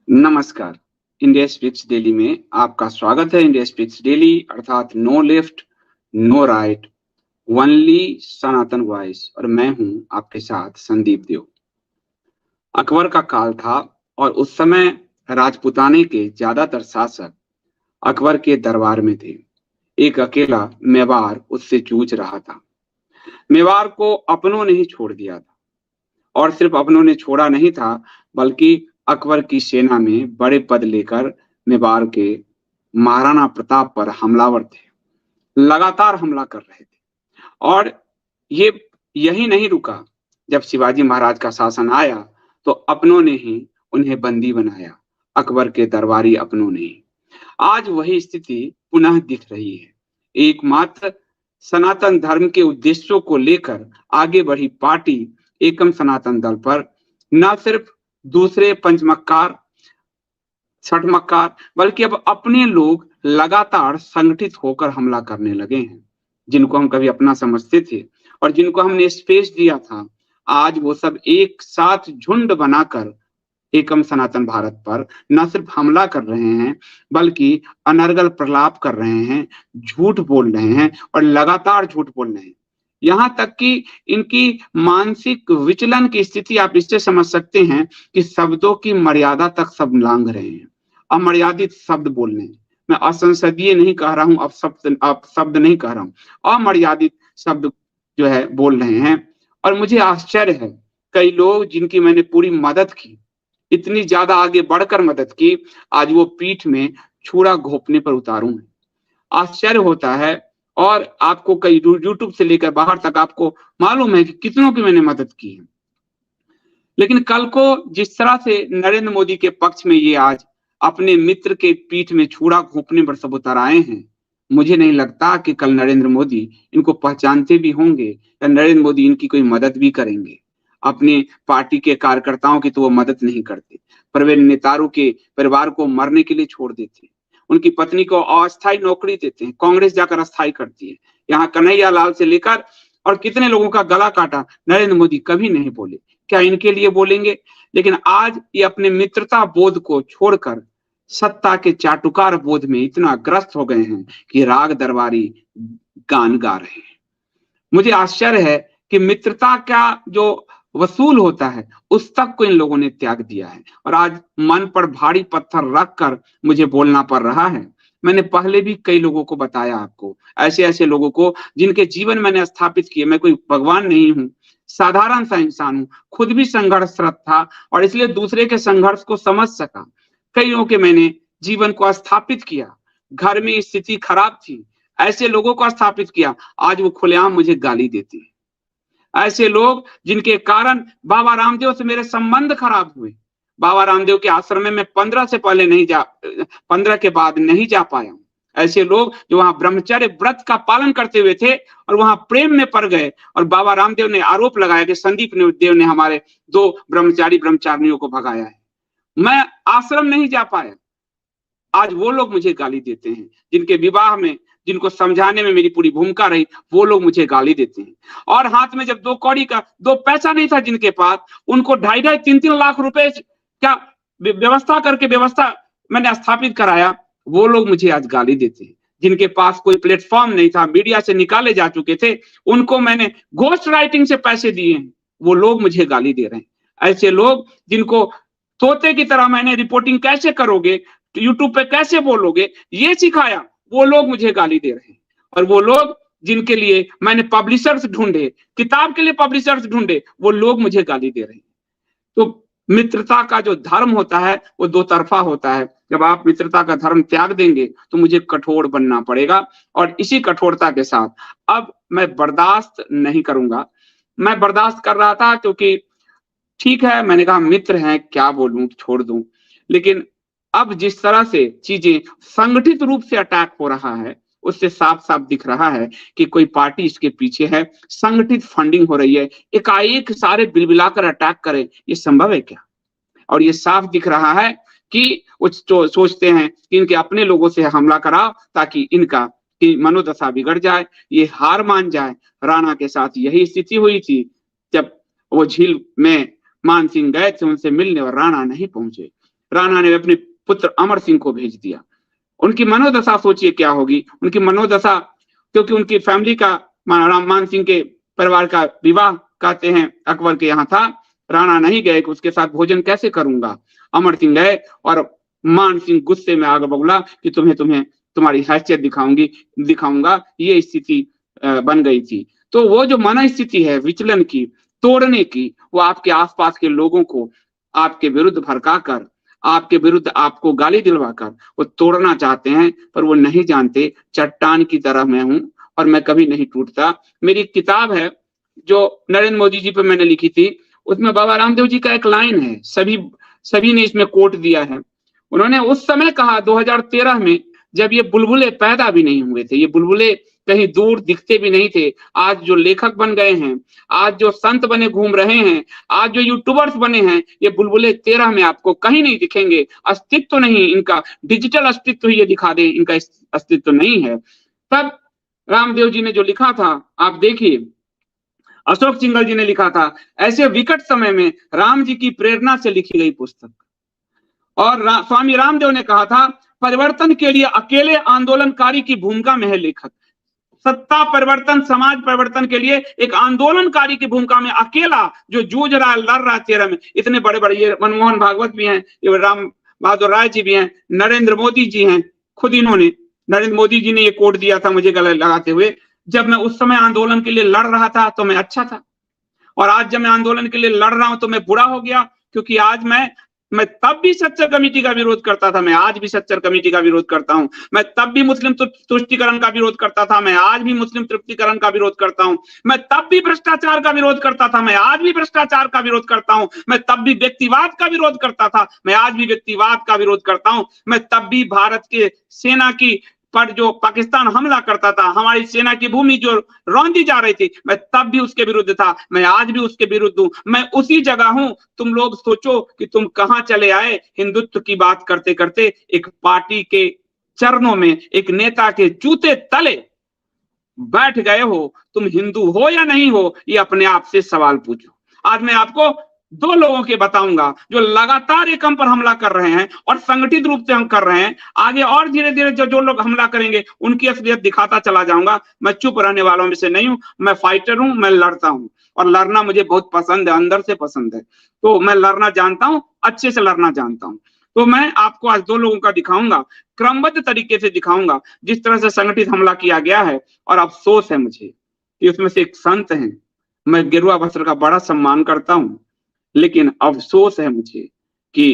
नमस्कार। India speaks daily में आपका स्वागत है। इंडिया स्पीक्स डेली अर्थात no left, no right, only Sanatan voice और मैं हूं आपके साथ संदीप देव। अकबर का काल था और उस समय राजपुताने के ज्यादातर शासक अकबर के दरबार में थे। एक अकेला मेवाड़ उससे जूझ रहा था। मेवाड़ को अपनों ने ही छोड़ दिया था और सिर्फ अपनों ने छोड़ा नहीं था, बल्कि अकबर की सेना में बड़े पद लेकर मेवाड़ के महाराणा प्रताप पर हमलावर थे। लगातार हमला कर रहे थे और ये यही नहीं रुका। जब शिवाजी महाराज का शासन आया तो अपनों ने ही उन्हें बंदी बनाया, अकबर के दरबारी अपनों ने ही। आज वही स्थिति पुनः दिख रही है। एकमात्र सनातन धर्म के उद्देश्यों को लेकर आगे बढ़ी पार्टी एकम सनातन दल पर न सिर्फ दूसरे पंचमक्कार छठमक्कार बल्कि अब अपने लोग लगातार संगठित होकर हमला करने लगे हैं। जिनको हम कभी अपना समझते थे और जिनको हमने स्पेस दिया था, आज वो सब एक साथ झुंड बनाकर एकम सनातन भारत पर न सिर्फ हमला कर रहे हैं, बल्कि अनर्गल प्रलाप कर रहे हैं, झूठ बोल रहे हैं और लगातार झूठ बोल रहे हैं। यहां तक कि इनकी मानसिक विचलन की स्थिति आप इससे समझ सकते हैं कि शब्दों की मर्यादा तक सब लांघ रहे हैं, अमर्यादित शब्द बोल रहे हैं। मैं असंसदीय नहीं कह रहा हूं, अब शब्द नहीं कह रहा हूं, अमर्यादित शब्द जो है बोल रहे हैं। और मुझे आश्चर्य है, कई लोग जिनकी मैंने पूरी मदद की, इतनी ज्यादा आगे बढ़कर मदद की, आज वो पीठ में छुरा घोंपने पर उतारू हैं। आश्चर्य होता है। और आपको कई यूट्यूब से लेकर बाहर तक आपको मालूम है कि कितनों की मैंने मदद की है। लेकिन कल को जिस तरह से नरेंद्र मोदी के पक्ष में ये आज अपने मित्र के पीठ में छुरा घोंपने पर सब उतर आए हैं, मुझे नहीं लगता कि कल नरेंद्र मोदी इनको पहचानते भी होंगे या नरेंद्र मोदी इनकी कोई मदद भी करेंगे। अपने पार्टी के कार्यकर्ताओं की तो वो मदद नहीं करते, प्रवीण नेतारों के परिवार को मरने के लिए छोड़ देते हैं, उनकी पत्नी को अस्थायी नौकरी देते हैं, कांग्रेस जाकर अस्थायी करती है। यहाँ कन्हैया लाल से लेकर और कितने लोगों का गला काटा, नरेंद्र मोदी कभी नहीं बोले। क्या इनके लिए बोलेंगे? लेकिन आज ये अपने मित्रता बोध को छोड़कर सत्ता के चाटुकार बोध में इतना ग्रस्त हो गए हैं कि राग दरबारी गान गा रहे हैं। मुझे आश्चर्य है कि मित्रता का जो वसूल होता है उस तक को इन लोगों ने त्याग दिया है और आज मन पर भारी पत्थर रखकर मुझे बोलना पड़ रहा है। मैंने पहले भी कई लोगों को बताया, आपको ऐसे ऐसे लोगों को जिनके जीवन मैंने स्थापित किए। मैं कोई भगवान नहीं हूं, साधारण सा इंसान हूं, खुद भी संघर्षरत था और इसलिए दूसरे के संघर्ष को समझ सका। कईयों के मैंने जीवन को स्थापित किया, घर में स्थिति खराब थी, ऐसे लोगों को स्थापित किया, आज वो खुलेआम मुझे गाली देते हैं। ऐसे लोग जिनके कारण बाबा रामदेव से मेरे संबंध खराब हुए। बाबा रामदेव के आश्रम में मैं 15 के बाद नहीं जा पाया। ऐसे लोग जो वहां ब्रह्मचर्य व्रत का पालन करते हुए थे और वहां प्रेम में पड़ गए और बाबा रामदेव ने आरोप लगाया कि संदीप देव ने हमारे 2 ब्रह्मचारिणियों को भगाया है। मैं आश्रम नहीं जा पाया, आज वो लोग मुझे गाली देते हैं। जिनके विवाह में, जिनको समझाने में मेरी पूरी भूमिका रही, वो लोग मुझे गाली देते हैं। और हाथ में जब 2 कौड़ी का 2 पैसा नहीं था जिनके पास, उनको 2.5-3 लाख रुपए का व्यवस्था करके व्यवस्था मैंने स्थापित कराया, वो लोग मुझे आज गाली देते हैं। जिनके पास कोई प्लेटफॉर्म नहीं था, मीडिया से निकाले जा चुके थे, उनको मैंने घोस्ट राइटिंग से पैसे दिए हैं, वो लोग मुझे गाली दे रहे हैं। ऐसे लोग जिनको तोते की तरह मैंने रिपोर्टिंग कैसे करोगे, यूट्यूब पे कैसे बोलोगे, ये सिखाया, वो लोग मुझे गाली दे रहे हैं। और वो लोग जिनके लिए मैंने पब्लिशर्स ढूंढे, किताब के लिए पब्लिशर्स ढूंढे, वो लोग मुझे गाली दे रहे हैं। तो मित्रता का जो धर्म होता है वो 2 तरफा होता है। जब आप मित्रता का धर्म त्याग देंगे तो मुझे कठोर बनना पड़ेगा और इसी कठोरता के साथ अब मैं बर्दाश्त नहीं करूंगा। मैं बर्दाश्त कर रहा था क्योंकि ठीक है, मैंने कहा मित्र हैं, क्या बोलूं, छोड़ दूं। लेकिन अब जिस तरह से चीजें संगठित रूप से अटैक हो रहा है, उससे साफ साफ दिख रहा है कि कोई पार्टी इसके पीछे है, संगठित फंडिंग हो रही है। एकाएक सारे बिलबिलाकर अटैक करें, ये संभव है क्या? और ये साफ दिख रहा है कि वो सोचते हैं कि इनके अपने लोगों से हमला कराओ ताकि इनका की मनोदशा बिगड़ जाए, ये हार मान जाए। राणा के साथ यही स्थिति हुई थी। जब वो झील में मान सिंह गए थे उनसे मिलने और राणा नहीं पहुंचे। राणा ने अपने पुत्र अमर सिंह को भेज दिया। उनकी मनोदशा सोचिए क्या होगी, उनकी मनोदशा, क्योंकि उनकी फैमिली का मान सिंह के परिवार का विवाह कहते हैं अकबर के यहाँ था। राणा नहीं गए कि उसके साथ भोजन कैसे करूंगा। अमर सिंह गए और मान सिंह गुस्से में आगे बोला कि तुम्हें तुम्हारी हैसियत दिखाऊंगा। ये स्थिति बन गई थी। तो वो जो मन स्थिति है विचलन की, तोड़ने की, वो आपके आसपास के लोगों को आपके विरुद्ध भड़काकर, आपके विरुद्ध आपको गाली दिलवाकर वो तोड़ना चाहते हैं, पर वो नहीं जानते चट्टान की तरह मैं हूं और मैं कभी नहीं टूटता। मेरी एक किताब है जो नरेंद्र मोदी जी पे मैंने लिखी थी, उसमें बाबा रामदेव जी का एक लाइन है, सभी ने इसमें कोट दिया है। उन्होंने उस समय कहा 2013 में, जब ये बुलबुले पैदा भी नहीं हुए थे, ये बुलबुले कहीं दूर दिखते भी नहीं थे। आज जो लेखक बन गए हैं, आज जो संत बने घूम रहे हैं, आज जो यूट्यूबर्स बने हैं, ये बुलबुले 13 में आपको कहीं नहीं दिखेंगे। अस्तित्व नहीं इनका, डिजिटल अस्तित्व ही ये दिखा दे, इनका अस्तित्व नहीं है। तब रामदेव जी ने जो लिखा था आप देखिए, अशोक सिंघल जी ने लिखा था, ऐसे विकट समय में राम जी की प्रेरणा से लिखी गई पुस्तक। और स्वामी रामदेव ने कहा था, परिवर्तन के लिए अकेले आंदोलनकारी की भूमिका में है लेखक। सत्ता परिवर्तन, समाज परिवर्तन के लिए एक आंदोलनकारी की भूमिका में अकेला जो जूझ रहा है, लड़ रहा है 13 में। इतने बड़े बड़े ये मनमोहन भागवत भी हैं, ये राम बहादुर राय जी भी हैं, नरेंद्र मोदी जी हैं। खुद इन्होंने, नरेंद्र मोदी जी ने ये कोट दिया था मुझे गले लगाते हुए, जब मैं उस समय आंदोलन के लिए लड़ रहा था तो मैं अच्छा था, और आज जब मैं आंदोलन के लिए लड़ रहा हूं तो मैं बुरा हो गया, क्योंकि आज मैं तब भी सच्चर कमेटी का विरोध करता था, मैं आज भी सच्चर कमेटी का विरोध करता हूं। मैं तब भी मुस्लिम तुष्टीकरण का विरोध करता था, मैं आज भी मुस्लिम तृप्तिकरण का विरोध करता हूं। मैं तब भी भ्रष्टाचार का विरोध करता था, मैं आज भी भ्रष्टाचार का विरोध करता हूं। मैं तब भी व्यक्तिवाद का विरोध करता था, मैं आज भी व्यक्तिवाद का विरोध करता हूं। मैं तब भी भारत के सेना की पर जो पाकिस्तान हमला करता था, हमारी सेना की भूमि जो रौंदी जा रही थी, मैं तब भी उसके विरुद्ध था, मैं आज भी उसके विरुद्ध हूं। मैं उसी जगह हूं। तुम लोग सोचो कि तुम कहां चले आए, हिंदुत्व की बात करते करते एक पार्टी के चरणों में, एक नेता के जूते तले बैठ गए हो। तुम हिंदू हो या नहीं हो, ये अपने आप से सवाल पूछो। आज मैं आपको दो लोगों के बताऊंगा जो लगातार एक हम पर हमला कर रहे हैं और संगठित रूप से हम कर रहे हैं। आगे और धीरे धीरे जो लोग हमला करेंगे उनकी असलियत दिखाता चला जाऊंगा। मैं चुप रहने वालों में से नहीं हूं, मैं फाइटर हूं, मैं लड़ता हूं, और लड़ना मुझे बहुत पसंद है, अंदर से पसंद है। तो मैं लड़ना जानता हूं, अच्छे से लड़ना जानता हूं। तो मैं आपको आज दो लोगों का दिखाऊंगा, क्रमबद्ध तरीके से दिखाऊंगा, जिस तरह से संगठित हमला किया गया है। और अफसोस है मुझे कि उसमें से एक संत है, मैं गेरुआ वस्त्र का बड़ा सम्मान करता हूं, लेकिन अफसोस है मुझे कि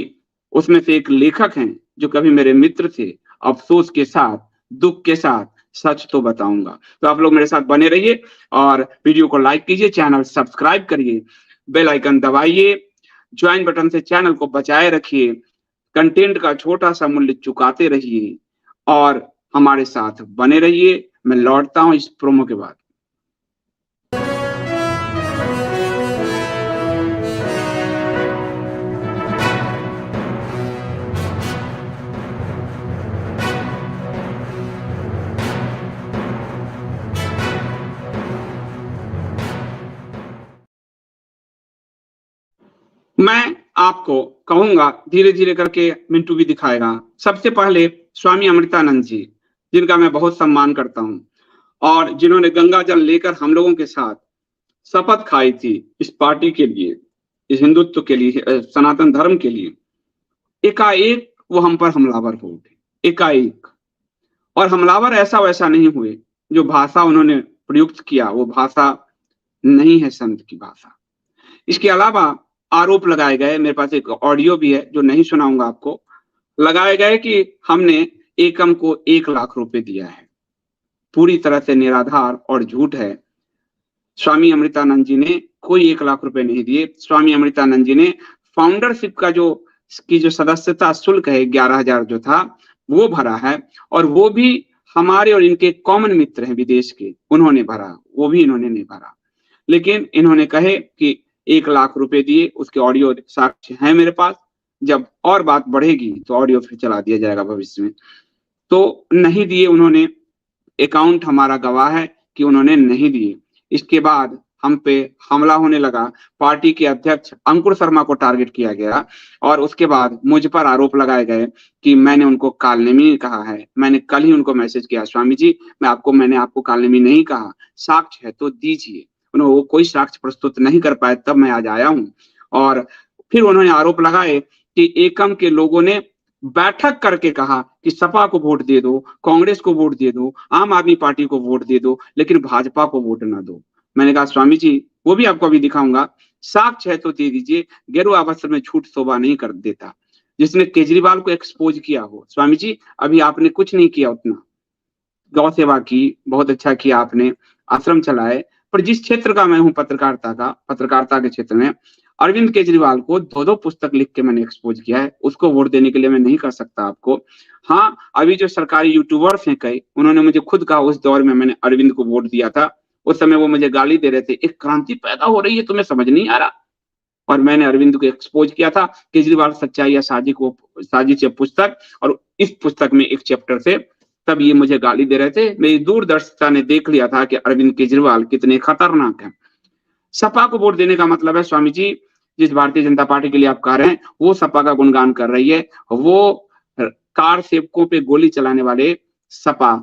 उसमें से एक लेखक हैं जो कभी मेरे मित्र थे। अफसोस के साथ, दुख के साथ सच तो बताऊंगा। तो आप लोग मेरे साथ बने रहिए और वीडियो को लाइक कीजिए, चैनल सब्सक्राइब करिए, बेल आइकन दबाइए, ज्वाइन बटन से चैनल को बचाए रखिए, कंटेंट का छोटा सा मूल्य चुकाते रहिए और हमारे साथ बने रहिए। मैं लौटता हूं इस प्रोमो के बाद। मैं आपको कहूंगा, धीरे धीरे करके मिंटू भी दिखाएगा। सबसे पहले स्वामी अमृतानंद जी, जिनका मैं बहुत सम्मान करता हूं और जिन्होंने गंगा जल लेकर हम लोगों के साथ शपथ खाई थी इस पार्टी के लिए, इस हिंदुत्व के लिए, सनातन धर्म के लिए। एकाएक वो हम पर हमलावर हो गए, एकाएक। और हमलावर ऐसा वैसा नहीं हुए, जो भाषा उन्होंने प्रयुक्त किया वो भाषा नहीं है संत की भाषा। इसके अलावा आरोप लगाए गए, मेरे पास एक ऑडियो भी है जो नहीं सुनाऊंगा आपको, लगाए गए कि हमने एकम को 1 लाख रुपए दिया है। पूरी तरह से निराधार और झूठ है। स्वामी अमृतानंद जी ने कोई 1 लाख रुपए नहीं दिए। स्वामी अमृतानंद जी ने फाउंडरशिप का जो सदस्यता शुल्क है 11,000 जो था वो भरा है, और वो भी हमारे और इनके कॉमन मित्र हैं विदेश के, उन्होंने भरा, वो भी इन्होंने नहीं भरा। लेकिन इन्होंने कहे कि 1 लाख रुपए दिए, उसके ऑडियो साक्ष्य है मेरे पास। जब और बात बढ़ेगी तो ऑडियो फिर चला दिया जाएगा भविष्य में। तो नहीं दिए उन्होंने, अकाउंट हमारा गवाह है कि उन्होंने नहीं दिए। इसके बाद हम पे हमला होने लगा। पार्टी के अध्यक्ष अंकुर शर्मा को टारगेट किया गया और उसके बाद मुझ पर आरोप लगाए गए कि मैंने उनको कालनेमी कहा है। मैंने कल ही उनको मैसेज किया, स्वामी जी मैंने आपको कालनेमी नहीं कहा, साक्ष्य है तो दीजिए। उन्होंने वो कोई साक्ष्य प्रस्तुत नहीं कर पाए, तब मैं आज आया हूँ। और फिर उन्होंने आरोप लगाए कि एकम के लोगों ने बैठक करके कहा कि सपा को वोट दे दो, कांग्रेस को वोट दे दो, आम आदमी पार्टी को वोट दे दो, लेकिन भाजपा को वोट ना दो। मैंने कहा स्वामी जी वो भी आपको अभी दिखाऊंगा, साक्ष्य है तो दे दीजिए। गेरुआ वस्त्र में झूठ शोभा नहीं कर देता। जिसने केजरीवाल को एक्सपोज किया हो, स्वामी जी अभी आपने कुछ नहीं किया, उतना गौ सेवा की, बहुत अच्छा किया आपने, आश्रम चलाए, पर जिस क्षेत्र का मैं हूं पत्रकारिता के क्षेत्र में अरविंद केजरीवाल को 2-2 पुस्तक लिख के मैंने एक्सपोज किया है, उसको वोट देने के लिए मैं नहीं कर सकता आपको। हाँ, अभी जो सरकारी यूट्यूबर्स हैं कई, उन्होंने मुझे खुद कहा उस दौर में मैंने अरविंद को वोट दिया था, उस समय वो मुझे गाली दे रहे थे, एक क्रांति पैदा हो रही है तुम्हें समझ नहीं आ रहा। और मैंने अरविंद को एक्सपोज किया था, केजरीवाल सच्चाई या साजिश या पुस्तक, और इस पुस्तक में एक चैप्टर से, तब ये मुझे गाली दे रहे थे। मेरी दूरदर्शिता ने देख लिया था कि अरविंद केजरीवाल कितने खतरनाक हैं। सपा को वोट देने का मतलब है स्वामी जी, जिस भारतीय जनता पार्टी के लिए आप कह रहे हैं वो सपा का गुणगान कर रही है, वो कार सेवकों पे गोली चलाने वाले सपा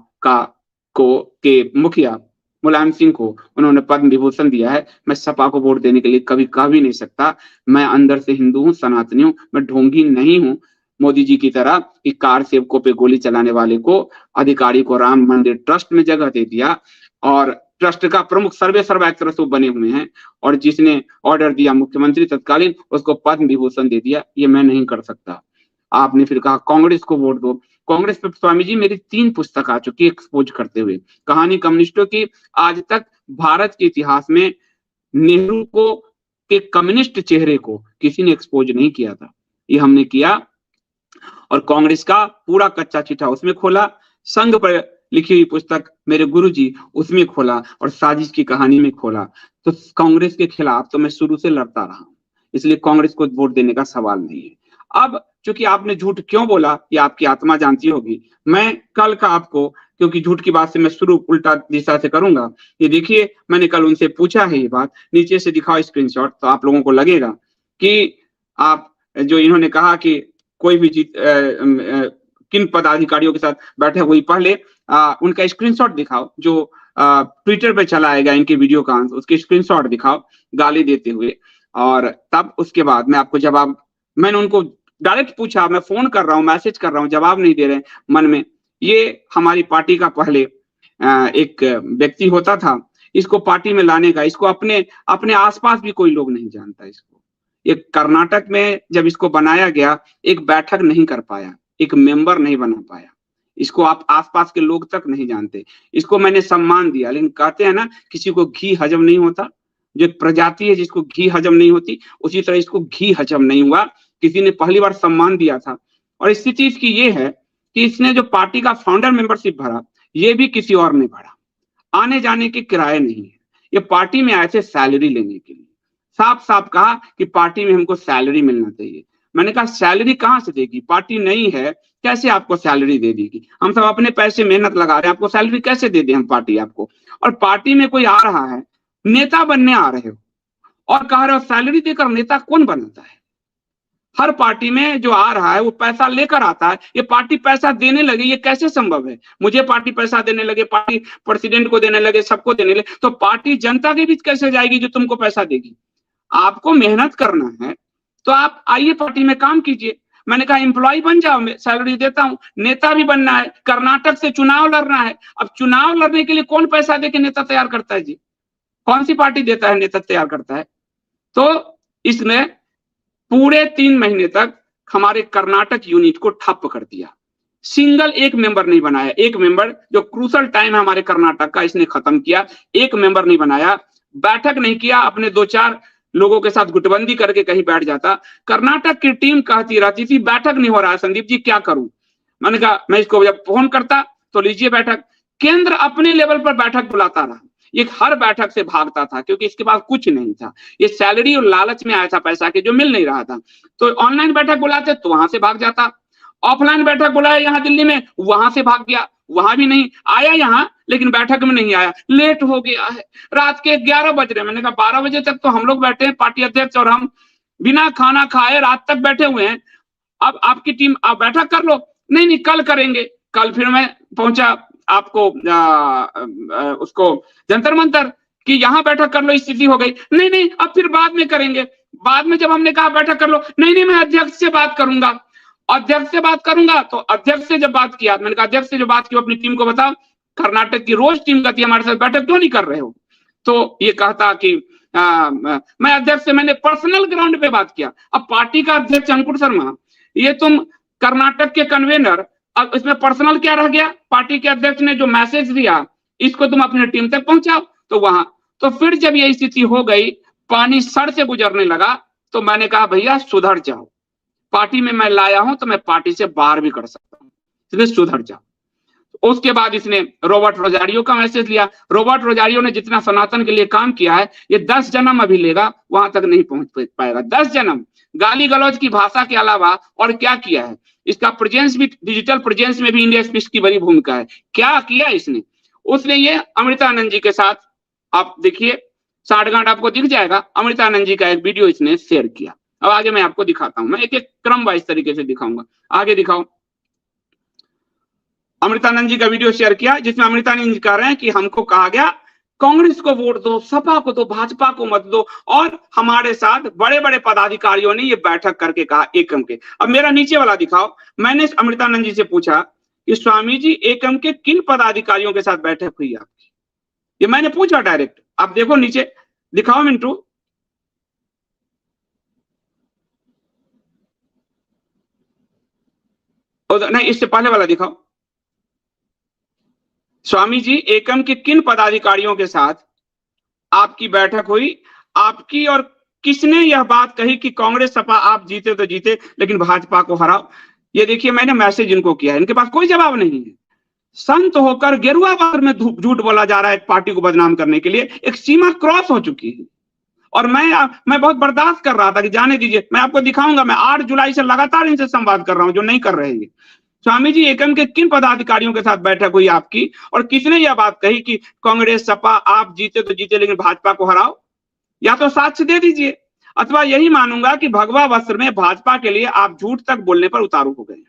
के मुखिया मुलायम सिंह को उन्होंने पद्म विभूषण दिया है। मैं सपा को वोट देने के लिए कभी कह भी नहीं सकता। मैं अंदर से हिंदू हूँ, सनातनी हूँ, मैं ढोंगी नहीं हूँ मोदी जी की तरह कि कार सेवकों पे गोली चलाने वाले को, अधिकारी को राम मंदिर ट्रस्ट में जगह दे दिया और ट्रस्ट का प्रमुख सर्वेसर्वा एक तरह से बने हुए हैं, और जिसने ऑर्डर दिया मुख्यमंत्री तत्कालीन, उसको पद्म विभूषण दे दिया। ये मैं नहीं कर सकता। आपने फिर कहा कांग्रेस को वोट दो। कांग्रेस पे स्वामी जी मेरी 3 पुस्तक आ चुकी एक्सपोज करते हुए, कहानी कम्युनिस्टों की। आज तक भारत के इतिहास में नेहरू को के कम्युनिस्ट चेहरे को किसी ने एक्सपोज नहीं किया था, ये हमने किया। और कांग्रेस का पूरा कच्चा चिट्ठा उसमें खोला, संघ पर लिखी हुई पुस्तक मेरे गुरुजी उसमें खोला, और साजिश की कहानी में खोला। तो कांग्रेस के खिलाफ तो मैं शुरू से लड़ता रहा, इसलिए कांग्रेस को वोट देने का सवाल नहीं है। अब चूंकि आपने झूठ क्यों बोला ये आपकी आत्मा जानती होगी। मैं कल का आपको, क्योंकि झूठ की बात से मैं शुरू उल्टा दिशा से करूंगा। ये देखिए मैंने कल उनसे पूछा है ये बात, नीचे से दिखाओ स्क्रीनशॉट, तो आप लोगों को लगेगा कि आप जो इन्होंने कहा कि कोई भी किन पदाधिकारियों के साथ बैठे हुए, पहले उनका स्क्रीनशॉट दिखाओ जो ट्विटर पे चला आएगा इनके वीडियो का, उसके स्क्रीनशॉट दिखाओ गाली देते हुए, और तब उसके बाद मैं आपको जवाब। मैंने उनको डायरेक्ट पूछा, मैं फोन कर रहा हूँ, मैसेज कर रहा हूँ, जवाब नहीं दे रहे मन में। ये हमारी पार्टी का पहले एक व्यक्ति होता था, इसको पार्टी में लाने का, इसको अपने आसपास भी कोई लोग नहीं जानता इसको। ये कर्नाटक में जब इसको बनाया गया, एक बैठक नहीं कर पाया, एक मेंबर नहीं बना पाया, इसको आप आसपास के लोग तक नहीं जानते। इसको मैंने सम्मान दिया, लेकिन कहते हैं ना किसी को घी हजम नहीं होता, जो एक प्रजाति है जिसको घी हजम नहीं होती, उसी तरह इसको घी हजम नहीं हुआ। किसी ने पहली बार सम्मान दिया था, और स्थिति इसकी ये है कि इसने जो पार्टी का फाउंडर मेंबरशिप भरा, ये भी किसी और ने भरा, आने जाने के किराए नहीं है। ये पार्टी में आए थे सैलरी लेने के लिए, साफ साफ कहा कि पार्टी में हमको सैलरी मिलना चाहिए। मैंने कहा सैलरी कहां से देगी, पार्टी नहीं है, कैसे आपको सैलरी दे देगी? हम सब अपने पैसे मेहनत लगा रहे हैं, आपको सैलरी कैसे दे दे हम पार्टी आपको? और पार्टी में कोई आ रहा है, नेता बनने आ रहे हो और कह रहे हो सैलरी देकर नेता कौन बनता है? हर पार्टी में जो आ रहा है वो पैसा लेकर आता है, ये पार्टी पैसा देने लगे, ये कैसे संभव है? मुझे पार्टी पैसा देने लगे, पार्टी प्रेसिडेंट को देने लगे, सबको देने लगे, तो पार्टी जनता के बीच कैसे जाएगी जो तुमको पैसा देगी? आपको मेहनत करना है तो आप आइए पार्टी में काम कीजिए। मैंने कहा एम्प्लॉय बन जाओ, मैं सैलरी देता हूं। नेता भी बनना है, कर्नाटक से चुनाव लड़ना है। अब चुनाव लड़ने के लिए कौन पैसा देके नेता तैयार करता है जी? कौन सी पार्टी देता है नेता तैयार करता है? तो इसने पूरे 3 महीने तक हमारे कर्नाटक यूनिट को ठप कर दिया, सिंगल एक मेंबर नहीं बनाया। एक मेंबर जो क्रूशल टाइम है हमारे कर्नाटक का, इसने खत्म किया। एक मेंबर नहीं बनाया, बैठक नहीं किया, अपने 2-4 लोगों के साथ गुटबंदी करके कहीं बैठ जाता। कर्नाटक की टीम कहती रहती थी बैठक नहीं हो रहा है संदीप जी, क्या करूं? मैंने कहा मैं इसको जब फोन करता तो लीजिए बैठक। केंद्र अपने लेवल पर बैठक बुलाता रहा, ये हर बैठक से भागता था क्योंकि इसके पास कुछ नहीं था। ये सैलरी और लालच में आया था पैसा के, जो मिल नहीं रहा था। तो ऑनलाइन बैठक बुलाते तो वहां से भाग जाता, ऑफलाइन बैठक बुलाए यहाँ दिल्ली में, वहां से भाग गया। वहां भी नहीं आया, यहाँ लेकिन बैठक में नहीं आया, लेट हो गया है, रात के 11 बज रहे। मैंने कहा 12 बजे तक तो हम लोग बैठे हैं, पार्टी अध्यक्ष और हम बिना खाना खाए रात तक बैठे हुए हैं, अब आपकी टीम आप बैठक कर लो। नहीं नहीं कल करेंगे। कल फिर मैं पहुंचा आपको उसको जंतर मंतर कि यहाँ बैठक कर लो, स्थिति हो गई। नहीं नहीं अब फिर बाद में करेंगे। बाद में जब हमने कहा बैठक कर लो, नहीं नहीं मैं अध्यक्ष से बात करूंगा, अध्यक्ष से बात करूंगा। तो अध्यक्ष से जब बात किया, मैंने कहा अध्यक्ष से जो बात की अपनी टीम को बताओ, कर्नाटक की रोज टीम गति हमारे साथ बैठक क्यों नहीं कर रहे हो? तो ये कहता कि मैं अध्यक्ष से मैंने पर्सनल ग्राउंड पे बात किया। अब पार्टी का अध्यक्ष अंकुर शर्मा, ये तुम कर्नाटक के कन्वेनर, अब इसमें पर्सनल क्या रह गया? पार्टी के अध्यक्ष ने जो मैसेज दिया इसको तुम अपनी टीम तक पहुंचाओ। तो वहां तो फिर जब ये स्थिति हो गई, पानी सर से गुजरने लगा, तो मैंने कहा भैया सुधर जाओ, पार्टी में मैं लाया हूं तो मैं पार्टी से बाहर भी कर सकता हूं, इसलिए सुधर जाओ। उसके बाद इसने रॉबर्ट रोजारियो का मैसेज लिया। रॉबर्ट रोजारियो ने जितना सनातन के लिए काम किया है, ये 10 जन्म अभी लेगा, वहां तक नहीं पहुंच पाएगा। 10 जन्म गाली गलौज की भाषा के अलावा और क्या किया है? इसका प्रेजेंस भी, डिजिटल प्रेजेंस में भी इंडिया स्पीच की बड़ी भूमिका है। क्या किया इसने? उसने ये अमृतानंद जी के साथ, आप देखिए साठगांठ आपको दिख जाएगा, अमृतानंद जी का एक वीडियो इसने शेयर किया। अब आगे मैं आपको दिखाता हूं, मैं एक एक क्रम वाइज तरीके से दिखाऊंगा। आगे दिखाओ। अमृतानंद जी का वीडियो शेयर किया जिसमें अमृतानंद जी कह रहे हैं कि हमको कहा गया कांग्रेस को वोट दो, सपा को दो, भाजपा को मत दो, और हमारे साथ बड़े बड़े पदाधिकारियों ने ये बैठक करके कहा एकम के। अब मेरा नीचे वाला दिखाओ। मैंने अमृतानंद जी से पूछा कि स्वामी जी एकम के किन पदाधिकारियों के साथ बैठक हुई आपकी? ये मैंने पूछा डायरेक्ट। आप देखो नीचे दिखाओ मिंटू। नहीं इससे पहले वाला दिखाओ। स्वामी जी एकम के किन पदाधिकारियों के साथ आपकी बैठक हुई, आपकी, और किसने यह बात कही कि कांग्रेस सपा आप जीते तो जीते लेकिन भाजपा को हराओ? ये देखिए मैंने मैसेज इनको किया है, इनके पास कोई जवाब नहीं है। संत होकर गेरुआ बाजार में झूठ बोला जा रहा है पार्टी को बदनाम करने के लिए, एक सीमा क्रॉस हो चुकी है। और मैं बहुत बर्दाश्त कर रहा था कि जाने दीजिए, मैं आपको दिखाऊंगा। मैं 8 जुलाई से लगातार इनसे संवाद कर रहा हूं, जो नहीं कर रहे हैं। स्वामी जी एकम के किन पदाधिकारियों के साथ बैठक हुई आपकी, और किसने यह बात कही कि कांग्रेस सपा आप जीते तो जीते लेकिन भाजपा को हराओ? या तो साक्ष्य दे दीजिए, अथवा यही मानूंगा कि भगवा वस्त्र में भाजपा के लिए आप झूठ तक बोलने पर उतारू हो गए।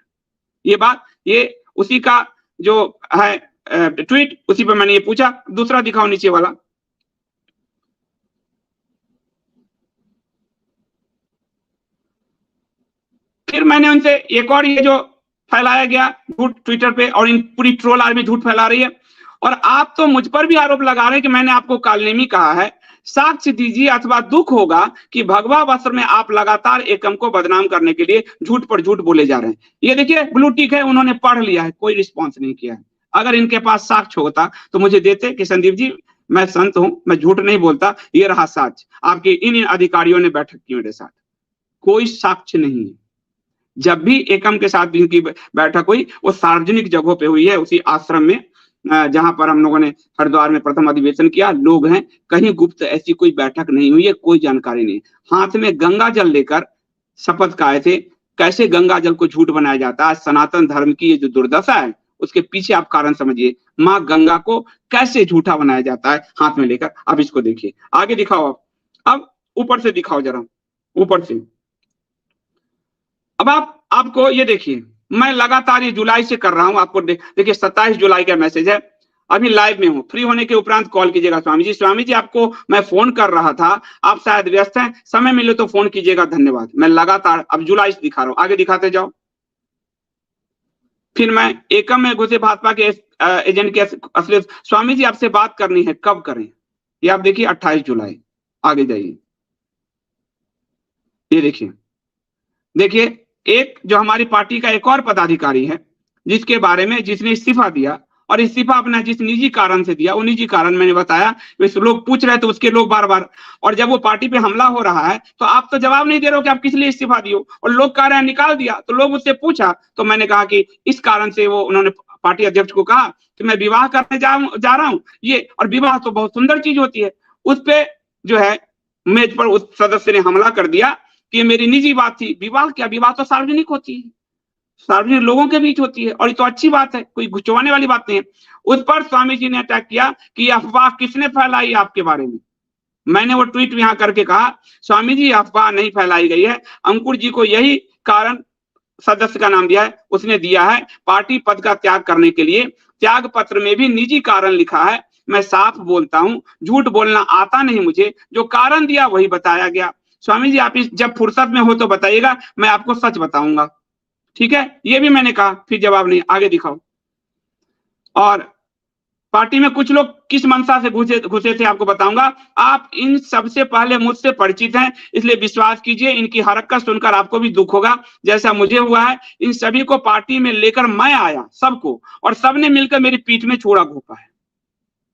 ये बात, ये उसी का जो है ट्वीट, उसी पर मैंने ये पूछा। दूसरा दिखाओ नीचे वाला। फिर मैंने उनसे एक और, ये जो फैलाया गया झूठ ट्विटर पे, और इन पूरी ट्रोल आर्मी झूठ फैला रही है, और आप तो मुझ पर भी आरोप लगा रहे हैं कि मैंने आपको कालनेमी कहा है। साक्ष्य दीजिए, अथवा दुख होगा कि भगवा वस्त्र में आप लगातार एकम को बदनाम करने के लिए झूठ पर झूठ बोले जा रहे हैं। ये देखिए ब्लू टिक है, उन्होंने पढ़ लिया है, कोई रिस्पॉन्स नहीं किया है। अगर इनके पास साक्ष्य होता तो मुझे देते कि संदीप जी मैं संत हूं, मैं झूठ नहीं बोलता, ये रहा साक्ष्य, आपके इन अधिकारियों ने बैठक की मेरे साथ। कोई साक्ष्य नहीं है। जब भी एकम के साथ इनकी बैठक हुई वो सार्वजनिक जगहों पे हुई है, उसी आश्रम में जहां पर हम लोगों ने हरिद्वार में प्रथम अधिवेशन किया। लोग हैं, कहीं गुप्त ऐसी कोई बैठक नहीं हुई है, कोई जानकारी नहीं। हाथ में गंगा जल लेकर शपथ खाए थे। कैसे गंगा जल को झूठ बनाया जाता है, सनातन धर्म की ये जो दुर्दशा है उसके पीछे आप कारण समझिए। माँ गंगा को कैसे झूठा बनाया जाता है हाथ में लेकर। अब इसको देखिए, आगे दिखाओ। अब ऊपर से दिखाओ जरा, ऊपर से। अब आपको ये देखिए, मैं लगातार ये जुलाई से कर रहा हूं, आपको देखिए 27 जुलाई का मैसेज है। अभी लाइव में हूं, फ्री होने के उपरांत कॉल कीजिएगा। स्वामी जी, स्वामी जी आपको मैं फोन कर रहा था, आप शायद व्यस्त हैं, समय मिले तो फोन कीजिएगा, धन्यवाद। मैं लगातार अब जुलाई से दिखा रहा हूं, आगे दिखाते जाओ। फिर मैं एकम में घुसे भाजपा के एजेंट के असली, स्वामी जी आपसे बात करनी है, कब करें? ये आप देखिए 28 जुलाई। आगे जाइए, ये देखिए, देखिए एक जो हमारी पार्टी का एक और पदाधिकारी है जिसके बारे में, जिसने इस्तीफा दिया, और इस्तीफा अपना जिस निजी कारण से दिया, वो निजी कारण मैंने बताया, लोग पूछ रहे थे उसके, लोग बार बार। और जब वो पार्टी पे हमला हो रहा है तो आप तो जवाब नहीं दे रहे हो कि आप किस लिए इस्तीफा दियो, और लोग कह रहे हैं निकाल दिया। तो लोग उससे पूछा तो मैंने कहा कि इस कारण से, वो उन्होंने पार्टी अध्यक्ष को कहा कि मैं विवाह करने जा रहा हूं ये, और विवाह तो बहुत सुंदर चीज होती है। उस पर जो है मेज पर उस सदस्य ने हमला कर दिया कि मेरी निजी बात थी। विवाह क्या, विवाह तो सार्वजनिक होती है। सार्वजनिक लोगों के बीच होती है, और ये तो अच्छी बात है, कोई गुचवाने वाली बात नहीं है। उस पर स्वामी जी ने अटैक किया कि अफवाह किसने फैलाई आपके बारे में। मैंने वो ट्वीट यहाँ करके कहा, स्वामी जी अफवाह नहीं फैलाई गई है, अंकुर जी को यही कारण सदस्य का नाम दिया है, उसने दिया है पार्टी पद का त्याग करने के लिए। त्याग पत्र में भी निजी कारण लिखा है। मैं साफ बोलता हूं, झूठ बोलना आता नहीं मुझे, जो कारण दिया वही बताया गया। स्वामी जी आप इस जब फुर्सत में हो तो बताइएगा, मैं आपको सच बताऊंगा। ठीक है, ये भी मैंने कहा, फिर जवाब नहीं, आगे दिखाओ। और पार्टी में कुछ लोग किस मंशा से घुसे थे आपको बताऊंगा। आप इन सबसे पहले मुझसे परिचित हैं, इसलिए विश्वास कीजिए इनकी हरकत सुनकर आपको भी दुख होगा जैसा मुझे हुआ है। इन सभी को पार्टी में लेकर मैं आया, सबको, और सबने मिलकर मेरी पीठ में छुरा घोंपा है।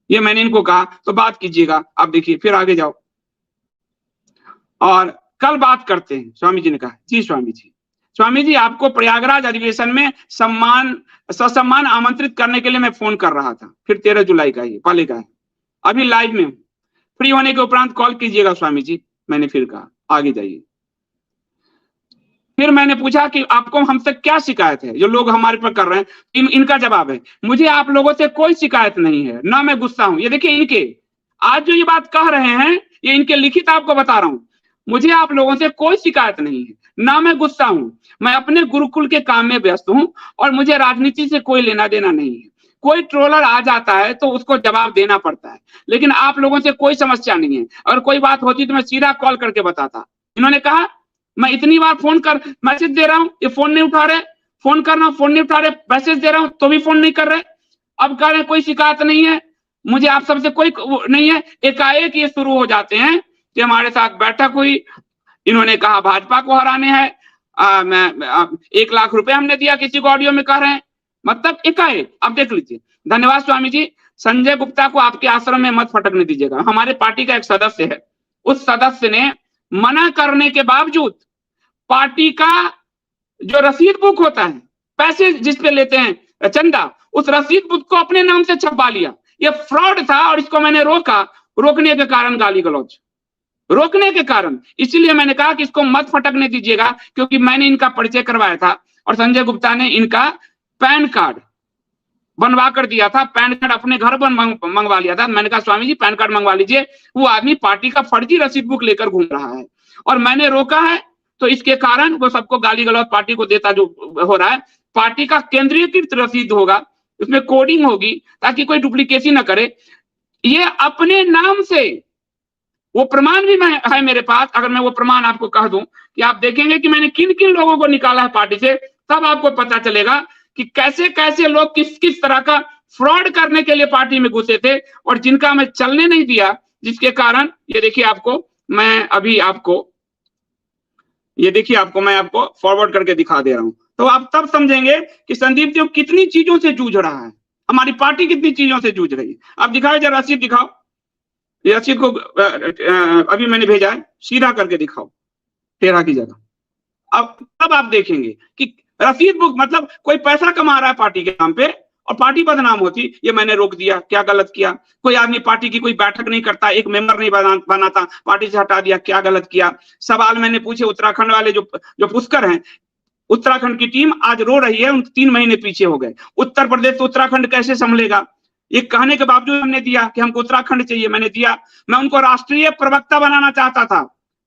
ये मैंने इनको कहा, तो बात कीजिएगा। अब देखिए, फिर आगे जाओ। और कल बात करते हैं, स्वामी जी ने कहा। जी स्वामी जी, स्वामी जी आपको प्रयागराज अधिवेशन में ससम्मान आमंत्रित करने के लिए मैं फोन कर रहा था। फिर 13 जुलाई का ये पहले का है, अभी लाइव में फ्री होने के उपरांत कॉल कीजिएगा स्वामी जी, मैंने फिर कहा। आगे जाइए। फिर मैंने पूछा कि आपको हमसे क्या शिकायत है जो लोग हमारे पर कर रहे हैं। इनका जवाब है, मुझे आप लोगों से कोई शिकायत नहीं है, ना मैं गुस्सा हूं। ये देखिए, इनके आज जो ये बात कह रहे हैं, ये इनके लिखित आपको बता रहा हूं। मुझे आप लोगों से कोई शिकायत नहीं है, ना मैं गुस्सा हूं। मैं अपने गुरुकुल के काम में व्यस्त हूं और मुझे राजनीति से कोई लेना देना नहीं है। कोई ट्रोलर आ जाता है तो उसको जवाब देना पड़ता है, लेकिन आप लोगों से कोई समस्या नहीं है। अगर कोई बात होती तो मैं सीधा कॉल करके बताता। इन्होंने कहा मैं इतनी बार फोन कर मैसेज दे रहा हूं, ये फोन नहीं उठा रहे, फोन करना फोन नहीं उठा रहे, मैसेज दे रहा हूं तो भी फोन नहीं कर रहे। अब कह रहे कोई शिकायत नहीं है, मुझे आप सबसे कोई नहीं है। एकाएक ये शुरू हो जाते हैं कि हमारे साथ बैठक हुई, इन्होंने कहा भाजपा को हराने हैं, 1 लाख रुपए हमने दिया, किसी को ऑडियो में कह रहे हैं। मतलब एकाएक। अब देख लीजिए। धन्यवाद स्वामी जी। संजय गुप्ता को आपके आश्रम में मत फटकने दीजिएगा। हमारे पार्टी का एक सदस्य है, उस सदस्य ने मना करने के बावजूद पार्टी का जो रसीद बुक होता है, पैसे जिस पे लेते हैं चंदा, उस रसीद बुक को अपने नाम से छपवा लिया। ये फ्रॉड था और इसको मैंने रोका। रोकने के कारण गाली गलौज, रोकने के कारण। इसीलिए मैंने कहा कि इसको मत फटकने दीजिएगा, क्योंकि मैंने इनका परिचय करवाया था और संजय गुप्ता ने इनका पैन कार्ड बनवा कर दिया था। पैन कार्ड अपने घर पर मंगवा लिया था। मैंने कहा स्वामी जी पैन कार्ड मंगवा लीजिए। वो आदमी पार्टी का फर्जी रसीद बुक लेकर घूम रहा है और मैंने रोका है, तो इसके कारण वो सबको गाली गलौज पार्टी को देता जो हो रहा है। पार्टी का केंद्रीयकृत रसीद होगा, उसमें कोडिंग होगी ताकि कोई डुप्लीकेसी ना करे। ये अपने नाम से, वो प्रमाण भी है मेरे पास। अगर मैं वो प्रमाण आपको कह दूं कि आप देखेंगे कि मैंने किन किन लोगों को निकाला है पार्टी से, तब आपको पता चलेगा कि कैसे कैसे लोग किस किस तरह का फ्रॉड करने के लिए पार्टी में घुसे थे और जिनका मैं चलने नहीं दिया, जिसके कारण ये देखिए आपको मैं अभी आपको ये देखिए आपको मैं आपको फॉरवर्ड करके दिखा दे रहा हूं, तो आप तब समझेंगे कि संदीप जी कितनी चीजों से जूझ रहा है, हमारी पार्टी कितनी चीजों से जूझ रही है। आप दिखाओ जरा रसीद दिखाओ, ये रसीद को अभी मैंने भेजा है, सीधा करके दिखाओ टेढ़ा की जगह। अब तब आप देखेंगे कि रसीद बुक मतलब कोई पैसा कमा रहा है पार्टी के नाम पे और पार्टी बदनाम होती। ये मैंने रोक दिया, क्या गलत किया? कोई आदमी पार्टी की कोई बैठक नहीं करता, एक मेंबर नहीं बनाता, पार्टी से हटा दिया, क्या गलत किया? सवाल मैंने पूछे उत्तराखंड वाले जो पुष्कर हैं, उत्तराखंड की टीम आज रो रही है, उन 3 महीने पीछे हो गए। उत्तर प्रदेश तो उत्तराखंड कैसे संभलेगा? ये कहने के बावजूद हमने दिया कि हमको उत्तराखंड चाहिए, मैंने दिया। मैं उनको राष्ट्रीय प्रवक्ता बनाना चाहता था,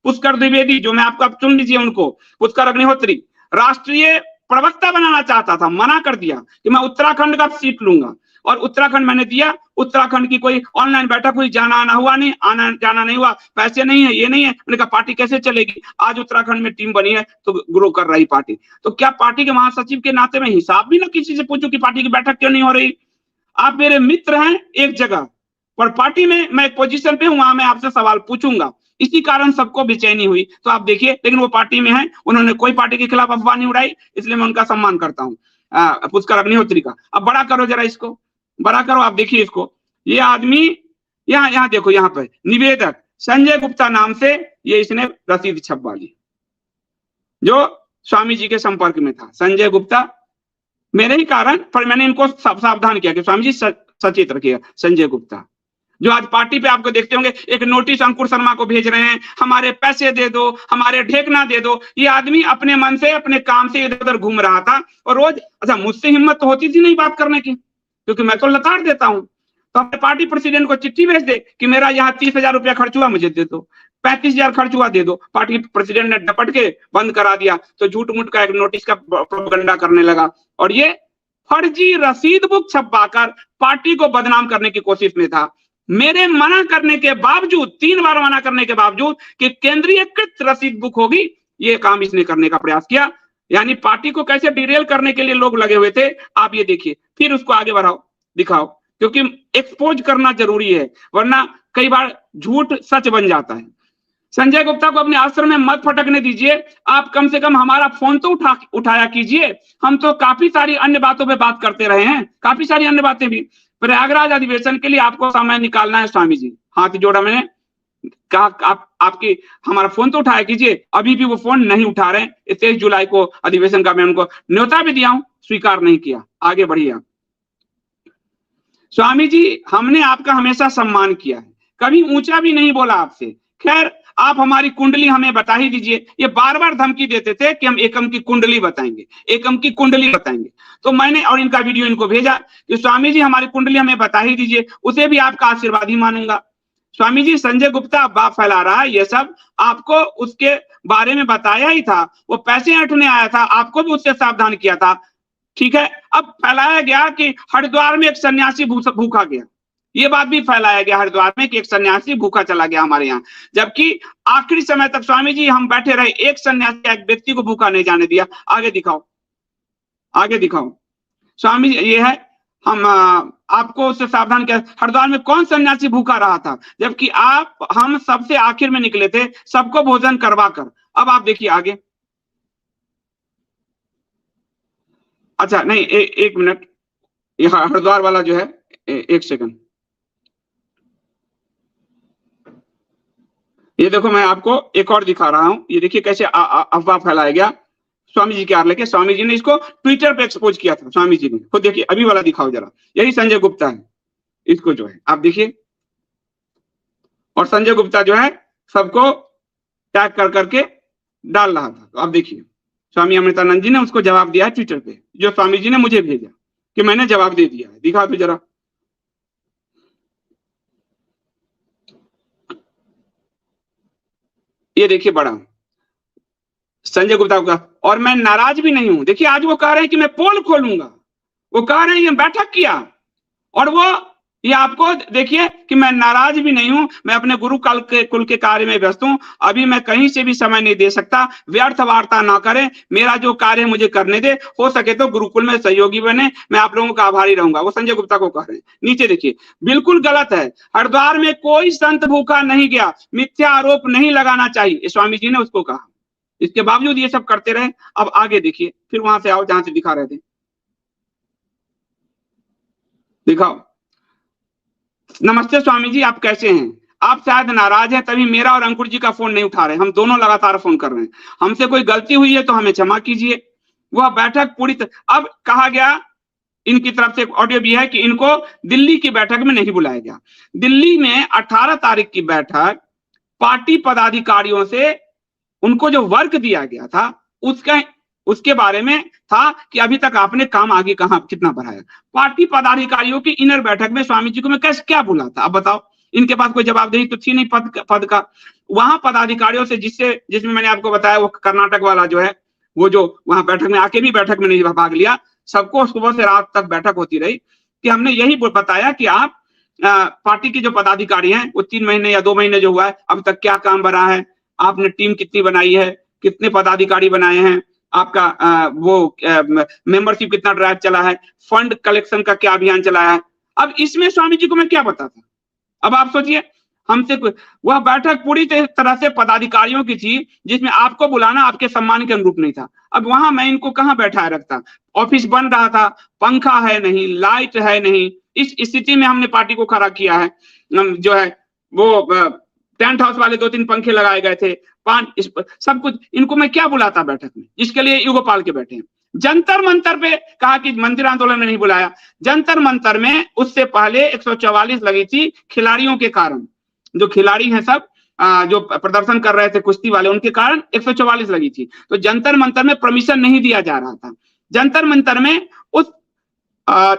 पुष्कर द्विवेदी, जो मैं आपको आप चुन लीजिए उनको, पुष्कर अग्निहोत्री, राष्ट्रीय प्रवक्ता बनाना चाहता था, मना कर दिया कि मैं उत्तराखंड का सीट लूंगा और उत्तराखंड मैंने दिया। उत्तराखंड की कोई ऑनलाइन बैठक हुई, जाना आना हुआ नहीं, आना जाना नहीं हुआ, पैसे नहीं है, ये नहीं है। मैंने कहा पार्टी कैसे चलेगी? आज उत्तराखंड में टीम बनी है तो ग्रो कर रही पार्टी। तो क्या पार्टी के महासचिव के नाते में हिसाब भी ना किसी से पूछूं कि पार्टी की बैठक क्यों नहीं हो रही? आप मेरे मित्र हैं एक जगह पर, पार्टी में मैं एक पोजीशन पे हूं, वहां मैं आपसे सवाल पूछूंगा। इसी कारण सबको बेचैनी हुई। तो आप देखिए, लेकिन वो पार्टी में है, उन्होंने कोई पार्टी के खिलाफ अफवाह नहीं उड़ाई, इसलिए मैं उनका सम्मान करता हूँ पुष्कर अग्निहोत्री का। अब बड़ा करो जरा इसको, बड़ा करो। आप देखिए इसको, ये आदमी यहाँ देखो, यहाँ पर निवेदक संजय गुप्ता नाम से ये इसने रसीद छपवा ली, जो स्वामी जी के संपर्क में था। संजय गुप्ता मेरे ही कारण पर मैंने इनको सावधान किया कि स्वामी जी सचेत रखिएगा, संजय गुप्ता। जो आज पार्टी पे आपको देखते होंगे, एक नोटिस अंकुर शर्मा को भेज रहे हैं, हमारे पैसे दे दो, हमारे ढेकना दे दो। ये आदमी अपने मन से, अपने काम से इधर उधर घूम रहा था और रोज, अच्छा मुझसे हिम्मत तो होती थी नहीं बात करने की, क्योंकि मैं तो लताड़ देता हूं। तो अपने पार्टी प्रेसिडेंट को चिट्ठी भेज दे कि मेरा यहाँ 30,000 रुपया खर्च हुआ, मुझे दे दो। 35,000 खर्च हुआ, दे दो। पार्टी प्रेसिडेंट ने डपट के बंद करा दिया, तो झूठ मूठ का एक नोटिस का प्रोपेगेंडा करने लगा और ये फर्जी रसीद बुक छपवाकर पार्टी को बदनाम करने की कोशिश में था। मेरे मना करने के बावजूद, 3 बार मना करने के बावजूद कि केंद्रीयकृत रसीद बुक होगी, ये काम इसने करने का प्रयास किया। यानी पार्टी को कैसे डिरेल करने के लिए लोग लगे हुए थे, आप ये देखिए। फिर उसको आगे बढ़ाओ, दिखाओ, क्योंकि एक्सपोज करना जरूरी है, वरना कई बार झूठ सच बन जाता है। संजय गुप्ता को अपने आश्रम में मत फटकने दीजिए, आप कम से कम हमारा फोन तो उठाया कीजिए। हम तो काफी सारी अन्य बातों पे बात करते रहे हैं, काफी सारी अन्य बातें भी। प्रयागराज अधिवेशन के लिए आपको समय निकालना है स्वामी जी, हाथ जोड़ा मैंने कहा, आपकी हमारा फोन तो उठाया कीजिए। अभी भी वो फोन नहीं उठा रहे हैं। 23 जुलाई को अधिवेशन का मैं उनको न्योता भी दिया हूं, स्वीकार नहीं किया। आगे बढ़िए आप। स्वामी जी, हमने आपका हमेशा सम्मान किया है, कभी ऊंचा भी नहीं बोला आपसे। खैर, आप हमारी कुंडली हमें बता ही दीजिए। ये बार बार धमकी देते थे कि हम एकम की कुंडली बताएंगे, एकम की कुंडली बताएंगे। तो मैंने और इनका वीडियो इनको भेजा कि स्वामी जी हमारी कुंडली हमें बता ही दीजिए, उसे भी आपका आशीर्वाद ही मानूंगा। स्वामी जी, संजय गुप्ता अफवाह फैला रहा है, ये सब आपको उसके बारे में बताया ही था। वो पैसे ऐंठने आया था, आपको भी उससे सावधान किया था, ठीक है। अब फैलाया गया कि हरिद्वार में एक सन्यासी भूखा गया, ये बात भी फैलाया गया हरिद्वार में कि एक सन्यासी भूखा चला गया हमारे यहाँ, जबकि आखिरी समय तक स्वामी जी हम बैठे रहे, एक सन्यासी एक व्यक्ति को भूखा नहीं जाने दिया। आगे दिखाओ, आगे दिखाओ। स्वामी जी, ये है, हम आपको उससे सावधान किया। हरिद्वार में कौन सन्यासी भूखा रहा था, जबकि हम सबसे आखिर में निकले थे, सबको भोजन करवा कर। अब आप देखिए आगे। अच्छा नहीं, एक मिनट, ये हरिद्वार वाला जो है, एक सेकंड, ये देखो मैं आपको एक और दिखा रहा हूं। ये देखिए कैसे अफवाह फैलाया गया स्वामी जी के आर लेके। स्वामी जी ने इसको ट्विटर पे एक्सपोज किया था, स्वामी जी ने खुद। देखिए अभी वाला दिखाओ जरा, यही संजय गुप्ता है, इसको जो है आप देखिए। और संजय गुप्ता जो है सबको टैग कर करके डाल रहा था। तो आप देखिए, स्वामी अमृतानंद जी ने उसको जवाब दिया है ट्विटर पे, जो स्वामी जी ने मुझे भेजा कि मैंने जवाब दे दिया है। दिखा तो जरा, ये देखिए बड़ा संजय गुप्ता का। और मैं नाराज भी नहीं हूं। देखिए आज वो कह रहे हैं कि मैं पोल खोलूंगा, वो कह रहे हैं कि बैठक किया, और वो ये आपको देखिए कि मैं नाराज भी नहीं हूं। मैं अपने गुरु कुल के कार्य में व्यस्त हूं, अभी मैं कहीं से भी समय नहीं दे सकता। व्यर्थ वार्ता ना करें, मेरा जो कार्य है मुझे करने दे, हो सके तो गुरुकुल में सहयोगी बने, मैं आप लोगों का आभारी रहूंगा। वो संजय गुप्ता को कह रहे हैं। नीचे देखिए, बिल्कुल गलत है, हरिद्वार में कोई संत भूखा नहीं गया, मिथ्या आरोप नहीं लगाना चाहिए, स्वामी जी ने उसको कहा। इसके बावजूद ये सब करते रहे। अब आगे देखिए, फिर वहां से आओ जहां से दिखा रहे थे, दिखाओ। नमस्ते स्वामी जी, आप कैसे हैं? आप शायद नाराज हैं, तभी मेरा और अंकुर जी का फोन नहीं उठा रहे। हम दोनों लगातार फोन कर रहे हैं। हमसे कोई गलती हुई है तो हमें क्षमा कीजिए। वह बैठक पूरी अब कहा गया, इनकी तरफ से एक ऑडियो भी है कि इनको दिल्ली की बैठक में नहीं बुलाया गया। दिल्ली में 18 तारीख की बैठक पार्टी पदाधिकारियों से उनको जो वर्क दिया गया था उसके बारे में था कि अभी तक आपने काम आगे कहां कितना बढ़ाया। पार्टी पदाधिकारियों की इनर बैठक में स्वामी जी को मैं कैसे क्या बोला था, अब बताओ। इनके पास कोई जवाबदेही तो थी नहीं पद का। वहां पदाधिकारियों से जिसमें मैंने आपको बताया, वो कर्नाटक वाला जो है, वो जो वहां बैठक में आके भी बैठक में नहीं भाग लिया, सबको सुबह से रात तक बैठक होती रही, कि हमने यही बताया कि आप पार्टी के जो पदाधिकारी हैं, वो 3 महीने या 2 महीने जो हुआ है, अब तक क्या काम बना है, आपने टीम कितनी बनाई है, कितने पदाधिकारी बनाए हैं, आपका मेंबरशिप कितना ड्राइव चला है, फंड कलेक्शन का क्या अभियान चलाया है। अब इसमें स्वामी जी को मैं क्या बताता। अब आप सोचिए, हमसे वह बैठक पूरी तरह से पदाधिकारियों की थी, जिसमें आपको बुलाना आपके सम्मान के अनुरूप नहीं था। अब वहां मैं इनको कहां बैठाए रखता। ऑफिस बन रहा था, पंखा है नहीं, लाइट है नहीं, इस स्थिति में हमने पार्टी को खड़ा किया है। जो है वो टेंट हाउस वाले 2-3 पंखे लगाए गए थे, सब कुछ। इनको मैं क्या बुलाता बैठक में, इसके लिए युगोपाल के बैठे हैं। जंतर मंतर पे कहा कि मंदिर आंदोलन में नहीं बुलाया, जंतर मंतर में उससे पहले 144 लगी थी खिलाड़ियों के कारण, जो खिलाड़ी हैं सब जो प्रदर्शन कर रहे थे कुश्ती वाले, उनके कारण 144 लगी थी। तो जंतर मंतर में परमिशन नहीं दिया जा रहा था। जंतर मंतर में उस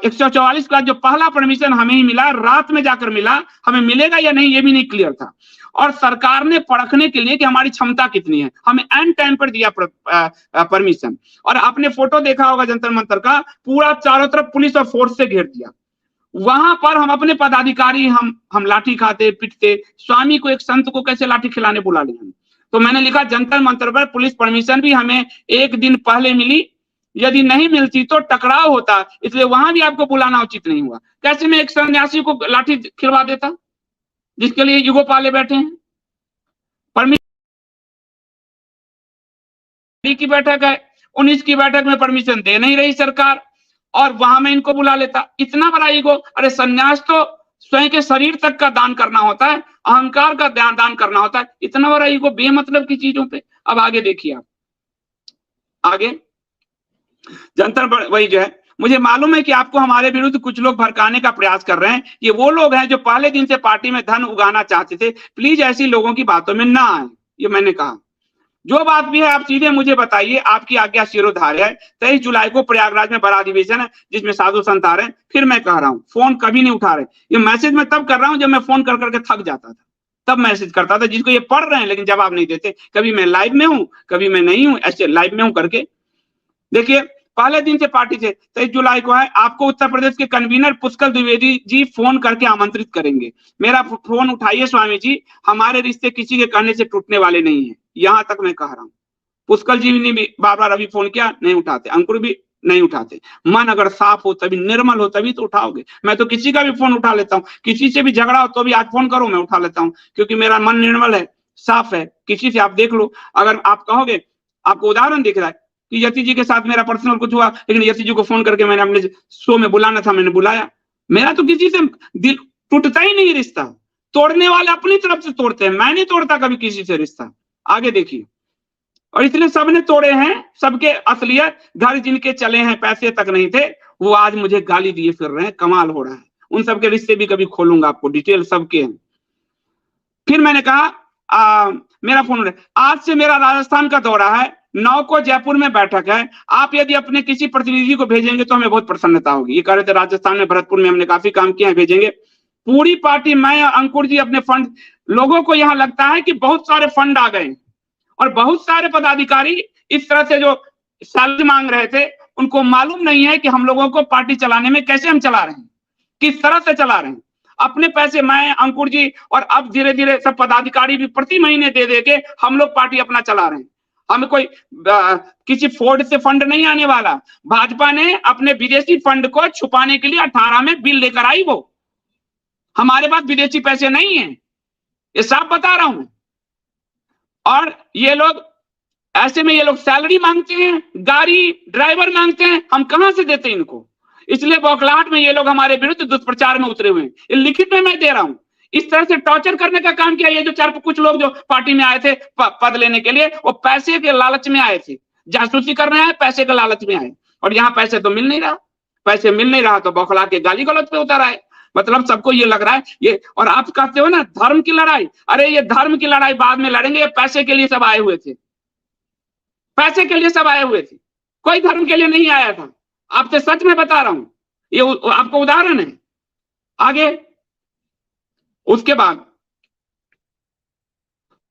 144 का जो पहला परमिशन हमें ही मिला, रात में जाकर मिला, हमें मिलेगा या नहीं ये भी नहीं क्लियर था। और सरकार ने परखने के लिए कि हमारी क्षमता कितनी है, हमें एंड टाइम पर दिया परमिशन। और आपने फोटो देखा होगा जंतर मंतर का, पूरा चारों तरफ पुलिस और फोर्स से घेर दिया। वहां पर हम अपने पदाधिकारी हम लाठी खाते पिटते, स्वामी को, एक संत को कैसे लाठी खिलाने बुला ले हम। तो मैंने लिखा जंतर मंतर पर पुलिस परमिशन भी हमें एक दिन पहले मिली, यदि नहीं मिलती तो टकराव होता, इसलिए वहां भी आपको बुलाना उचित नहीं हुआ। कैसे मैं एक सन्यासी को लाठी खिलवा देता जिसके लिए युगो पाले बैठे हैं। परमिशन की बैठक है, 19 की बैठक में परमिशन दे नहीं रही सरकार, और वहां में इनको बुला लेता। इतना बड़ा ईगो। अरे संन्यास तो स्वयं के शरीर तक का दान करना होता है, अहंकार का दान करना होता है, इतना बड़ा ईगो बेमतलब की चीजों पे। अब आगे देखिए आप, आगे जंतर वही जो है, मुझे मालूम है कि आपको हमारे विरुद्ध कुछ लोग भड़काने का प्रयास कर रहे हैं। ये वो लोग हैं जो पहले दिन से पार्टी में धन उगाना चाहते थे। प्लीज ऐसी लोगों की बातों में ना आए, ये मैंने कहा। जो बात भी है आप सीधे मुझे बताइए, आपकी आज्ञा शिरोधार्य है। 23 जुलाई को प्रयागराज में बड़ा अधिवेशन है जिसमें साधु संत आ रहे हैं। फिर मैं कह रहा हूँ, फोन कभी नहीं उठा रहे। ये मैसेज मैं तब कर रहा हूँ जब मैं फोन कर करके थक जाता था, तब मैसेज करता था, जिसको ये पढ़ रहे हैं लेकिन जवाब नहीं देते। कभी मैं लाइव में हूँ, कभी मैं नहीं हूँ, ऐसे लाइव में हूँ करके। देखिए पहले दिन से पार्टी से 23 जुलाई को है, आपको उत्तर प्रदेश के कन्वीनर पुष्कर द्विवेदी जी फोन करके आमंत्रित करेंगे। मेरा फोन उठाइए स्वामी जी, हमारे रिश्ते किसी के कहने से टूटने वाले नहीं है, यहां तक मैं कह रहा हूं। पुष्कर जी ने भी बार बार अभी फोन किया, नहीं उठाते, अंकुर भी नहीं उठाते। मन अगर साफ हो, तभी निर्मल हो, तभी तो उठाओगे। मैं तो किसी का भी फोन उठा लेता हूँ, किसी से भी झगड़ा हो तो भी आज फोन करो मैं उठा लेता हूँ, क्योंकि मेरा मन निर्मल है, साफ है। किसी से आप देख लो, अगर आप कहोगे, आपको उदाहरण दिख रहा है कि यति जी के साथ मेरा पर्सनल कुछ हुआ, लेकिन यति जी को फोन करके मैंने अपने शो में बुलाना था, मैंने बुलाया। मेरा तो किसी से दिल टूटता ही नहीं रिश्ता। तोड़ने वाले अपनी तरफ से तोड़ते हैं, मैं नहीं तोड़ता कभी किसी से रिश्ता। आगे देखिए, और इसलिए सबने तोड़े हैं, सबके असलियत, घर जिनके चले हैं पैसे तक नहीं थे, वो आज मुझे गाली दिए फिर रहे हैं, कमाल हो रहा है। उन सबके रिश्ते भी कभी खोलूंगा आपको, डिटेल सबके हैं। फिर मैंने कहा मेरा फोन, आज से मेरा राजस्थान का दौरा है, 9 को जयपुर में बैठक है। आप यदि अपने किसी प्रतिनिधि को भेजेंगे तो हमें बहुत प्रसन्नता होगी। ये कह रहे थे राजस्थान में, भरतपुर में हमने काफी काम किया है, भेजेंगे। पूरी पार्टी, मैं अंकुर जी अपने फंड, लोगों को यहां लगता है कि बहुत सारे फंड आ गए और बहुत सारे पदाधिकारी इस तरह से जो सैलरी मांग रहे थे, उनको मालूम नहीं है कि हम लोगों को पार्टी चलाने में कैसे हम चला रहे हैं, किस तरह से चला रहे हैं। अपने पैसे मैं, अंकुर जी और अब धीरे धीरे सब पदाधिकारी भी प्रति महीने दे दे के हम लोग पार्टी अपना चला रहे हैं। हमें कोई किसी फोर्ड से फंड नहीं आने वाला। भाजपा ने अपने विदेशी फंड को छुपाने के लिए 18 में बिल लेकर आई, वो हमारे पास विदेशी पैसे नहीं है, ये साफ बता रहा हूं। और ये लोग ऐसे में, ये लोग सैलरी मांगते हैं, गाड़ी ड्राइवर मांगते हैं, हम कहां से देते इनको। इसलिए बौखलाहट में ये लोग हमारे विरुद्ध दुष्प्रचार में उतरे हुए हैं। लिखित में मैं दे रहा हूं, इस तरह से टॉर्चर करने का काम किया। ये जो कुछ लोग जो पार्टी में आए थे पद लेने के लिए, वो पैसे के लालच में आए थे, जासूसी करने आए, पैसे के लालच में आए, और यहाँ पैसे तो मिल नहीं रहा। पैसे मिल नहीं रहा तो बौखला के गाली गलौज पे उतर आए। मतलब सबको ये लग रहा है ये, और आप कहते हो ना धर्म की लड़ाई, अरे ये धर्म की लड़ाई बाद में लड़ेंगे, ये पैसे के लिए सब आए हुए थे, पैसे के लिए सब आए हुए थे, कोई धर्म के लिए नहीं आया था। आपसे सच में बता रहा हूं, ये आपको उदाहरण है। आगे उसके बाद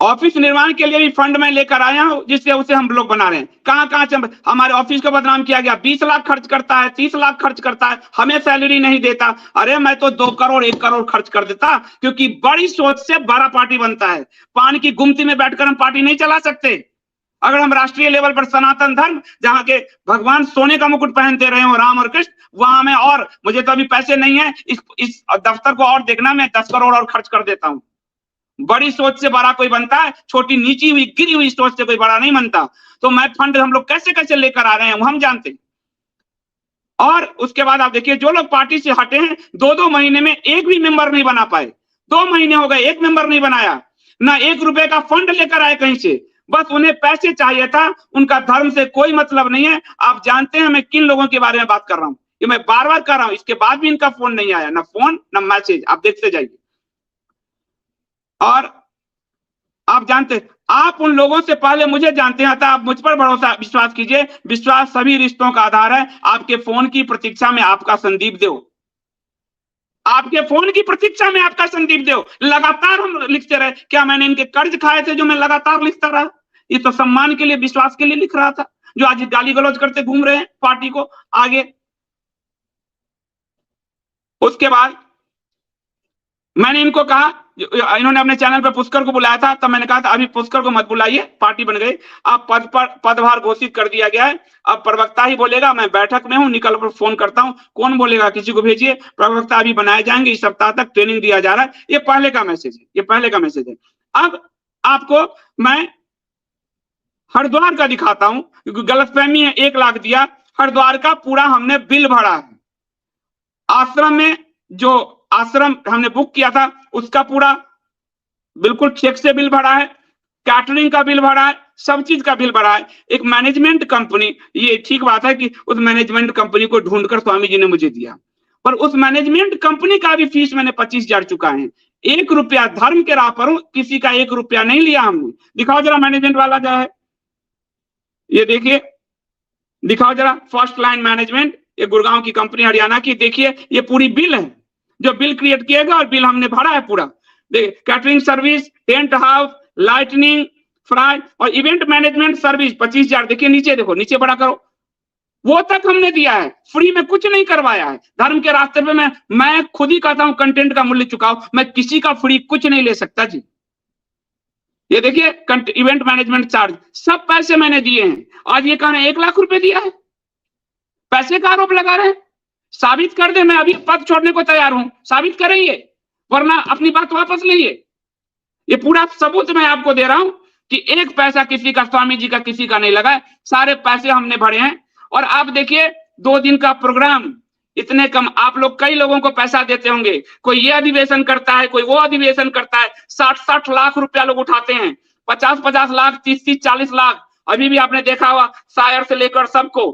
ऑफिस निर्माण के लिए भी फंड में लेकर आया हूं, जिससे उसे हम लोग बना रहे हैं। कहां से हमारे ऑफिस को बदनाम किया गया। 20 लाख खर्च करता है, 30 लाख खर्च करता है, हमें सैलरी नहीं देता। अरे मैं तो 2 करोड़ 1 करोड़ खर्च कर देता, क्योंकि बड़ी सोच से बड़ा पार्टी बनता है। पान की गुमती में बैठकर हम पार्टी नहीं चला सकते। अगर हम राष्ट्रीय लेवल पर सनातन धर्म, जहां के भगवान सोने का मुकुट पहनते रहे हो, राम और कृष्ण, वहां में, और मुझे तो अभी पैसे नहीं है, इस दफ्तर को और देखना, मैं 10 करोड़ और खर्च कर देता हूं। बड़ी सोच से बड़ा कोई बनता है, छोटी नीची हुई गिरी हुई सोच से कोई बड़ा नहीं बनता। तो मैं फंड हम लोग कैसे कैसे लेकर आ रहे हैं वो हम जानते हैं। और उसके बाद आप देखिए, जो लोग पार्टी से हटे हैं, 2-2 महीने में एक भी मेंबर नहीं बना पाए। 2 महीने हो गए, एक मेंबर नहीं बनाया, ना 1 रुपए का फंड लेकर आए कहीं से। बस उन्हें पैसे चाहिए था, उनका धर्म से कोई मतलब नहीं है। आप जानते हैं मैं किन लोगों के बारे में बात कर रहा हूं, ये मैं बार बार कर रहा हूं, इसके बाद भी इनका फोन नहीं आया, ना फोन ना मैसेज, आप देखते जाइए। और आप जानते, आप उन लोगों से पहले मुझे जानते हैं, अतः आप मुझ पर भरोसा विश्वास कीजिए। विश्वास सभी रिश्तों का आधार है। आपके फोन की प्रतीक्षा में आपका संदीप देव, आपके फोन की प्रतीक्षा में आपका संदीप देव। लगातार हम लिखते रहे, क्या मैंने इनके कर्ज खाए थे जो मैं लगातार लिखता रहा? ये तो सम्मान के लिए, विश्वास के लिए लिख रहा था, जो आज गाली गलौज करते घूम रहे हैं पार्टी को आगे। उसके बाद मैंने इनको कहा, इन्होंने अपने चैनल पर पुष्कर को बुलाया था, तब मैंने कहा था अभी पुष्कर को मत बुलाइए, पार्टी बन गई, अब पदभार घोषित कर दिया गया है, अब प्रवक्ता ही बोलेगा, मैं बैठक में हूं, निकल कर फोन करता हूं, कौन बोलेगा, किसी को भेजिए, प्रवक्ता अभी बनाए जाएंगे, इस सप्ताह तक ट्रेनिंग दिया जा रहा है। ये पहले का मैसेज है, ये पहले का मैसेज है। अब आपको मैं हरिद्वार का दिखाता हूं, क्योंकि गलतफहमी है, 1 लाख दिया, हरिद्वार का पूरा हमने बिल भरा है। आश्रम में जो आश्रम हमने बुक किया था उसका पूरा बिल्कुल चेक से बिल भरा है, कैटरिंग का बिल भरा है, सब चीज का बिल भरा है। एक मैनेजमेंट कंपनी, ये ठीक बात है कि उस मैनेजमेंट कंपनी को ढूंढकर स्वामी जी ने मुझे दिया, पर उस मैनेजमेंट कंपनी का भी फीस मैंने 25,000 चुका है। 1 रुपया धर्म के राह पर हूं, किसी का 1 रुपया नहीं लिया हमने। दिखाओ जरा मैनेजमेंट वाला जो है, ये देखिए, दिखाओ जरा, फर्स्ट लाइन मैनेजमेंट, ये गुड़गांव की कंपनी, हरियाणा की। देखिए ये पूरी बिल है, जो बिल क्रिएट किएगा, और बिल हमने भरा है पूरा। देखिए, catering service, tent house, lightning, fry और इवेंट मैनेजमेंट सर्विस 25,000। देखिए नीचे, देखो नीचे बड़ा करो, वो तक हमने दिया है, फ्री में कुछ नहीं करवाया है। धर्म के रास्ते पे मैं खुद ही कहता हूं कंटेंट का मूल्य चुकाओ, मैं किसी का फ्री कुछ नहीं ले सकता जी। ये देखिए इवेंट मैनेजमेंट चार्ज, सब पैसे मैंने दिए हैं। आज ये कह रहे हैं 1 लाख रुपए दिया है, पैसे का आरोप लगा रहे हैं। साबित कर दे, मैं अभी पद छोड़ने को तैयार हूं, साबित करेंगे, वरना अपनी बात वापस लीजिए। ये पूरा सबूत मैं आपको दे रहा हूं कि 1 पैसा किसी का, स्वामी जी का किसी का नहीं लगा है, सारे पैसे हमने भरे हैं। और आप देखिए 2 दिन का प्रोग्राम, इतने कम, आप लोग कई लोगों को पैसा देते होंगे, कोई ये अधिवेशन करता है, कोई वो अधिवेशन करता है, 60-60 लाख रुपया लोग उठाते हैं, 50-50 लाख, 30-30, 40 लाख। अभी भी आपने देखा हुआ, शायर से लेकर सबको,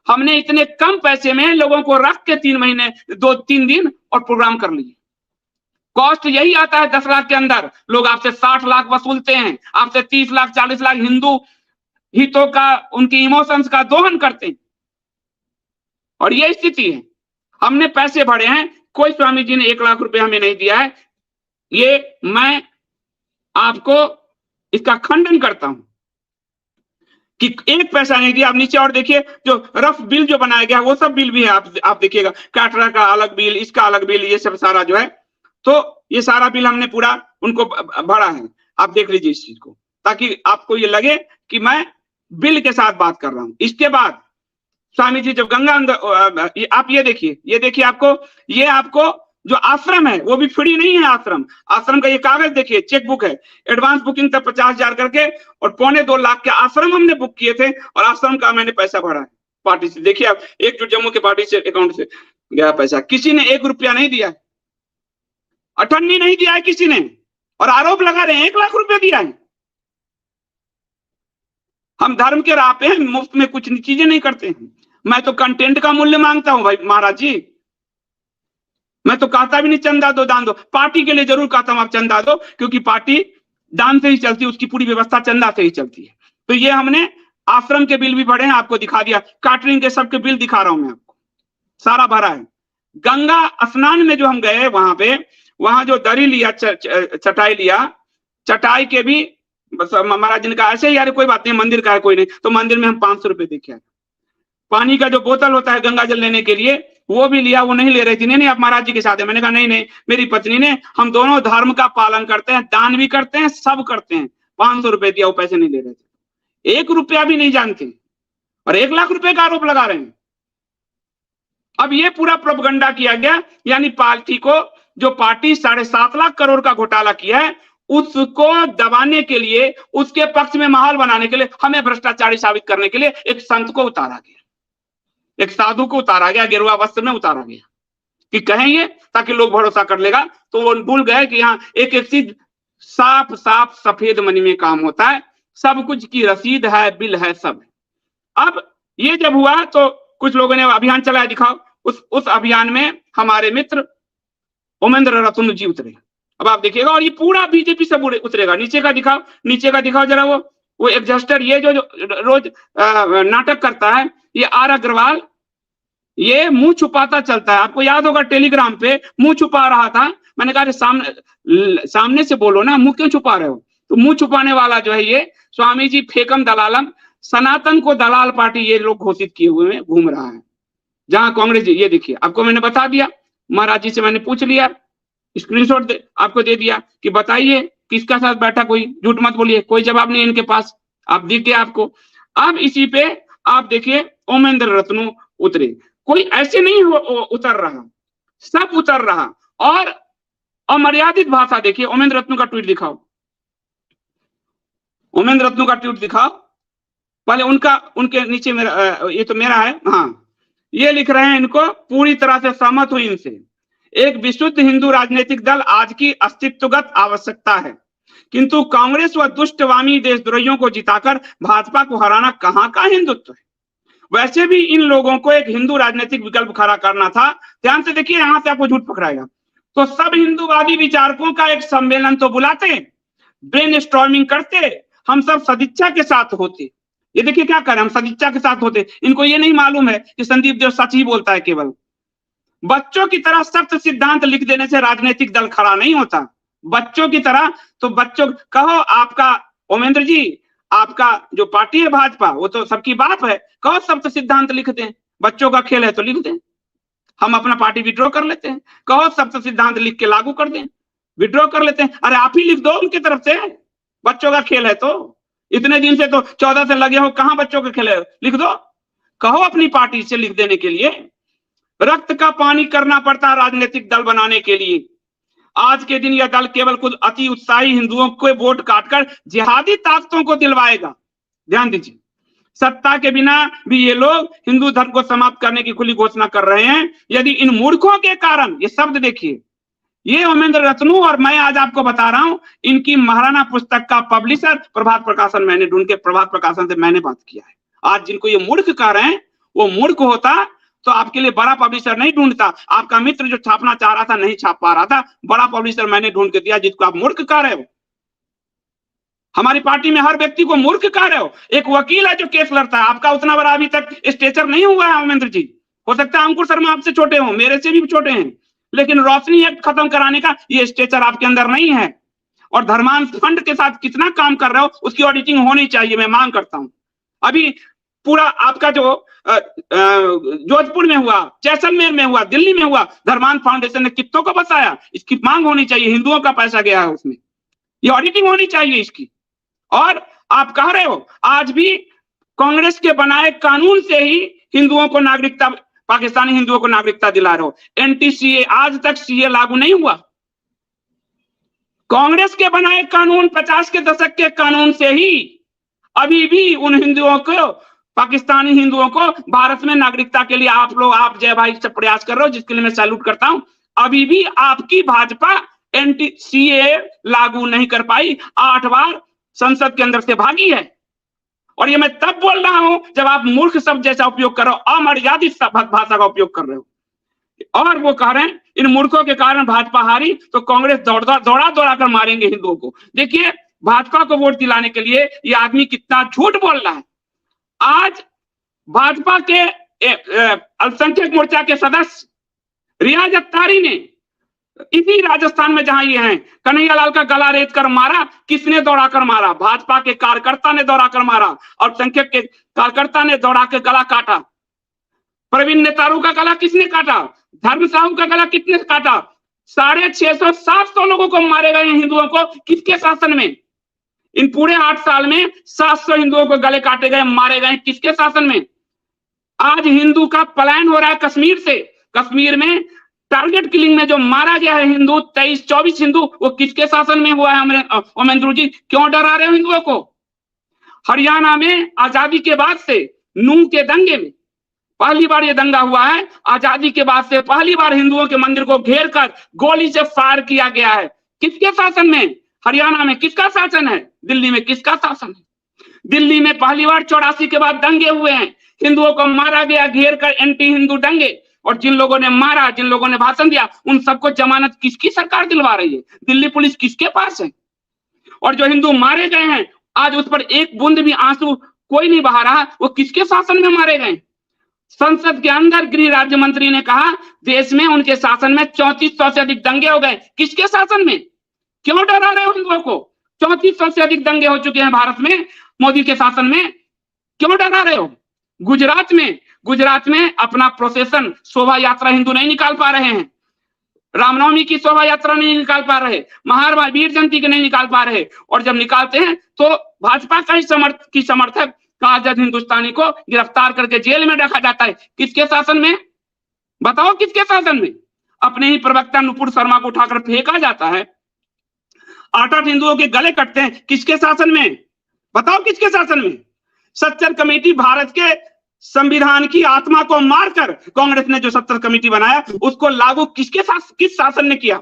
हमने इतने कम पैसे में लोगों को रख के 3 महीने, 2-3 दिन और प्रोग्राम कर लिए। कॉस्ट यही आता है 10 लाख के अंदर। लोग आपसे 60 लाख वसूलते हैं, आपसे 30 लाख, 40 लाख, हिंदू हितों का, उनके इमोशंस का दोहन करते हैं। और ये स्थिति है, हमने पैसे भरे हैं, कोई स्वामी जी ने 1 लाख रुपए हमें नहीं दिया है। ये मैं आपको इसका खंडन करता हूं कि 1 पैसा नहीं दिया। आप नीचे और देखिए, जो रफ बिल जो बनाया गया वो सब बिल भी है, आप देखिएगा, कैटरा का अलग बिल, इसका अलग बिल, ये सब सारा जो है, तो ये सारा बिल हमने पूरा उनको भरा है। आप देख लीजिए इस चीज को, ताकि आपको ये लगे कि मैं बिल के साथ बात कर रहा हूं। इसके बाद स्वामी जी जब गंगा अंदर, आप ये देखिए आपको, ये आपको जो आश्रम है वो भी फ्री नहीं है। आश्रम का ये कागज देखिए, चेक बुक है, एडवांस बुकिंग था 50,000 करके, और 2.25 लाख के आश्रम हमने बुक किए थे, और आश्रम का मैंने पैसा भरा है पार्टी से। देखिए आप, एकजुट जम्मू के पार्टी से अकाउंट से गया पैसा, किसी ने 1 रुपया नहीं दिया, अठन्नी नहीं दिया है किसी ने, और आरोप लगा रहे हैं 1 लाख रुपया दिया है। हम धर्म के राह पे हैं, मुफ्त में कुछ चीजें नहीं करते हैं। मैं तो कंटेंट का मूल्य मांगता हूं भाई महाराज जी, मैं तो कहता भी नहीं चंदा दो, दान दो। पार्टी के लिए जरूर कहता हूं आप चंदा दो, क्योंकि पार्टी दान से ही चलती है, उसकी पूरी व्यवस्था चंदा से ही चलती है। तो ये हमने आश्रम के बिल भी भरे हैं, आपको दिखा दिया, कैटरिंग के सबके बिल दिखा रहा हूं मैं आपको, सारा भरा है। गंगा स्नान में जो हम गए वहां पे, वहां जो दरी लिया, चटाई लिया, चटाई के भी महाराज जी ने कहा ऐसे यार कोई बात नहीं, मंदिर का है कोई नहीं, तो मंदिर में हम 500 रुपए देखे आए। पानी का जो बोतल होता है गंगा जल लेने के लिए, वो भी लिया, वो नहीं ले रही थी। नहीं आप महाराज जी के साथ है। मैंने कहा नहीं, मेरी पत्नी ने, हम दोनों धर्म का पालन करते हैं, दान भी करते हैं, सब करते हैं। 500 रुपए दिया, वो पैसे नहीं ले रहे थे, 1 रुपया भी नहीं जानते, और 1 लाख रुपए का आरोप लगा रहे हैं। अब ये पूरा प्रोपगंडा किया गया, यानी पार्टी को, जो पार्टी 7.5 लाख करोड़ का घोटाला किया है, उसको दबाने के लिए, उसके पक्ष में माहौल बनाने के लिए, हमें भ्रष्टाचारी साबित करने के लिए एक संत को उतारा गया, एक साधु को उतारा गया, गेरुआ वस्त्र में उतारा गया, कि कहेंगे ताकि लोग भरोसा कर लेगा। तो वो भूल गए कि यहाँ एक एक चीज साफ साफ सफेद मनी में काम होता है। सब कुछ की रसीद है, बिल है, सब है। अब ये जब हुआ तो कुछ लोगों ने अभियान चलाया, दिखाओ। उस अभियान में हमारे मित्र ओमेंद्र रतन जी उतरे। अब आप देखिएगा, और ये पूरा बीजेपी सब उतरेगा। नीचे का दिखाओ, नीचे का दिखाओ जरा, वो एडजस्टर, ये जो रोज नाटक करता है, ये आर अग्रवाल, ये मुंह छुपाता चलता है। आपको याद होगा टेलीग्राम पे मुंह छुपा रहा था। मैंने कहा सामने से बोलो ना, मुंह क्यों छुपा रहे हो? तो मुंह छुपाने वाला जो है ये स्वामी जी फेकम दलालम, सनातन को दलाल पार्टी ये लोग घोषित किए हुए घूम रहा है। जहां कांग्रेस, ये देखिए, आपको मैंने बता दिया, महाराज जी से मैंने पूछ लिया, स्क्रीनशॉट आपको दे दिया कि बताइए किसका साथ बैठा, कोई झूठ मत बोलिए, कोई जवाब नहीं इनके पास। आप दिख गया आपको। अब इसी पे आप देखिए ओमेंद्र रत्नू उतरे। कोई ऐसे नहीं उतर रहा, सब उतर रहा। और अमर्यादित भाषा, देखिए ओमेंद्र रत्नू का ट्वीट दिखाओ, ओमेंद्र रत्नू का ट्वीट दिखाओ। पहले उनके नीचे मेरा, ये तो मेरा है, हाँ, ये लिख रहे हैं, इनको पूरी तरह से सहमत हुई इनसे। एक विशुद्ध हिंदू राजनीतिक दल आज की अस्तित्वगत आवश्यकता है, किंतु कांग्रेस व दुष्टवामी देशद्रोहियों को जिताकर भाजपा को हराना कहां का हिंदुत्व है। वैसे भी इन लोगों को एक हिंदू राजनीतिक विकल्प खड़ा करना था। ध्यान से देखिए, यहां से आपको झूठ पकड़ाएगा। तो सब हिंदूवादी विचारकों का एक सम्मेलन तो बुलाते, ब्रेन स्टॉर्मिंग करते, हम सब सदिच्छा के साथ होते। ये देखिए क्या करें, हम सदिच्छा के साथ होते। इनको ये नहीं मालूम है कि संदीप देव सच ही बोलता है केवल। बच्चों की तरह सख्त सिद्धांत लिख देने से राजनीतिक दल खड़ा नहीं होता। बच्चों की तरह, तो बच्चों कहो, आपका ओमेंद्र जी, आपका जो पार्टी है भाजपा, वो तो सबकी बात है, कहो सख्त सिद्धांत लिख दें। बच्चों का खेल है तो लिख दें, हम अपना पार्टी विड्रॉ कर लेते हैं। कहो सख्त सिद्धांत लिख के लागू कर दें, विड्रॉ कर लेते हैं। अरे आप ही लिख दो उनकी तरफ से, बच्चों का खेल है तो। इतने दिन से तो 14 से लगे हो, कहां बच्चों का खेल है? लिख दो, कहो अपनी पार्टी से लिख देने के लिए। रक्त का पानी करना पड़ता है राजनीतिक दल बनाने के लिए। आज के दिन यह दल केवल कुछ अति उत्साही हिंदुओं को वोट काटकर जिहादी ताकतों को दिलवाएगा। ध्यान दीजिए, सत्ता के बिना भी ये लोग हिंदू धर्म को समाप्त करने की खुली घोषणा कर रहे हैं। यदि इन मूर्खों के कारण, ये शब्द देखिए, ये ओमेंद्र रत्नू, और मैं आज आपको बता रहा हूं, इनकी महाराणा पुस्तक का पब्लिशर प्रभात प्रकाशन, मैंने ढूंढ के प्रभात प्रकाशन से मैंने बात किया है। आज जिनको ये मूर्ख कह रहे हैं, वो मूर्ख होता तो आपके लिए बड़ा पब्लिशर नहीं ढूंढता। आपका मित्र जो छापना चाह रहा था नहीं छाप पा रहा था, बड़ा पब्लिशर मैंने ढूंढ के दिया, जिसको आप मूर्ख कह रहे हो। हमारी पार्टी में हर व्यक्ति को मूर्ख कह रहे हो। एक वकील है जो केस लड़ता है, आपका उतना बड़ा अभी तक स्टेचर नहीं हुआ है ओमेंद्र जी। हो सकता है अंकुर शर्मा आपसे छोटे हो, मेरे से भी छोटे हैं, लेकिन रोशनी एक्ट खत्म कराने का ये स्टेचर आपके अंदर नहीं है। और धर्मांत फंड के साथ कितना काम कर रहे हो, उसकी ऑडिटिंग होनी चाहिए, मैं मांग करता हूं। अभी पूरा आपका जो जोधपुर में हुआ, जैसलमेर में हुआ, दिल्ली में हुआ, धर्मांत फाउंडेशन ने कितनों को बचाया, इसकी मांग होनी चाहिए। हिंदुओं का पैसा गया है उसमें, ये ऑडिटिंग होनी चाहिए इसकी। और आप कह रहे हो आज भी कांग्रेस के बनाए कानून से ही हिंदुओं को नागरिकता, पाकिस्तानी हिंदुओं को नागरिकता दिला रहे हो। एंटी सीए, आज तक सीए लागू नहीं हुआ। कांग्रेस के बनाए कानून, 50 के दशक के कानून से ही अभी भी उन हिंदुओं को, पाकिस्तानी हिंदुओं को भारत में नागरिकता के लिए आप जय भाई से प्रयास कर रहे हो, जिसके लिए मैं सैल्यूट करता हूं। अभी भी आपकी भाजपा एंटी सीए लागू नहीं कर पाई, 8 बार संसद के अंदर से भागी है। और ये मैं तब बोल रहा हूं जब आप मूर्ख शब्द जैसा उपयोग कर रहे हो, अमर्यादित भाषा का उपयोग कर रहे हो। और वो कह रहे हैं इन मूर्खों के कारण भाजपा हारी, तो कांग्रेस दौड़ा कर मारेंगे हिंदुओं को। देखिए भाजपा को वोट दिलाने के लिए ये आदमी कितना झूठ बोल रहा है। आज भाजपा के अल्पसंख्यक मोर्चा के सदस्य रियाज अख्तारी ने इसी राजस्थान में जहां ये हैं, कन्हैयालाल का गला रेत कर मारा। किसने दौड़ा कर मारा? भाजपा के कार्यकर्ता ने दौड़ा कर मारा, और संख्यक के कार्यकर्ता ने दौड़ा के गला काटा। प्रवीण नेतारू का गला किसने काटा? धर्म साहू का गला किसने काटा? 650-700 लोगों को मारे गए हिंदुओं को, किसके शासन में? इन पूरे 8 साल में 700 हिंदुओं को गले काटे गए, मारे गए, किसके शासन में? आज हिंदू का पलायन हो रहा है कश्मीर से। कश्मीर में टारगेट किलिंग में जो मारा गया है हिंदू, 23-24 हिंदू, वो किसके शासन में हुआ है? ओमेंद्र जी क्यों डरा रहे हो हिंदुओं को? हरियाणा में आजादी के बाद से नूह के दंगे में पहली बार ये दंगा हुआ है। आजादी के बाद से पहली बार हिंदुओं के मंदिर को घेर कर गोली से फायर किया गया है। किसके शासन में? हरियाणा में किसका शासन है? दिल्ली में किसका शासन है? दिल्ली में पहली बार 84 के बाद दंगे हुए हैं, हिंदुओं को मारा गया घेर कर, एंटी हिंदू दंगे, और जिन लोगों ने मारा, जिन लोगों ने भाषण दिया, उन सबको जमानत किसकी सरकार दिलवा रही है? दिल्ली पुलिस किसके पास है? और जो हिंदू मारे गए हैं, आज उस पर एक बूंद भी आंसू कोई नहीं बहा रहा, वो किसके शासन में मारे गए? संसद के अंदर गृह राज्य मंत्री ने कहा देश में उनके शासन में 3400 से अधिक दंगे हो गए। किसके शासन में? क्यों डरा रहे हो हिंदुओं को? 3400 से अधिक दंगे हो चुके हैं भारत में मोदी के शासन में, क्यों डरा रहे हो? गुजरात में अपना प्रोसेशन शोभा यात्रा हिंदू नहीं निकाल पा रहे हैं, रामनवमी की शोभा यात्रा नहीं निकाल पा रहे, महावीर जयंती के नहीं निकाल पा रहे, और जब निकालते हैं तो भाजपा का ही समर्थक काजद हिंदुस्तानी को गिरफ्तार करके जेल में रखा जाता है। किसके शासन में? बताओ किसके शासन में? अपने ही प्रवक्ता नुपुर शर्मा को उठाकर फेंका जाता है, 8 हिंदुओं के गले कटते हैं। किसके शासन में? बताओ किसके शासन में? सच्चर कमेटी, भारत के संविधान की आत्मा को मारकर कांग्रेस ने जो सच्चर कमेटी बनाया, उसको लागू किस शासन ने किया?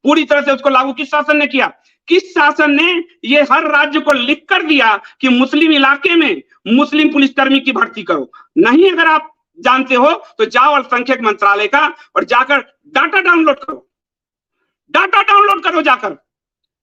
पूरी तरह से उसको लागू किस शासन ने किया? किस शासन ने ये हर राज्य को लिख कर दिया कि मुस्लिम इलाके में मुस्लिम पुलिसकर्मी की भर्ती करो? नहीं, अगर आप जानते हो तो जाओ अल्पसंख्यक मंत्रालय का और जाकर डाटा डाउनलोड करो जाकर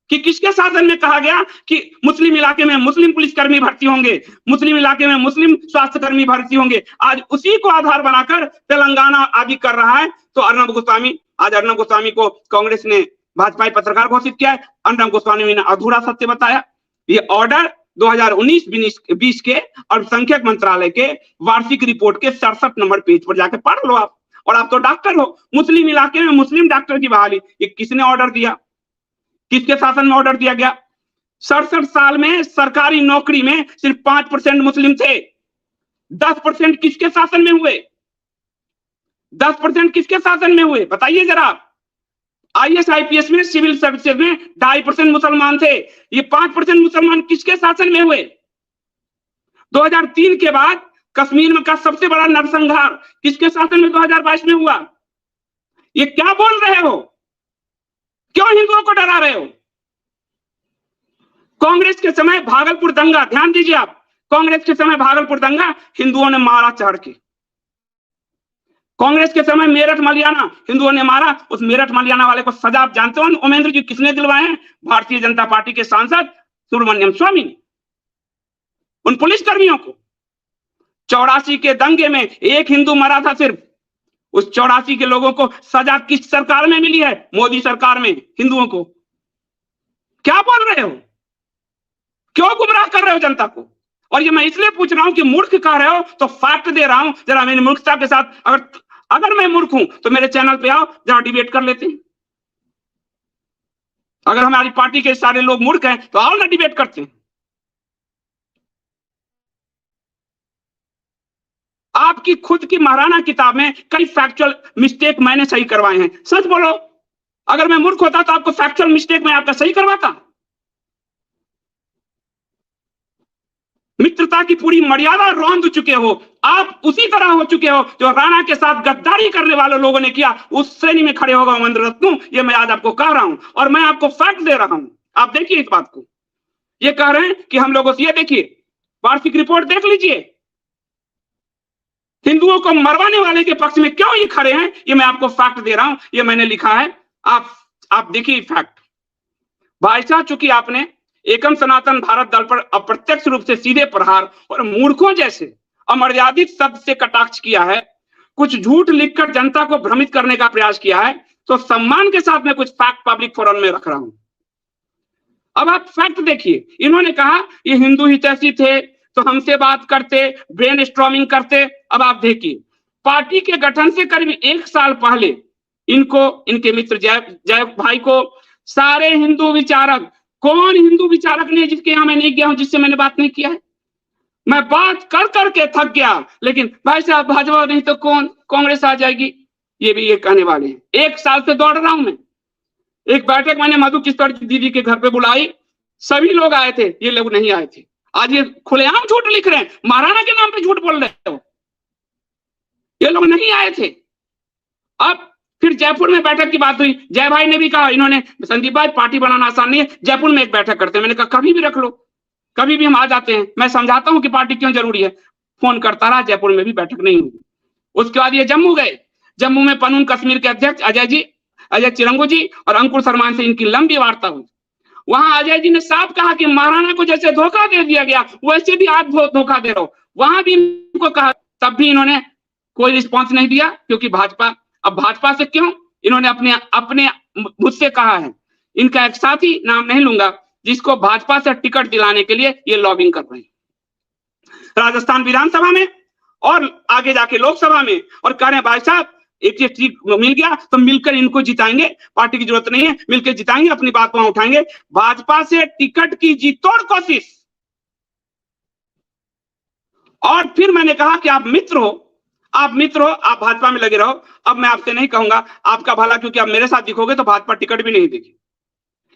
कि किसके शासन में कहा गया कि मुस्लिम इलाके में मुस्लिम पुलिसकर्मी भर्ती होंगे, मुस्लिम इलाके में मुस्लिम स्वास्थ्यकर्मी भर्ती होंगे। आज उसी को आधार बनाकर तेलंगाना आदि कर रहा है। तो अर्नब गोस्वामी को कांग्रेस ने भाजपाई पत्रकार घोषित किया है। अर्नब गोस्वामी ने अधूरा सत्य बताया। ये ऑर्डर 2019-20 के अल्पसंख्यक मंत्रालय के वार्षिक रिपोर्ट के 67 नंबर पेज पर जाकर पढ़ लो आप। और आप तो डॉक्टर हो, मुस्लिम इलाके में मुस्लिम डॉक्टर की बहाली, ये किसने ऑर्डर दिया? किसके शासन में ऑर्डर दिया गया? 67 साल में सरकारी नौकरी में सिर्फ 5% मुस्लिम थे। 10% किसके शासन में हुए? 10% किसके शासन में हुए? बताइए जरा। IAS IPS में, सिविल सर्विसेज में 2.5% मुसलमान थे। ये 5% मुसलमान किसके शासन में हुए? 2003 के बाद कश्मीर में का सबसे बड़ा नरसंहार किसके शासन में 2022 में हुआ? ये क्या बोल रहे हो? क्यों हिंदुओं को डरा रहे हो? कांग्रेस के समय भागलपुर दंगा, ध्यान दीजिए आप, कांग्रेस के समय भागलपुर दंगा हिंदुओं ने मारा चढ़ के। कांग्रेस के समय मेरठ मलियाना हिंदुओं ने मारा। उस मेरठ मलियाना वाले को सजा आप जानते हो उमेंद्र जी किसने दिलवाए हैं? भारतीय जनता पार्टी के सांसद सुब्रमण्यम स्वामी ने उन पुलिसकर्मियों को। 84 के दंगे में एक हिंदू मरा था सिर्फ। उस 84 के लोगों को सजा किस सरकार में मिली है? मोदी सरकार में। हिंदुओं को क्या बोल रहे हो? क्यों गुमराह कर रहे हो जनता को? और ये मैं इसलिए पूछ रहा हूं कि मूर्ख कह रहे हो तो फैक्ट दे रहा हूं। जरा मेरी मूर्खता के साथ, अगर मैं मूर्ख हूं तो मेरे चैनल पे आओ, जरा डिबेट कर लेते हैं। अगर हमारी पार्टी के सारे लोग मूर्ख हैं तो आओ ना डिबेट करते हैं। आपकी खुद की महाराणा किताब में कई फैक्चुअल मिस्टेक मैंने सही करवाए हैं। सच बोलो, अगर मैं मूर्ख होता तो आपको फैक्चुअल मिस्टेक में आपका सही करवाता। मित्रता की पूरी मर्यादा रौंद चुके हो। आप उसी तरह हो चुके हो जो राणा के साथ गद्दारी करने वाले लोगों ने किया। उस श्रेणी में खड़े होगा महेंद्र रत्नू। ये मैं आज आपको कह रहा हूं और मैं आपको फैक्ट दे रहा हूं। आप देखिए इस बात को। ये कह रहे हैं कि हम लोगों से, ये देखिए वार्षिक रिपोर्ट देख लीजिए। हिंदुओं को मरवाने वाले के पक्ष में क्यों ये खड़े हैं, ये मैं आपको फैक्ट दे रहा हूं। ये मैंने लिखा है, आप देखिए फैक्ट। भाई साहब, चूंकि आपने एकम सनातन भारत दल पर अप्रत्यक्ष रूप से सीधे प्रहार और मूर्खों जैसे अमर्यादित शब्द से कटाक्ष किया है, कुछ झूठ लिखकर जनता को भ्रमित करने का प्रयास किया है, तो सम्मान के साथ मैं कुछ फैक्ट पब्लिक फोरम में रख रहा हूं। अब आप फैक्ट देखिए। इन्होंने कहा ये हिंदू हितैषी थे तो हमसे बात करते, ब्रेन स्टॉर्मिंग करते। अब आप देखिए, पार्टी के गठन से करीब 1 साल पहले इनको, इनके मित्र जय भाई को सारे हिंदू विचारक, कौन हिंदू विचारक ने जिसके यहां मैं नहीं गया हूं, जिससे मैंने बात नहीं किया है? मैं बात कर करके थक गया, लेकिन भाई साहब भाजपा नहीं तो कौन, कांग्रेस आ जाएगी, ये भी ये कहने वाले हैं। 1 साल से दौड़ रहा हूं मैं। एक बैठक मैंने मधु किस्तर दीदी के घर पे बुलाई, सभी लोग आए थे, ये लोग नहीं आए थे। आज ये खुलेआम झूठ लिख रहे हैं, महाराणा के नाम पे झूठ बोल रहे हो। ये लोग नहीं आए थे। अब फिर जयपुर में बैठक की बात हुई, जय भाई ने भी कहा, इन्होंने, संदीप भाई पार्टी बनाना आसान नहीं है, जयपुर में एक बैठक करते हैं। मैंने कहा कभी भी रख लो। कभी भी हम आ जाते हैं, मैं समझाता हूं कि पार्टी क्यों जरूरी है, फोन करता रहा, जयपुर में भी बैठक नहीं हुई। उसके बाद ये जम्मू गए, जम्मू में पनून कश्मीर के अध्यक्ष अजय चिरंगू जी और अंकुर शर्मा से इनकी लंबी वार्ता हुई। वहां अजय जी ने साफ कहा कि महाराणा को जैसे धोखा दे दिया गया वैसे भी आप धोखा दे रहे हो। वहां भी इनको कहा, तब भी इन्होंने कोई रिस्पॉन्स नहीं दिया, क्योंकि भाजपा, अब भाजपा से क्यों, इन्होंने अपने मुझसे कहा है, इनका एक साथी, नाम नहीं लूंगा, जिसको भाजपा से टिकट दिलाने के लिए ये लॉबिंग कर रहे हैं राजस्थान विधानसभा में और आगे जाके लोकसभा में, और कह रहे हैं भाई साहब एक ये सीट मिल गया तो मिलकर इनको जिताएंगे, पार्टी की जरूरत नहीं है, मिलकर जिताएंगे, अपनी बात वहां उठाएंगे। भाजपा से टिकट की जीतोड़ कोशिश। और फिर मैंने कहा कि आप मित्र हो, आप भाजपा में लगे रहो। अब मैं आपसे नहीं कहूंगा आपका भला, क्योंकि आप मेरे साथ दिखोगे तो भाजपा टिकट भी नहीं देगी।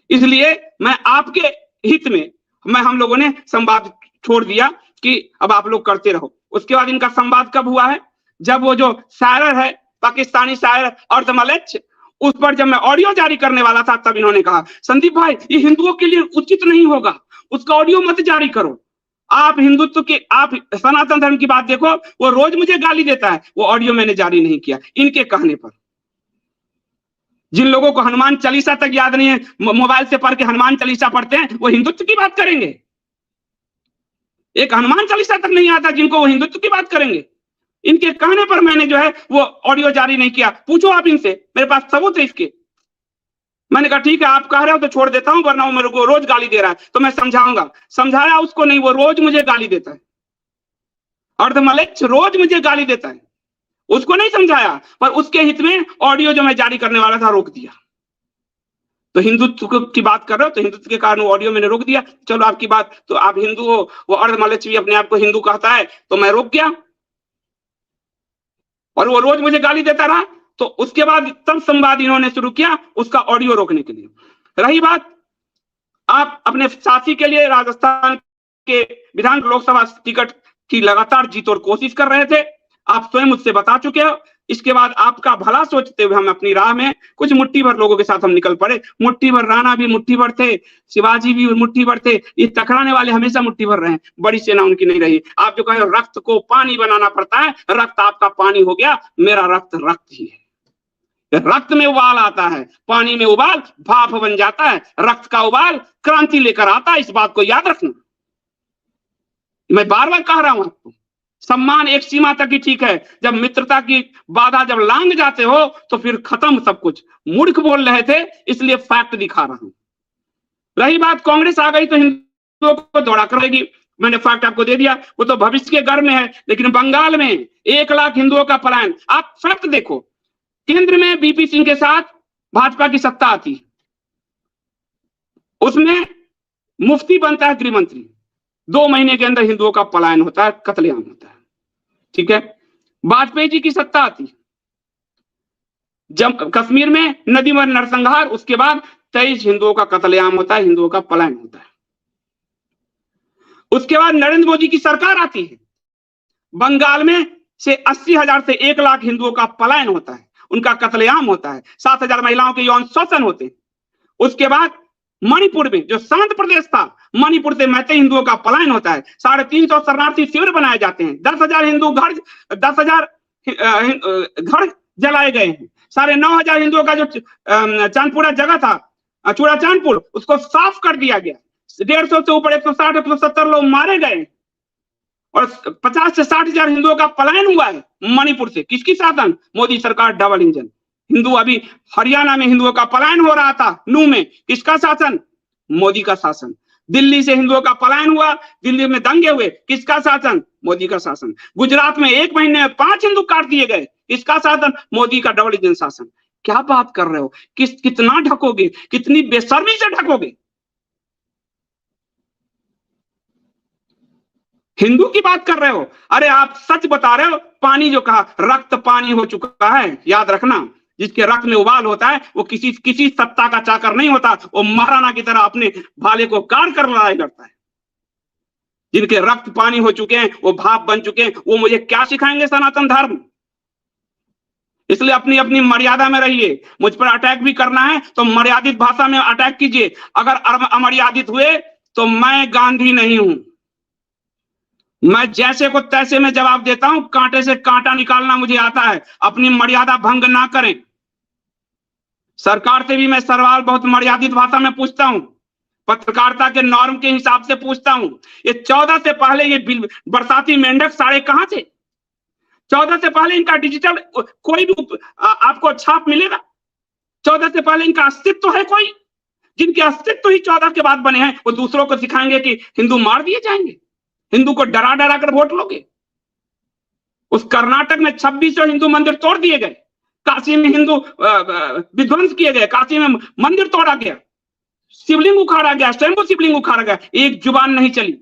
इसलिए मैं आपके हित में हम लोगों ने संवाद छोड़ दिया कि अब आप लोग करते रहो। उसके बाद इनका संवाद कब हुआ है, जब वो जो शायर है, पाकिस्तानी शायर अर्ध मलेच्छ, उस पर जब मैं ऑडियो जारी करने वाला था, तब इन्होंने कहा संदीप भाई ये हिंदुओं के लिए उचित नहीं होगा, उसका ऑडियो मत जारी करो। आप हिंदुत्व के, आप सनातन धर्म की बात देखो, वो रोज मुझे गाली देता है, वो ऑडियो मैंने जारी नहीं किया इनके कहने पर। जिन लोगों को हनुमान चालीसा तक याद नहीं है, मोबाइल से पढ़ के हनुमान चालीसा पढ़ते हैं, वो हिंदुत्व की बात करेंगे? एक हनुमान चालीसा तक नहीं आता जिनको वो हिंदुत्व की बात करेंगे? इनके कहने पर मैंने जो है वो ऑडियो जारी नहीं किया। पूछो आप इनसे, मेरे पास सबूत है इसके। मैंने कहा ठीक है आप कह रहे हो तो छोड़ देता हूं, वरना वो मेरे को रोज गाली दे रहा है तो मैं समझाऊंगा। समझाया उसको नहीं, वो रोज मुझे गाली देता है। अर्धमलेच्छ रोज मुझे गाली देता है, उसको नहीं समझाया, पर उसके हित में ऑडियो जो मैं जारी करने वाला था रोक दिया। तो हिंदुत्व की बात कर रहे हो तो हिंदुत्व के कारण ऑडियो मैंने रोक दिया। चलो आपकी बात, तो आप हिंदू हो, वो अर्धमलेच्छ भी अपने आप को हिंदू कहता है, तो मैं रोक गया और वो रोज मुझे गाली देता रहा। तो उसके बाद तब संवाद इन्होंने शुरू किया उसका ऑडियो रोकने के लिए। रही बात आप अपने साथी के लिए राजस्थान के विधान लोकसभा टिकट की लगातार जीत और कोशिश कर रहे थे, आप स्वयं मुझसे बता चुके हो। इसके बाद आपका भला सोचते हुए हम अपनी राह में कुछ मुट्ठी भर लोगों के साथ हम निकल पड़े। मुट्ठी भर राणा भी मुट्ठी भर थे, शिवाजी भी मुट्ठी भर थे, ये टकराने वाले हमेशा मुट्ठी भर रहे हैं, बड़ी सेना उनकी नहीं रही। आप जो कहे रक्त को पानी बनाना पड़ता है, रक्त आपका पानी हो गया, मेरा रक्त ही है। रक्त में उबाल आता है, पानी में उबाल भाप बन जाता है, रक्त का उबाल क्रांति लेकर आता है, इस बात को याद रखना। मैं बार बार कह रहा हूं आपको, सम्मान एक सीमा तक ही ठीक है, जब मित्रता की बाधा जब लांग जाते हो तो फिर खत्म सब कुछ। मूर्ख बोल रहे थे इसलिए फैक्ट दिखा रहा हूं। रही बात कांग्रेस आ गई तो हिंदुओं को दौड़ा करेगी, मैंने फैक्ट आपको दे दिया, वो तो भविष्य के घर में है। लेकिन बंगाल में 1 लाख हिंदुओं का पलायन, आप फैक्ट देखो, केंद्र में बीपी सिंह के साथ भाजपा की सत्ता आती, उसमें मुफ्ती बनता है गृह मंत्री, 2 महीने के अंदर हिंदुओं का पलायन होता है, कत्लेआम होता है। ठीक है, वाजपेयी जी की सत्ता आती, जब कश्मीर में नदी में नरसंहार, उसके बाद 23 हिंदुओं का कत्लेआम होता है, हिंदुओं का पलायन होता है। उसके बाद नरेंद्र मोदी की सरकार आती है, बंगाल में से 80,000 से 1 लाख हिंदुओं का पलायन होता है, उनका कत्लेआम होता है, 7,000 महिलाओं के यौन शोषण होते हैं। उसके बाद मणिपुर में जो शांत प्रदेश था, मणिपुर से मैते हिंदुओं का पलायन होता है, 350 शरणार्थी शिविर बनाए जाते हैं, 10,000 हिंदू घर, 10,000 घर जलाए गए हैं, 9,500 हिंदुओं का जो चांदपुरा जगह था, चूड़ा चांदपुर, उसको साफ कर दिया गया। 150 से ऊपर 160 170 लोग मारे गए और 50 से 60,000 हिंदुओं का पलायन हुआ है मणिपुर से। किसकी शासन? मोदी सरकार, डबल इंजन। हिंदू, अभी हरियाणा में हिंदुओं का पलायन हो रहा था, नू में, किसका शासन? मोदी का शासन। दिल्ली से हिंदुओं का पलायन हुआ, दिल्ली में दंगे हुए, किसका शासन? मोदी का शासन। गुजरात में 1 महीने में 5 हिंदू काट दिए गए, किसका शासन? मोदी का डबल इंजन शासन। क्या बात कर रहे हो? कितना ढकोगे, कितनी बेशर्मी से ढकोगे? हिंदू की बात कर रहे हो? अरे आप सच बता रहे हो। पानी जो कहा, रक्त पानी हो चुका है, याद रखना, जिसके रक्त में उबाल होता है वो किसी सत्ता का चाकर नहीं होता, वो महाराणा की तरह अपने भाले को काट कर लड़ाई लड़ता है। जिनके रक्त पानी हो चुके हैं, वो भाप बन चुके हैं, वो मुझे क्या सिखाएंगे सनातन धर्म? इसलिए अपनी अपनी मर्यादा में रहिए। मुझ पर अटैक भी करना है तो मर्यादित भाषा में अटैक कीजिए। अगर अमर्यादित हुए तो मैं गांधी नहीं हूं। मैं जैसे को तैसे में जवाब देता हूं, कांटे से कांटा निकालना मुझे आता है। अपनी मर्यादा भंग ना करें। सरकार से भी मैं सवाल बहुत मर्यादित भाषा में पूछता हूं, पत्रकारिता के नॉर्म के हिसाब से पूछता हूं। ये 14 से पहले ये बरसाती मेंढक सारे कहां थे? 14 से पहले इनका डिजिटल कोई भी आपको छाप मिलेगा? 14 से पहले इनका अस्तित्व है कोई? जिनके अस्तित्व ही 14 के बाद बने हैं, वो दूसरों को सिखाएंगे कि हिंदू मार दिए जाएंगे, हिंदू को डरा डरा कर वोट लोगे। उस कर्नाटक में 2600 हिंदू मंदिर तोड़ दिए गए, काशी में हिंदू विध्वंस किए गए, काशी में मंदिर तोड़ा गया, शिवलिंग उखाड़ा गया, स्वयं शिवलिंग उखाड़ा गया, एक जुबान नहीं चली।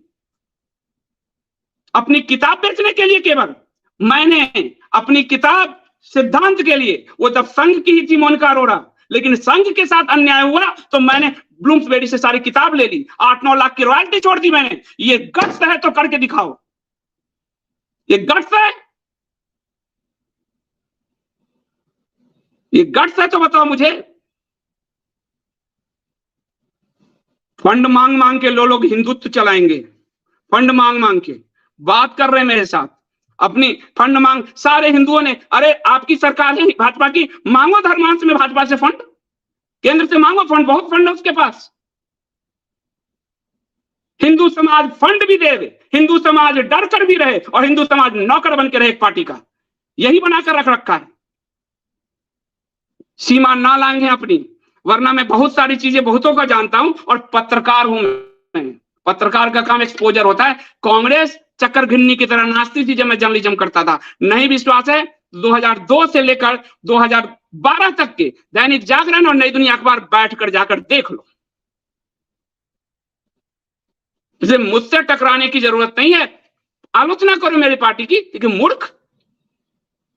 अपनी किताब बेचने के लिए केवल मैंने अपनी किताब सिद्धांत के लिए, वो जब संघ की ही थी मोनिका अरोड़ा, लेकिन संघ के साथ अन्याय हुआ तो मैंने ब्लूम्सबेरी से सारी किताब ले ली, 8-9 लाख की रॉयल्टी छोड़ दी मैंने। ये गट्स है तो करके दिखाओ, ये गट्स है, ये गट्स है तो बताओ मुझे। फंड मांग मांग के लोग हिंदुत्व चलाएंगे, फंड मांग मांग के बात कर रहे हैं मेरे साथ, अपनी फंड मांग। सारे हिंदुओं ने, अरे आपकी सरकार है भाजपा की, मांगो धर्मांश में भाजपा से फंड, केंद्र से मांगो फंड, बहुत फंड है उसके पास। हिंदू समाज फंड भी दे, हिंदू समाज डर कर भी रहे और हिंदू समाज नौकर बन के रहे एक पार्टी का, यही बनाकर रख रखा है। सीमा ना लांघे अपनी, वरना मैं बहुत सारी चीजें बहुतों का जानता हूं और पत्रकार हूं मैं। पत्रकार का काम एक्सपोजर होता है। कांग्रेस चक्कर घिन्नी की तरह नाचती थी जब मैं जर्नलिज्म करता था। नहीं विश्वास है, 2002 से लेकर 2012 तक के दैनिक जागरण और नई दुनिया अखबार बैठकर जाकर देख लो। इसलिए मुझसे टकराने की जरूरत नहीं है। आलोचना करो मेरी पार्टी की, लेकिन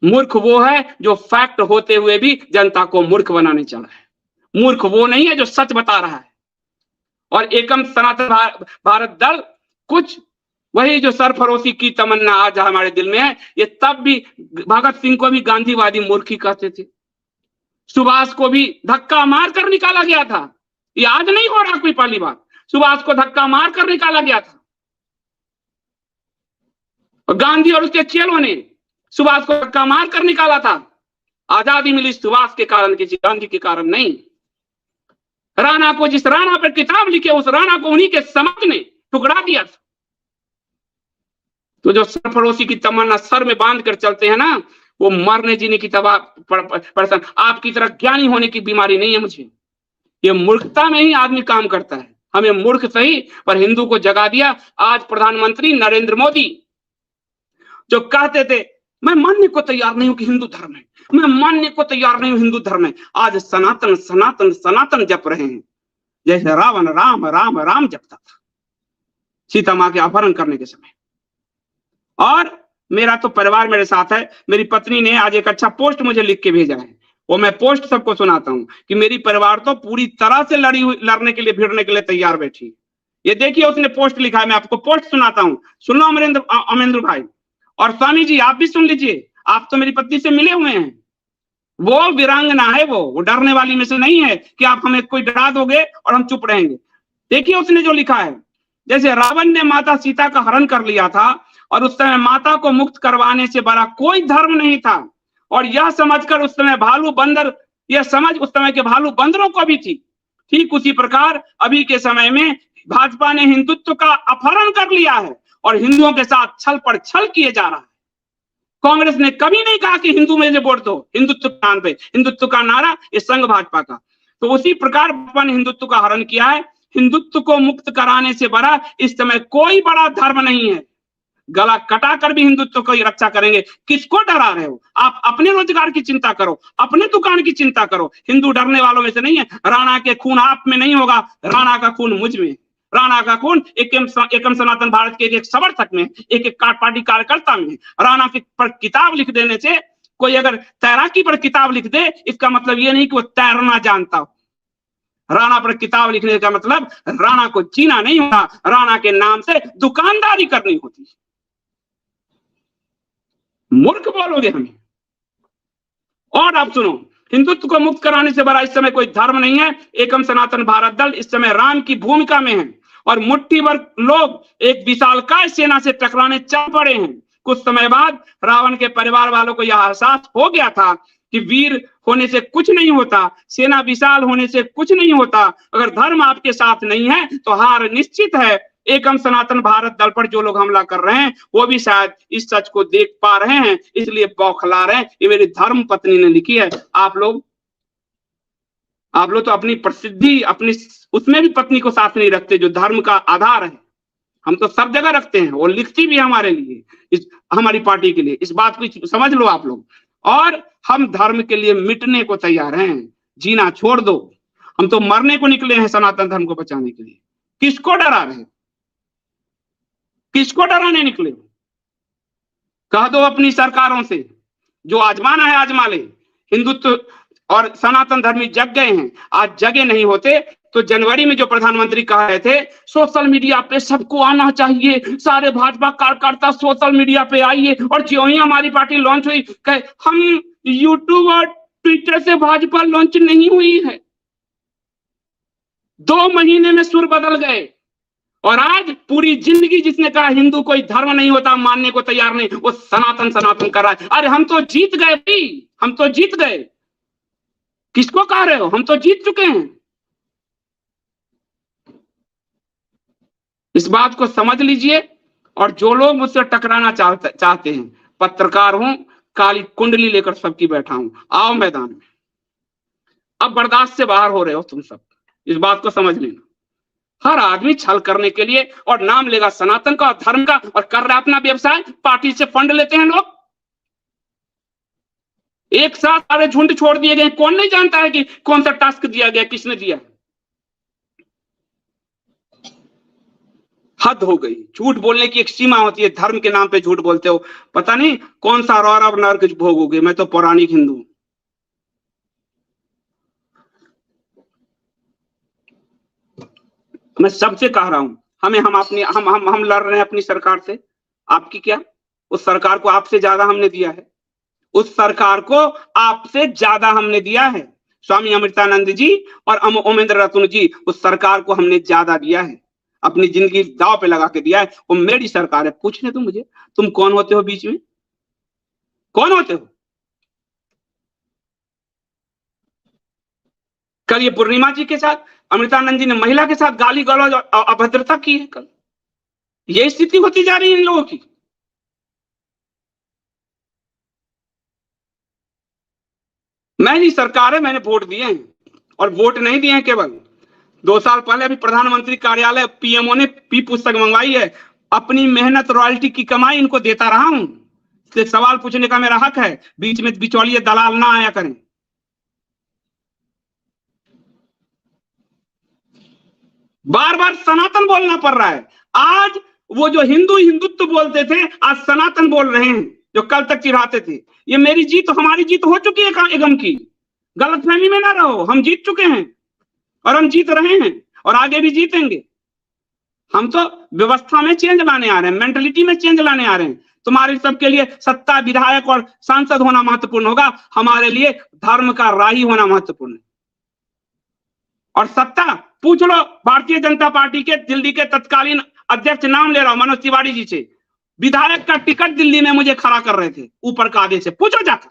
मूर्ख वो है जो फैक्ट होते हुए भी जनता को मूर्ख बनाने चला है। मूर्ख वो नहीं है जो सच बता रहा है। और एकम सनातन भारत दल कुछ वही जो सरफरोशी की तमन्ना आज हमारे दिल में है, ये तब भी भगत सिंह को भी गांधीवादी मूर्खी कहते थे, सुभाष को भी धक्का मार कर निकाला गया था। ये आज नहीं हो रहा कोई पहली बार, सुभाष को धक्का मार कर निकाला गया था। और गांधी और उसके चेलों ने सुभाष को धक्का मार कर निकाला था। आजादी मिली सुभाष के कारण, किसी गांधी के कारण नहीं। राणा को, जिस राणा पर किताब लिखे, उस राणा को उन्हीं के समाज ने टुकड़ा दिया था। तो जो सरफरोशी की तमन्ना सर में बांध कर चलते हैं ना, वो मरने जीने की तबाह पर्सन। आपकी तरह ज्ञानी होने की बीमारी नहीं है मुझे। ये मूर्खता में ही आदमी काम करता है। हमें मूर्ख सही पर हिंदू को जगा दिया। आज प्रधानमंत्री नरेंद्र मोदी जो कहते थे मैं मानने को तैयार नहीं हूं कि हिंदू धर्म है, मैं मानने को तैयार नहीं हूं हिंदू धर्म है, आज सनातन सनातन सनातन जप रहे हैं, जैसे रावण राम राम राम जपता था सीता मां के अपहरण करने के समय। और मेरा तो परिवार मेरे साथ है। मेरी पत्नी ने आज एक अच्छा पोस्ट मुझे लिख के भेजा है, वो मैं पोस्ट सबको सुनाता हूं कि मेरी परिवार तो पूरी तरह से लड़ने के लिए, भिड़ने के लिए तैयार बैठी। ये देखिए उसने पोस्ट लिखा है, मैं आपको पोस्ट सुनाता हूं, सुन लो अमरेंद्र भाई। और स्वामी जी आप भी सुन लीजिए, आप तो मेरी पत्नी से मिले हुए हैं। वो वीरांगना है, वो डरने वाली में से नहीं है कि आप हमें कोई डरा दोगे और हम चुप रहेंगे। देखिए उसने जो लिखा है, जैसे रावण ने माता सीता का हरण कर लिया था और उस समय माता को मुक्त करवाने से बड़ा कोई धर्म नहीं था, और यह समझकर उस समय भालू बंदर, यह समझ उस समय के भालू बंदरों को भी थी। ठीक उसी प्रकार अभी के समय में भाजपा ने हिंदुत्व का अपहरण कर लिया है और हिंदुओं के साथ छल पर छल किए जा रहा है। कांग्रेस ने कभी नहीं कहा कि हिंदू में से वोट दो, हिंदुत्व के नाम पे। हिंदुत्व का नारा इस संघ भाजपा का। तो उसी प्रकार भाजपा ने हिंदुत्व का हरण किया है। हिंदुत्व को मुक्त कराने से बड़ा इस समय कोई बड़ा धर्म नहीं है। गला कटाकर भी हिंदुत्व की रक्षा करेंगे। किसको डरा रहे हो? आप अपने रोजगार की चिंता करो, अपने दुकान की चिंता करो। हिंदू डरने वालों में से नहीं है। राणा के खून आप में नहीं होगा, राणा का खून मुझ में। राणा का खून एकम सनातन भारत के एक समर्थक में, एक पार्टी कार्यकर्ता में। राणा पर किताब लिख देने से, कोई अगर तैराकी पर किताब लिख दे, इसका मतलब ये नहीं कि वो तैरना जानता हो। राणा पर किताब लिखने का मतलब राणा को जीना नहीं होता, राणा के नाम से दुकानदारी करनी होती। मूर्ख बोलोगे हमें। और आप सुनो, हिंदुत्व को मुक्त कराने से बड़ा इस समय कोई धर्म नहीं है। एकम सनातन भारत दल इस समय राम की भूमिका में है और मुट्ठी भर लोग एक विशालकाय सेना से टकराने चल पड़े हैं। कुछ समय बाद रावण के परिवार वालों को यह एहसास हो गया था कि वीर होने से कुछ नहीं होता, सेना विशाल होने से कुछ नहीं होता, अगर धर्म आपके साथ नहीं है तो हार निश्चित है। एकम सनातन भारत दल पर जो लोग हमला कर रहे हैं वो भी शायद इस सच को देख पा रहे हैं, इसलिए बौखला रहे हैं। ये मेरी धर्म पत्नी ने लिखी है। आप लोग तो अपनी प्रसिद्धि, अपनी उसमें भी पत्नी को साथ नहीं रखते जो धर्म का आधार है। हम तो सब जगह रखते हैं, वो लिखती भी हमारे लिए, हमारी पार्टी के लिए। इस बात को समझ लो आप लोग। और हम धर्म के लिए मिटने को तैयार हैं, जीना छोड़ दो। हम तो मरने को निकले हैं सनातन धर्म को बचाने के लिए। किसको डरा रहे, किसको डराने निकले? कह दो अपनी सरकारों से, जो आजमाना है आजमा ले। हिंदुत्व और सनातन धर्मी जग गए हैं। आज जगे नहीं होते तो जनवरी में जो प्रधानमंत्री कह रहे थे सोशल मीडिया पे सबको आना चाहिए, सारे भाजपा कार्यकर्ता सोशल मीडिया पे आइए, और जो ही हमारी पार्टी लॉन्च हुई कहे हम यूट्यूब और ट्विटर से भाजपा लॉन्च नहीं हुई है। 2 महीने में सुर बदल गए। और आज पूरी जिंदगी जिसने कहा हिंदू कोई धर्म नहीं होता, मानने को तैयार नहीं, वो सनातन सनातन कर रहा है। अरे हम तो जीत गए भाई, हम तो जीत गए। किसको कह रहे हो? हम तो जीत चुके हैं। इस बात को समझ लीजिए। और जो लोग मुझसे टकराना चाहते हैं, पत्रकार हूं, काली कुंडली लेकर सबकी बैठा हूं, आओ मैदान में। अब बर्दाश्त से बाहर हो रहे हो तुम सब, इस बात को समझ लेना। हर आदमी छल करने के लिए और नाम लेगा सनातन का और धर्म का और कर रहा अपना व्यवसाय। पार्टी से फंड लेते हैं लोग, एक साथ सारे झुंड छोड़ दिए गए। कौन नहीं जानता है कि कौन सा टास्क दिया गया, किसने दिया? हद हो गई। झूठ बोलने की एक सीमा होती है। धर्म के नाम पे झूठ बोलते हो, पता नहीं कौन सा रौरव नर्क भोगोगे। मैं तो पौराणिक हिंदू। मैं सबसे कह रहा हूं, हम लड़ रहे हैं अपनी सरकार से। आपकी क्या? उस सरकार को आपसे ज्यादा हमने दिया है, उस सरकार को आपसे ज्यादा हमने दिया है। स्वामी अमृतानंद जी और ओमेंद्र रतन जी, उस सरकार को हमने ज्यादा दिया है, अपनी जिंदगी दांव पे लगा के दिया है। वो मेरी सरकार है। पूछने तुम मुझे, तुम कौन होते हो बीच में? कौन होते हो? कल ये पूर्णिमा जी के साथ अमृतानंद जी ने महिला के साथ गाली गलौज और अभद्रता की है। कल ये स्थिति होती जा रही है इन लोगों की। मेरी सरकार है, मैंने वोट दिए हैं। और वोट नहीं दिए हैं केवल, 2 साल पहले अभी प्रधानमंत्री कार्यालय पीएमओ ने पुस्तक मंगवाई है। अपनी मेहनत रॉयल्टी की कमाई इनको देता रहा हूं। इसलिए सवाल पूछने का मेरा हक है। बीच में बिचौलिए दलाल ना आया करें। बार बार सनातन बोलना पड़ रहा है। आज वो जो हिंदुत्व बोलते थे आज सनातन बोल रहे हैं, जो कल तक चिढ़ाते थे। ये मेरी जीत, हमारी जीत हो चुकी है एगम की। गलतफहमी में ना रहो, हम जीत चुके हैं और हम जीत रहे हैं और आगे भी जीतेंगे। हम तो व्यवस्था में चेंज लाने आ रहे हैं, मेंटलिटी में चेंज लाने आ रहे हैं। तुम्हारे सबके लिए सत्ता, विधायक और सांसद होना महत्वपूर्ण होगा, हमारे लिए धर्म का राही होना महत्वपूर्ण है। और सत्ता पूछ लो भारतीय जनता पार्टी के दिल्ली के तत्कालीन अध्यक्ष, नाम ले रहा हूं, मनोज तिवारी जी से। विधायक का टिकट दिल्ली में मुझे खड़ा कर रहे थे ऊपर का आदेश से। पूछो जाकर,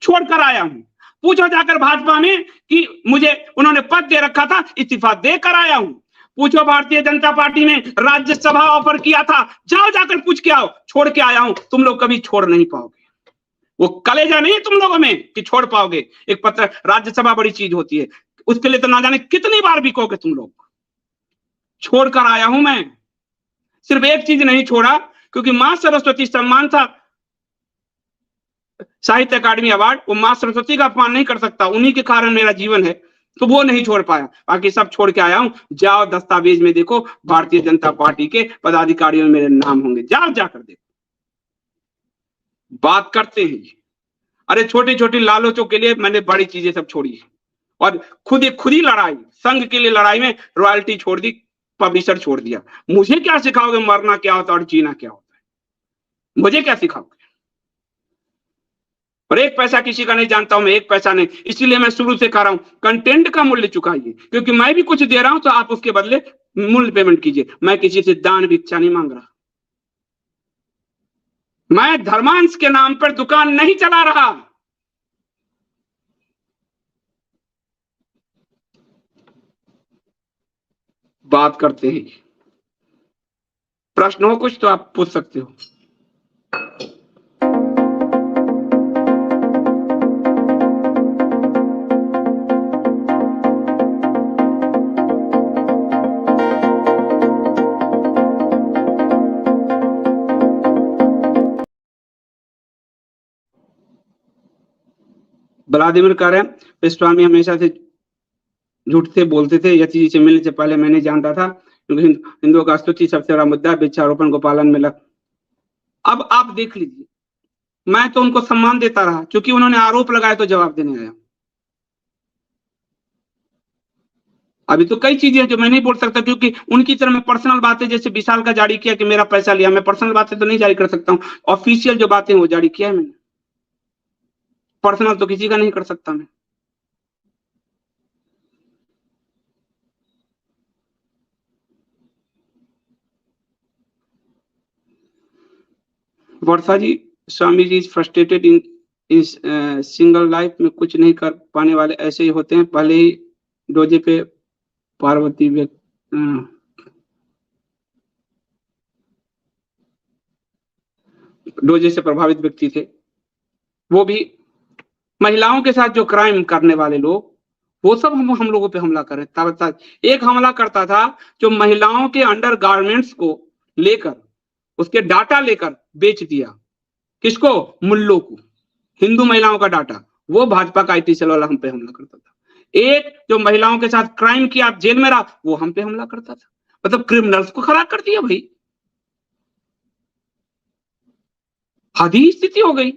छोड़कर आया हूं। पूछो जाकर भाजपा में कि मुझे उन्होंने पद दे रखा था, इस्तीफा देकर आया हूं। पूछो भारतीय जनता पार्टी ने राज्यसभा ऑफर किया था, जाओ जाकर पूछ के आओ, छोड़ के आया हूं। तुम लोग कभी छोड़ नहीं पाओगे। वो कलेजा नहीं है तुम लोगों में कि छोड़ पाओगे। एक पत्र, राज्यसभा बड़ी चीज होती है, उसके लिए तो ना जाने कितनी बार बिकोगे तुम लोग। छोड़कर आया हूं मैं। सिर्फ एक चीज नहीं छोड़ा, क्योंकि मां सरस्वती सम्मान था, साहित्य अकादमी अवार्ड, वो मां सरस्वती का अपमान नहीं कर सकता, उन्हीं के कारण मेरा जीवन है, तो वो नहीं छोड़ पाया। बाकी सब छोड़ के आया हूं। जाओ दस्तावेज में देखो, भारतीय जनता पार्टी के पदाधिकारियों में मेरे नाम होंगे, जाओ जाकर देखो। बात करते हैं। अरे छोटी छोटी लालचों के लिए मैंने बड़ी चीजें सब छोड़ी है। और खुद ही लड़ाई, संघ के लिए लड़ाई में रॉयल्टी छोड़ दी, पब्लिशर छोड़ दिया। मुझे क्या सिखाओगे मरना क्या होता है और जीना क्या होता है? मुझे क्या सिखाओगे? और एक पैसा किसी का नहीं जानता हूं मैं, एक पैसा नहीं। इसीलिए मैं शुरू से कह रहा हूं कंटेंट का मूल्य चुकाइए, क्योंकि मैं भी कुछ दे रहा हूं तो आप उसके बदले मूल्य पेमेंट कीजिए। मैं किसी से दान भिक्षा नहीं मांग रहा, मैं धर्मांश के नाम पर दुकान नहीं चला रहा। बात करते हैं, प्रश्न हो कुछ तो आप पूछ सकते हो। व्लादिमीर कह रहे हैं स्वामी हमेशा से झूठ से बोलते थे, यति जी से मिलने से पहले मैं नहीं जानता था, क्योंकि हिंदुओं का स्तुति सबसे बड़ा मुद्दा है, वृक्षारोपण को पालन में लग। अब आप देख लीजिए, मैं तो उनको सम्मान देता रहा, क्योंकि उन्होंने आरोप लगाया तो जवाब देने आया। अभी तो कई चीजें हैं जो मैं नहीं बोल सकता, क्योंकि उनकी तरह मैं पर्सनल बातें जैसे विशाल का जारी किया कि मेरा पैसा लिया, मैं पर्सनल बातें तो नहीं जारी कर सकता हूँ। ऑफिशियल जो बातें वो जारी किया है मैंने, पर्सनल तो किसी का नहीं कर सकता मैं। वर्षा जी, Swami ji is frustrated in इस सिंगल लाइफ में कुछ नहीं कर पाने वाले ऐसे ही होते हैं, पहले ही डोजे पे पार्वती डोजे से प्रभावित व्यक्ति थे, वो भी महिलाओं के साथ जो क्राइम करने वाले लोग, वो सब हम लोगों पे हमला कर रहे थे। एक हमला करता था जो महिलाओं के अंडर गारमेंट्स को लेकर उसके डाटा लेकर बेच दिया, किसको? मुल्लों को, हिंदू महिलाओं का डाटा, वो भाजपा का आईटी सेल वाला हम पे हमला करता था। एक जो महिलाओं के साथ क्राइम किया, जेल में रहा, वो हम पे हमला करता था। मतलब क्रिमिनल्स को खड़ा कर दिया भाई, आधी स्थिति हो गई।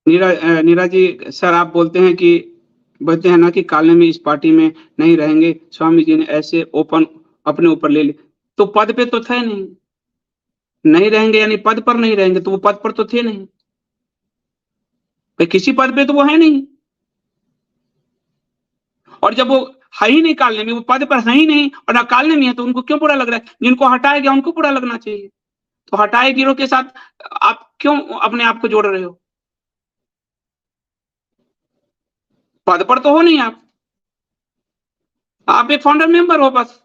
नीरा जी सर, आप बोलते हैं ना कि काले में इस पार्टी में नहीं रहेंगे, स्वामी जी ने ऐसे ओपन अपने ऊपर ले ली, तो पद पे तो थे नहीं रहेंगे, यानी पद पर नहीं रहेंगे, तो वो पद पर तो थे नहीं भाई, किसी पद पे तो वो है नहीं। और जब वो है ही नहीं कालने में, वो पद पर है ही नहीं और कालने में है, तो उनको क्यों बुरा लग रहा है? जिनको हटाया गया उनको बुरा लगना चाहिए। तो हटाए गिरोह के साथ आप क्यों अपने आप को जोड़ रहे हो? पद पर तो हो नहीं आप एक फाउंडर मेंबर हो बस।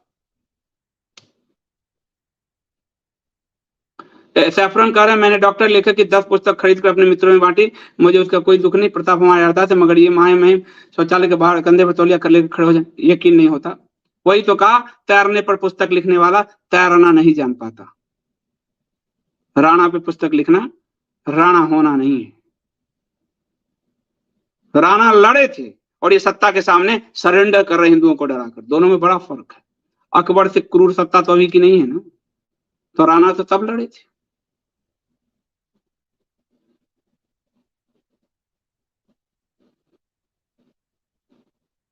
सैफरन कह रहे हैं मैंने डॉक्टर लेखक की 10 पुस्तक खरीद कर अपने मित्रों में बांटी, मुझे उसका कोई दुख नहीं, प्रताप हमारे अर्थात है, मगर ये माए में शौचालय के बाहर कंधे पर तौलिया कर लेकर खड़े हो जाए, यकीन नहीं होता। वही तो कहा, तैरने पर पुस्तक लिखने वाला तैरना नहीं जान पाता। राणा पे पुस्तक लिखना राणा होना नहीं है। राणा लड़े थे और ये सत्ता के सामने सरेंडर कर रहे हिंदुओं को डराकर, दोनों में बड़ा फर्क है। अकबर से क्रूर सत्ता तो अभी की नहीं है ना, तो राणा तो तब लड़े थे।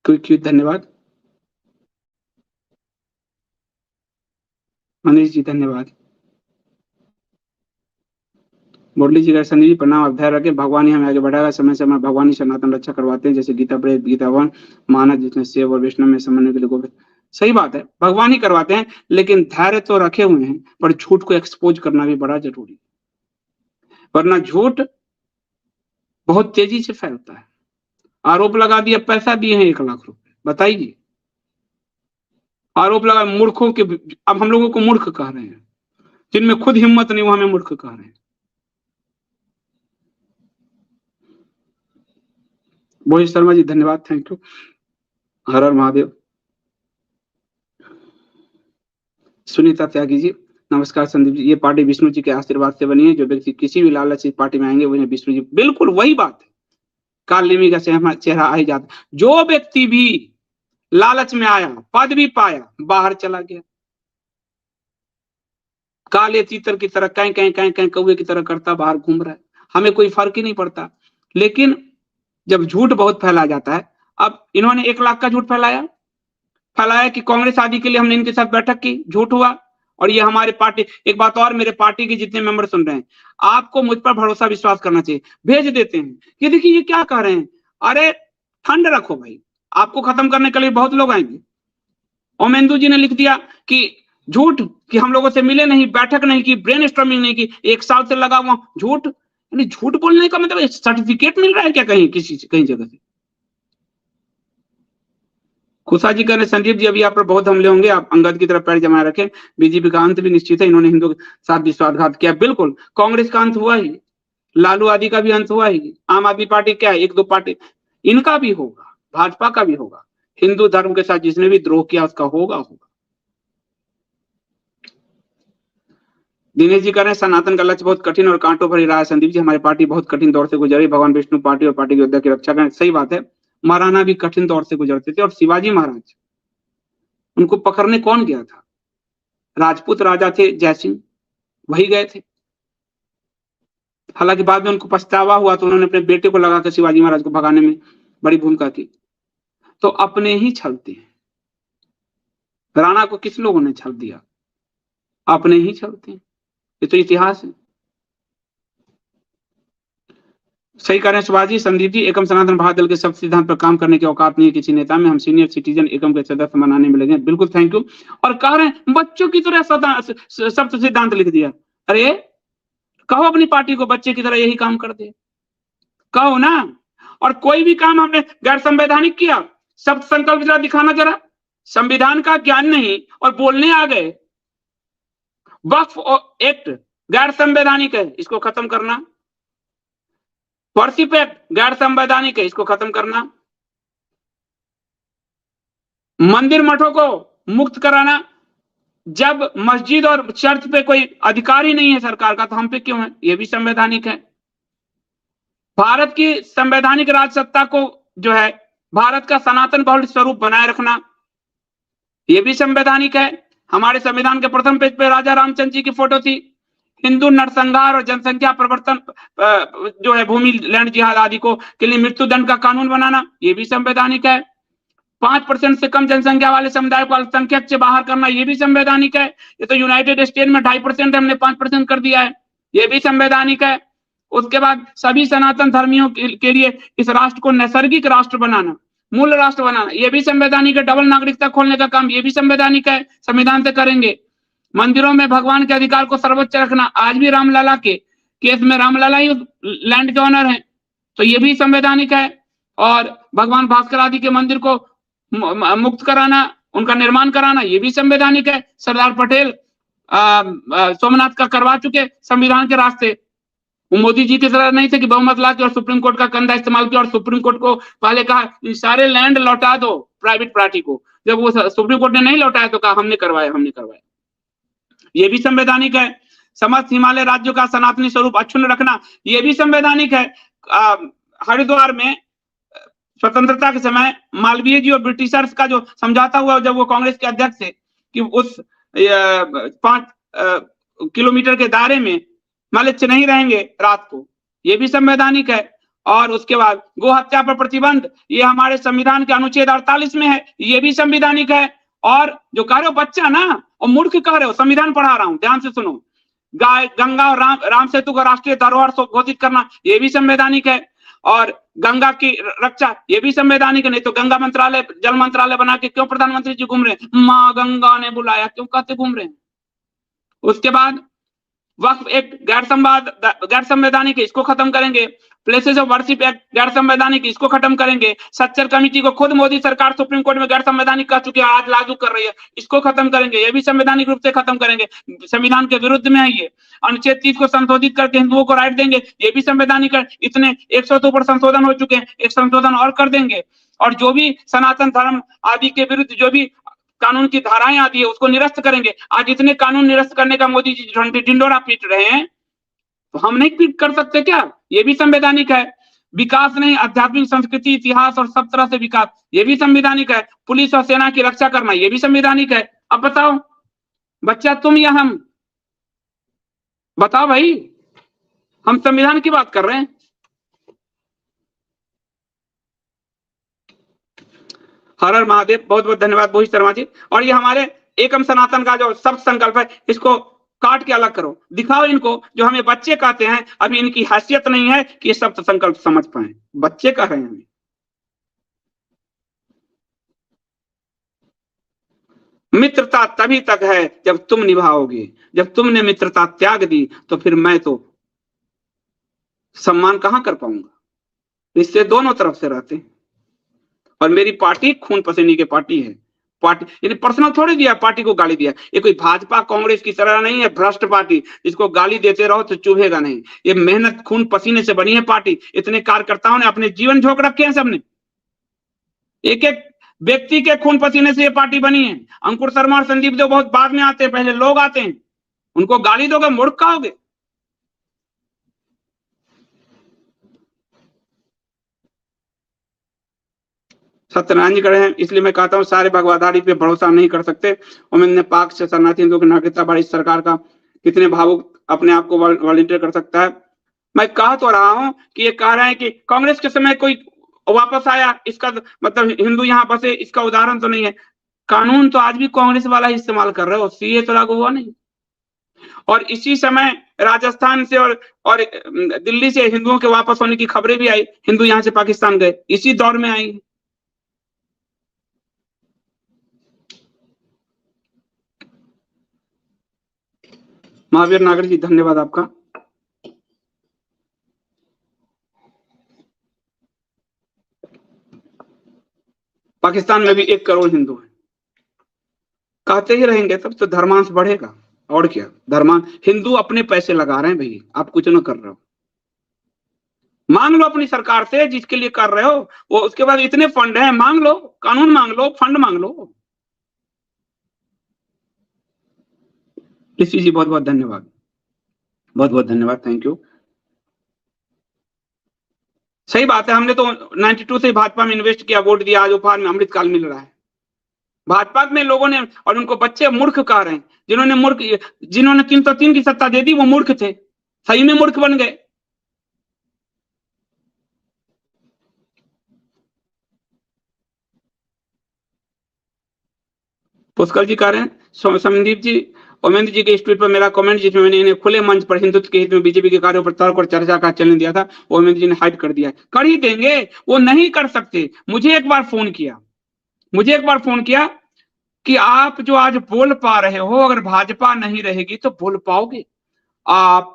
क्यों धन्यवाद मनीष जी, धन्यवाद। मुरली जी, संजय जी प्रणाम, अध्याय रखे, भगवान ही हमें आगे बढ़ाएगा, समय समय भगवान ही सनातन रक्षा करवाते हैं, जैसे गीता प्रेत, गीतावन, मानस जिसने सेव और वैष्णव में समन्वय के लिए गोविंद। सही बात है, भगवान ही करवाते हैं, लेकिन धैर्य तो रखे हुए हैं, पर झूठ को एक्सपोज करना भी बड़ा जरूरी है, वरना झूठ बहुत तेजी से फैलता है। आरोप लगा दिया, पैसा दिए हैं 1 लाख रुपए, बताइए। आरोप लगा मूर्खों के, अब हम लोगों को मूर्ख कह रहे हैं, जिनमें खुद हिम्मत नहीं वो हमें मूर्ख कह रहे हैं। मोहित शर्मा जी, धन्यवाद, थैंक यू, हर हर महादेव। सुनीता त्यागी जी, नमस्कार संदीप जी, ये पार्टी विष्णु जी के आशीर्वाद से बनी है, जो व्यक्ति किसी भी लालच से पार्टी में आएंगे उन्हें विष्णु जी, बिल्कुल वही बात है, कालनेमी का चेहरा आ ही जाता। जो व्यक्ति भी लालच में आया, पद भी पाया, बाहर चला गया, काले तीतर की तरह कहीं कहीं कहीं कहीं कौवे की तरह करता बाहर घूम रहा है, हमें कोई फर्क ही नहीं पड़ता। लेकिन जब झूठ बहुत फैला जाता है, अब इन्होंने 1 लाख का झूठ फैलाया कि कांग्रेस आदि के लिए हमने इनके साथ बैठक की, झूठ हुआ। और ये हमारे पार्टी, एक बात और, मेरे पार्टी के जितने मेंबर सुन रहे हैं, आपको मुझ पर भरोसा विश्वास करना चाहिए, भेज देते हैं, ये देखिए ये क्या कह रहे हैं, अरे ठंड रखो भाई, आपको खत्म करने के लिए बहुत लोग आएंगे। ओमेंदु जी ने लिख दिया कि झूठ, कि हम लोगों से मिले नहीं, बैठक नहीं की, ब्रेनस्टॉर्मिंग नहीं की, 1 साल से लगा हुआ झूठ। यानी झूठ बोलने का मतलब सर्टिफिकेट मिल रहा है क्या कहीं किसी कहीं जगह से? खुशा जी कह रहे संदीप जी अभी आप पर बहुत हमले होंगे, आप अंगद की तरफ पैर जमाए रखें, बीजेपी का अंत भी निश्चित है, इन्होंने हिंदुओं के साथ विश्वासघात किया। बिल्कुल, कांग्रेस का अंत हुआ ही, लालू आदि का भी अंत हुआ ही, आम आदमी पार्टी क्या है, 1-2 पार्टी, इनका भी होगा, भाजपा का भी होगा, हिंदू धर्म के साथ जिसने भी द्रोह किया उसका होगा। दिनेश जी कह रहे हैं सनातन का लक्ष्य बहुत कठिन और कांटों भरी रहा है। संदीप जी हमारी पार्टी बहुत कठिन दौर से गुजरी, भगवान विष्णु पार्टी और पार्टी के योद्धा की रक्षा करें। सही बात है, महाराणा भी कठिन दौर से गुजरते थे, और शिवाजी महाराज, उनको पकड़ने कौन गया था? राजपूत राजा थे जयसिंह, वही गए थे। हालांकि बाद में उनको पछतावा हुआ तो उन्होंने अपने बेटे को लगाकर शिवाजी महाराज को भगाने में बड़ी भूमिका की। तो अपने ही छलते हैं, राणा को किस लोगों ने छल दिया? अपने ही छलते हैं, ये तो इतिहास है। सही कह रहे हैं सुभाष जी। संदीप जी, एकम सनातन भारत दल के सब सिद्धांत पर काम करने की औकात नहीं है किसी नेता में, हम सीनियर सिटीजन एकम के सदस्य बनाने में लगे। बिल्कुल, थैंक यू। और कह रहे हैं बच्चों की तरह सप्त सिद्धांत लिख दिया। अरे कहो अपनी पार्टी को बच्चे की तरह यही काम कर दे, कहो ना। और कोई भी काम हमने गैर संवैधानिक किया, सप्त संकल्प जरा दिखाना जरा। संविधान का ज्ञान नहीं और बोलने आ गए। वक्फ एक्ट गैर संवैधानिक है, इसको खत्म करना। वर्शिप एक्ट गैर संवैधानिक है, इसको खत्म करना। मंदिर मठों को मुक्त कराना, जब मस्जिद और चर्च पे कोई अधिकार ही नहीं है सरकार का तो हम पे क्यों है? ये भी संवैधानिक है। भारत की संवैधानिक राजसत्ता को जो है भारत का सनातन बहुल स्वरूप बनाए रखना, ये भी संवैधानिक है। हमारे संविधान के प्रथम पेज पे राजा रामचंद्र जी की फोटो थी। हिंदू नरसंहार और जनसंख्या प्रवर्तन जो है भूमि लैंड जिहाद आदि को के लिए मृत्यु दंड का कानून बनाना, ये भी संवैधानिक है। 5% से कम जनसंख्या वाले समुदाय को अल्पसंख्यक से बाहर करना, ये भी संवैधानिक है। ये तो यूनाइटेड स्टेट में 2.5% हमने 5% कर दिया है, ये भी संवैधानिक है। उसके बाद सभी सनातन धर्मियों के लिए इस राष्ट्र को नैसर्गिक राष्ट्र बनाना, मूल राष्ट्र बनाना, ये भी संवैधानिक है। डबल नागरिकता खोलने का काम ये भी संवैधानिक है, संविधान से करेंगे। मंदिरों में भगवान के अधिकार को सर्वोच्च रखना, आज भी रामलला के केस में रामलला ही लैंड के ऑनर है, तो ये भी संवैधानिक है। और भगवान भास्कर आदि के मंदिर को मुक्त कराना, उनका निर्माण कराना, ये भी संवैधानिक है। सरदार पटेल सोमनाथ का करवा चुके संविधान के रास्ते। वो मोदी जी की तरह नहीं थे कि बहुमत ला के और सुप्रीम कोर्ट का कंधा इस्तेमाल किया और सुप्रीम कोर्ट को पहले कहा सारे लैंड लौटा दो प्राइवेट पार्टी को, जब वो सुप्रीम कोर्ट ने नहीं लौटाया तो कहा हमने करवाया, हमने करवाया, ये भी संवैधानिक है। समस्त हिमालय राज्यों का सनातनी स्वरूप अक्षुण्ण रखना, ये भी संवैधानिक है। हरिद्वार में स्वतंत्रता के समय मालवीय जी और ब्रिटिशर्स का जो समझौता हुआ जब वो कांग्रेस के अध्यक्ष थे कि उस 5 किलोमीटर के दायरे में मलेच्छ नहीं रहेंगे रात को, ये भी संवैधानिक है। और उसके बाद गो हत्या पर प्रतिबंध, ये हमारे संविधान के अनुच्छेद 48 में है, ये भी संवैधानिक है। और जो कह रहे हो बच्चा ना और मूर्ख कह रहे हो, संविधान पढ़ा रहा हूं, ध्यान से सुनो। गंगा और राम सेतु को राष्ट्रीय धरोहर घोषित करना, ये भी संवैधानिक है। और गंगा की रक्षा, ये भी संवैधानिक है। नहीं तो गंगा मंत्रालय, जल मंत्रालय बना के क्यों प्रधानमंत्री जी घूम रहे हैं? माँ गंगा ने बुलाया क्यों कहते घूम रहे हैं? उसके बाद वक्फ एक्ट गैर संवैधानिक है, इसको खत्म करेंगे। प्लेसेस ऑफ वर्शिप एक्ट गैर संवैधानिक, इसको खत्म करेंगे। सच्चर कमेटी को खुद मोदी सरकार सुप्रीम कोर्ट में गैर संवैधानिक कह चुकी है, आज लागू कर रही है, इसको खत्म करेंगे, ये भी संवैधानिक रूप से खत्म करेंगे, संविधान के विरुद्ध में है ये। अनुच्छेद 30 को संशोधित करके हिंदुओं को राइट देंगे, ये भी संवैधानिक है। इतने 100 से ऊपर संशोधन हो चुके हैं, एक संशोधन और कर देंगे। और जो भी सनातन धर्म आदि के विरुद्ध जो भी कानून की धाराएं आती है उसको निरस्त करेंगे। आज इतने कानून निरस्त करने का मोदी जी ढिंडोरा पीट रहे हैं, तो हम नहीं पीट कर सकते क्या? ये भी संवैधानिक है। विकास नहीं, आध्यात्मिक संस्कृति इतिहास और सब तरह से विकास, ये भी संवैधानिक है। पुलिस और सेना की रक्षा करना, ये भी संवैधानिक है। अब बताओ बच्चा, तुम या हम? बताओ भाई, हम संविधान की बात कर रहे हैं। हर हर महादेव, बहुत बहुत धन्यवाद मोहित शर्मा जी। और ये हमारे एकम सनातन का जो सब संकल्प है, इसको काट के अलग करो, दिखाओ इनको। जो हमें बच्चे कहते हैं, अभी इनकी हैसियत नहीं है कि ये सब संकल्प समझ पाए। बच्चे कह रहे हैं हमें, मित्रता तभी तक है जब तुम निभाओगे। जब तुमने मित्रता त्याग दी तो फिर मैं तो सम्मान कहां कर पाऊंगा। रिश्ते दोनों तरफ से रहते हैं। और मेरी पार्टी खून पसीने की पार्टी है। पार्टी यानी पर्सनल थोड़ी दिया, पार्टी को गाली दिया। ये कोई भाजपा कांग्रेस की तरह नहीं है भ्रष्ट पार्टी जिसको गाली देते रहो तो चुभेगा नहीं। ये मेहनत खून पसीने से बनी है पार्टी। इतने कार्यकर्ताओं ने अपने जीवन झोंक रखे हैं सबने। एक एक व्यक्ति के खून पसीने से ये पार्टी बनी है। अंकुर शर्मा और संदीप देव बहुत बाद में आते हैं, पहले लोग आते हैं। उनको गाली दोगे, मूर्ख कहोगे। सत्यनारायण जी खड़े हैं, इसलिए मैं कहता हूं सारे भगवाधारी पे भरोसा नहीं कर सकते। और मैंने पाक से शरणार्थी हिंदुओं की नागरिकता बाड़ी सरकार का कितने भावुक अपने आप को वॉलंटियर कर सकता है। मैं कह तो रहा हूं कि ये कह रहे हैं कि कांग्रेस के समय कोई वापस आया, इसका मतलब हिंदू यहां बसे, इसका उदाहरण तो नहीं है। कानून तो आज भी कांग्रेस वाला ही इस्तेमाल कर रहे हो, सीए तो लागू हुआ नहीं। और इसी समय राजस्थान से और दिल्ली से हिंदुओं के वापस होने की खबरें भी आई। हिंदू यहां से पाकिस्तान गए, इसी दौर में आई। महावीर नागर जी, धन्यवाद आपका। पाकिस्तान में भी 1 करोड़ हिंदू हैं। कहते ही रहेंगे तब तो धर्मांश बढ़ेगा। और क्या, धर्मांश हिंदू अपने पैसे लगा रहे हैं भाई, आप कुछ ना कर रहे हो। मांग लो अपनी सरकार से जिसके लिए कर रहे हो, वो उसके बाद इतने फंड हैं, मांग लो, कानून मांग लो, फंड मांग लो। ऋषि जी बहुत बहुत धन्यवाद, बहुत बहुत धन्यवाद, थैंक यू। सही बात है, हमने तो 92 से भाजपा में इन्वेस्ट किया, वोट दिया, आज उपहार में अमृतकाल मिल रहा है। भाजपा में लोगों ने, और उनको बच्चे मूर्ख कह रहे हैं। जिन्होंने 303 की सत्ता दे दी वो मूर्ख थे, सही में मूर्ख बन गए। पुष्कर जी कह रहे हैं संदीप जी, ओमेंद्र जी के इस ट्वीट पर मेरा कमेंट जिसमें मैंने इन्हें खुले मंच पर हिंदुत्व के हित में बीजेपी के कार्यों पर तर्क और चर्चा का चैलेंज दिया था, ओमेंद्र जी ने हाइड कर दिया। कर ही देंगे, वो नहीं कर सकते। मुझे एक बार फोन किया कि आप जो आज बोल पा रहे हो, अगर भाजपा नहीं रहेगी तो बोल पाओगे आप?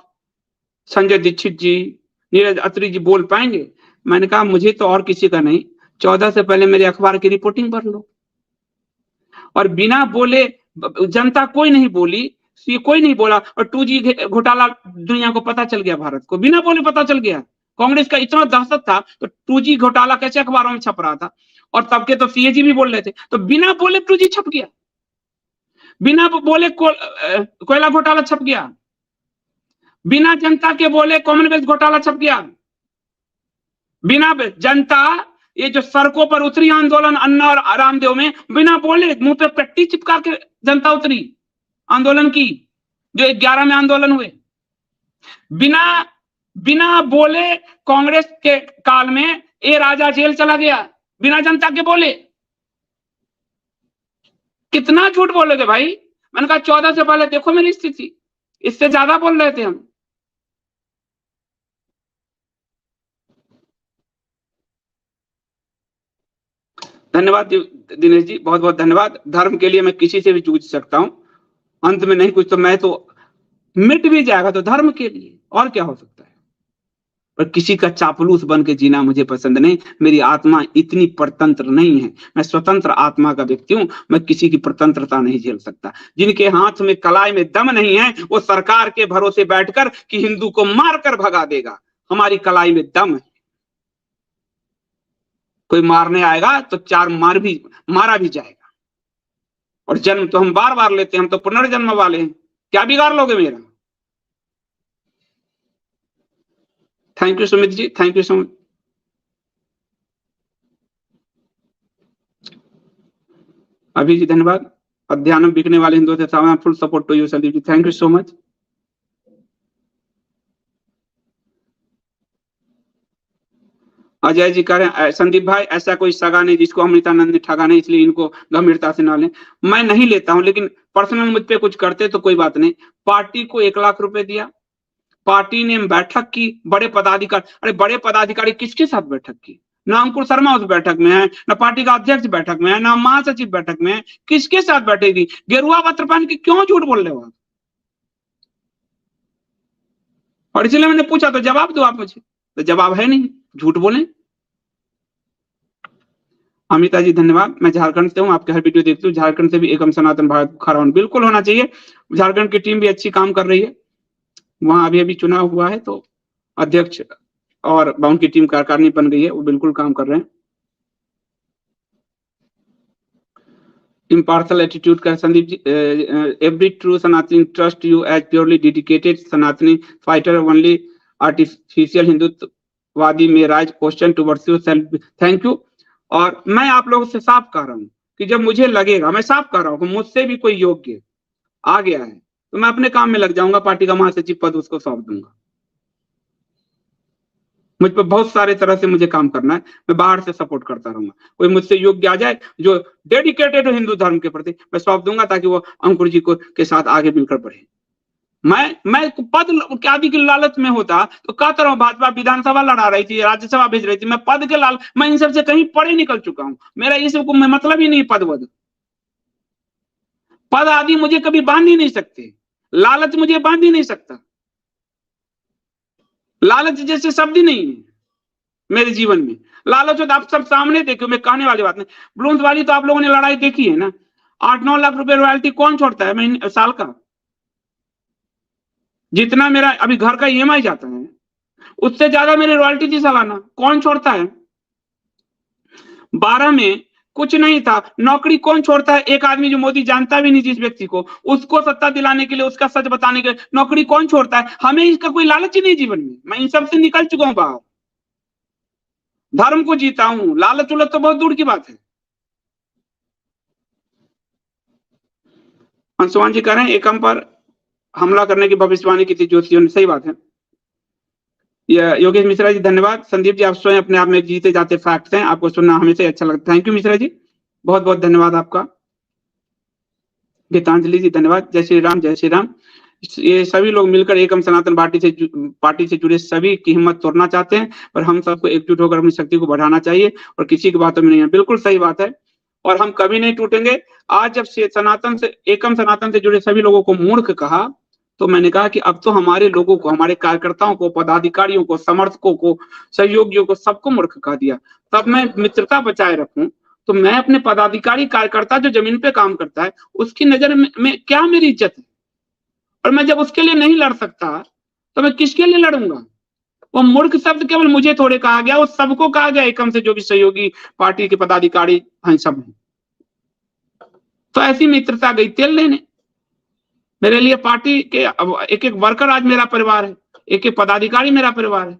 संजय दीक्षित जी, नीरज अत्री जी बोल पाएंगे? मैंने कहा मुझे तो और किसी का नहीं, 14 से पहले मेरे अखबार की रिपोर्टिंग भर लो। और बिना बोले जनता कोई नहीं बोली, कोई नहीं बोला। और 2G घोटाला दुनिया को पता चल गया, भारत को बिना बोले पता चल गया। कांग्रेस का इतना दहशत था तो 2G घोटाला कैसे अखबारों में छप रहा था, और तब के तो CAG भी बोल रहे थे। तो बिना बोले 2G छप गया, बिना बोले कोयला घोटाला छप गया, बिना जनता के बोले कॉमनवेल्थ घोटाला छप गया। बिना जनता, ये जो सड़कों पर उतरी आंदोलन अन्ना और रामदेव में, बिना बोले मुंह पे पट्टी चिपका के जनता उतरी आंदोलन की, जो 11 में आंदोलन हुए। बिना बोले कांग्रेस के काल में ए राजा जेल चला गया, बिना जनता के बोले। कितना झूठ बोलोगे भाई? मैंने कहा 14 से पहले देखो मेरी स्थिति, इससे ज्यादा बोल रहे थे हम। धन्यवाद दिनेश जी, बहुत बहुत धन्यवाद। धर्म के लिए मैं किसी से भी जूझ सकता हूं, अंत में नहीं कुछ तो मैं तो मिट भी जाएगा तो धर्म के लिए, और क्या हो सकता है। पर किसी का चापलूस बन के जीना मुझे पसंद नहीं। मेरी आत्मा इतनी परतंत्र नहीं है, मैं स्वतंत्र आत्मा का व्यक्ति हूं। मैं किसी की परतंत्रता नहीं झेल सकता। जिनके हाथ में कलाई में दम नहीं है वो सरकार के भरोसे बैठकर कि हिंदू को मारकर भगा देगा। हमारी कलाई में दम है। कोई मारने आएगा तो 4 मारा भी जाएगा। और जन्म तो हम बार बार लेते हैं, हम तो पुनर्जन्म वाले हैं। क्या बिगाड़ लोगे मेरा? Thank you Sumit ji, thank you so much. अभी जी धन्यवाद। अध्यात्म बिकने वाले हिंदुओं से full support to you Sandeep ji, thank you so much. Ajay ji कह रहे हैं संदीप भाई ऐसा कोई सगा नहीं जिसको अमृतानंद ने ठगा नहीं, इसलिए इनको गंभीरता से ना लें। मैं नहीं लेता हूं, लेकिन पर्सनल मुझ पे कुछ करते तो कोई बात नहीं। पार्टी को 1 लाख रुपए दिया, पार्टी ने बैठक की, बड़े पदाधिकारी, अरे बड़े पदाधिकारी किसके साथ बैठक की? ना अंकुर शर्मा उस बैठक में है, ना पार्टी का अध्यक्ष बैठक में है, ना महासचिव बैठक में है। किसके साथ बैठे थी? गेरुआ वस्त्र पहन के क्यों झूठ बोल रहे हो आप? और इसलिए मैंने पूछा तो जवाब दो आप मुझे, तो जवाब है नहीं, झूठ बोले। अमिता जी धन्यवाद। मैं झारखंड से हूँ, आपके हर वीडियो देखती हूँ। झारखंड से भी एकम सनातन भारत खड़ा होना बिल्कुल होना चाहिए। झारखंड की टीम भी अच्छी काम कर रही है, वहां अभी अभी चुनाव हुआ है तो अध्यक्ष और उनकी टीम कार्यकारिणी बन गई है, वो बिल्कुल काम कर रहे हैं। impartial attitude का Sandeep ji, every true Sanatani trust you as purely dedicated Sanatani fighter, only artificial हिंदुत्ववादी may rise question towards you self. Thank you. और मैं आप लोगों से साफ कह रहा हूं कि जब मुझे लगेगा, मैं साफ कह रहा हूं कि मुझसे भी कोई योग्य आ गया है तो मैं अपने काम में लग जाऊंगा, पार्टी का महासचिव पद उसको सौंप दूंगा। मुझ पर बहुत सारे तरह से मुझे काम करना है, मैं बाहर से सपोर्ट करता रहूंगा। कोई मुझसे योग्य आ जाए जो डेडिकेटेड हो हिंदू धर्म के प्रति, मैं सौंप दूंगा ताकि वो अंकुर जी को के साथ आगे मिलकर बढ़े। मैं पद आदि की लालच में होता तो कहता रहा, भाजपा विधानसभा लड़ा रही थी, राज्यसभा भेज रही थी, मैं पद के लाल, मैं इन सबसे कहीं परे निकल चुका हूं। मेरा ये सब मतलब ही नहीं पद वद, पद आदि मुझे कभी बांध ही नहीं सकते, लालच मुझे बांध ही नहीं सकता। लालच जैसे शब्द ही नहीं है मेरे जीवन में। लालच हो तो आप सब सामने देखो, मैं कहने वाली बात नहीं। ब्लूंस वाली तो आप लोगों ने लड़ाई देखी है ना, 8-9 लाख रुपए रॉयल्टी कौन छोड़ता है महीने साल का? जितना मेरा अभी घर का ईएमआई जाता है उससे ज्यादा मेरी रॉयल्टी थी सालाना, कौन छोड़ता है? 12 में कुछ नहीं था, नौकरी कौन छोड़ता है? एक आदमी जो मोदी जानता भी नहीं जिस व्यक्ति को, उसको सत्ता दिलाने के लिए, उसका सच बताने के लिए नौकरी कौन छोड़ता है? हमें इसका कोई लालच ही नहीं जीवन में। मैं इन सबसे निकल चुका हूं बाहर, धर्म को जीता हूं, लालच उलच तो बहुत दूर की बात है। अंशुमान जी कह रहे हैं एकम पर हमला करने की भविष्यवाणी की थी ज्योतिषियों ने, सही बात है। योगेश मिश्रा जी धन्यवाद। संदीप जी आप स्वयं अपने आप में जीते जाते फैक्ट्स हैं, आपको सुनना हमेशा अच्छा लगता है। थैंक यू मिश्रा जी, बहुत बहुत धन्यवाद आपका। गीतांजलि जी धन्यवाद। जय श्री राम, जय श्री राम। ये सभी लोग मिलकर एकम सनातन पार्टी से जुड़े सभी की हिम्मत तोड़ना चाहते हैं, पर हम सबको एकजुट होकर अपनी शक्ति को बढ़ाना चाहिए और किसी की बातों में नहीं है। बिल्कुल सही बात है, और हम कभी नहीं टूटेंगे। आज जब एकम सनातन से जुड़े सभी लोगों को मूर्ख कहा, तो मैंने कहा कि अब तो हमारे लोगों को, हमारे कार्यकर्ताओं को, पदाधिकारियों को, समर्थकों को, सहयोगियों को, सबको मूर्ख कह दिया। तब मैं मित्रता बचाए रखूं तो मैं अपने पदाधिकारी कार्यकर्ता जो जमीन पे काम करता है उसकी नजर में क्या मेरी इज्जत है? और मैं जब उसके लिए नहीं लड़ सकता तो मैं किसके लिए लड़ूंगा? वो मूर्ख शब्द केवल मुझे थोड़े कहा गया, वो सबको कहा गया, एकम से जो भी सहयोगी पार्टी के पदाधिकारी हैं सब हैं। तो ऐसी मित्रता गई तेल लेने। मेरे लिए पार्टी के एक एक वर्कर आज मेरा परिवार है, एक एक पदाधिकारी मेरा परिवार है।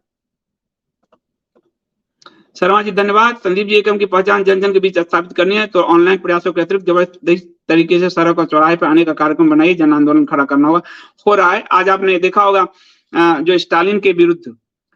शर्मा जी धन्यवाद। संदीप जी एकम की पहचान जन जन के बीच स्थापित करनी है तो ऑनलाइन प्रयासों के अतिरिक्त जबरदस्त तरीके से सड़क और चौराहे पर आने का कार्यक्रम बनाइए, जन आंदोलन खड़ा करना होगा। हो रहा है। आज आपने देखा होगा जो स्टालिन के विरुद्ध,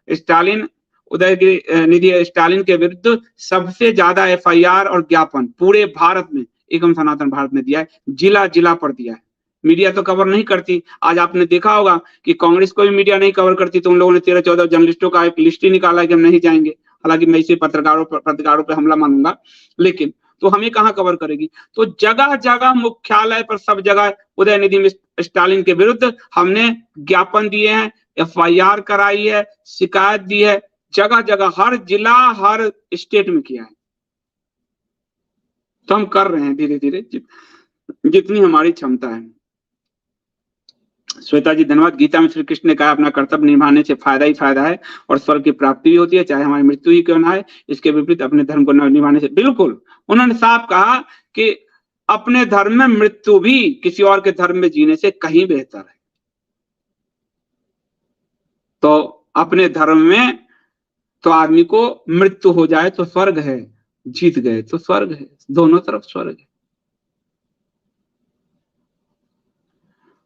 स्टालिन उदयनिधि स्टालिन के विरुद्ध सबसे ज्यादा एफआईआर और ज्ञापन पूरे भारत में एकम सनातन भारत ने दिया है, जिला जिला पर दिया है। मीडिया तो कवर नहीं करती। आज आपने देखा होगा कि कांग्रेस को भी मीडिया नहीं कवर करती, तो उन लोगों ने 13-14 जर्नलिस्टों का एक लिस्ट ही निकाला कि हम नहीं जाएंगे। हालांकि मैं इसे पत्रकारों पे हमला मानूंगा, लेकिन तो हमें कहां कवर करेगी? तो जगह जगह मुख्यालय पर सब जगह उदयनिधि स्टालिन के विरुद्ध हमने ज्ञापन दिए हैं, एफआईआर कराई है, शिकायत दी है, जगह जगह हर जिला हर स्टेट में किया है। तो हम कर रहे हैं धीरे धीरे जितनी हमारी क्षमता है। श्वेता जी धन्यवाद। गीता में श्री कृष्ण ने कहा अपना कर्तव्य निभाने से फायदा ही फायदा है और स्वर्ग की प्राप्ति भी होती है, चाहे हमारी मृत्यु ही क्यों ना है। इसके विपरीत अपने धर्म को निभाने से, बिल्कुल उन्होंने साफ कहा कि अपने धर्म में मृत्यु भी किसी और के धर्म में जीने से कहीं बेहतर है। तो अपने धर्म में तो आदमी को मृत्यु हो जाए तो स्वर्ग है, जीत गए तो स्वर्ग है, दोनों तरफ स्वर्ग है।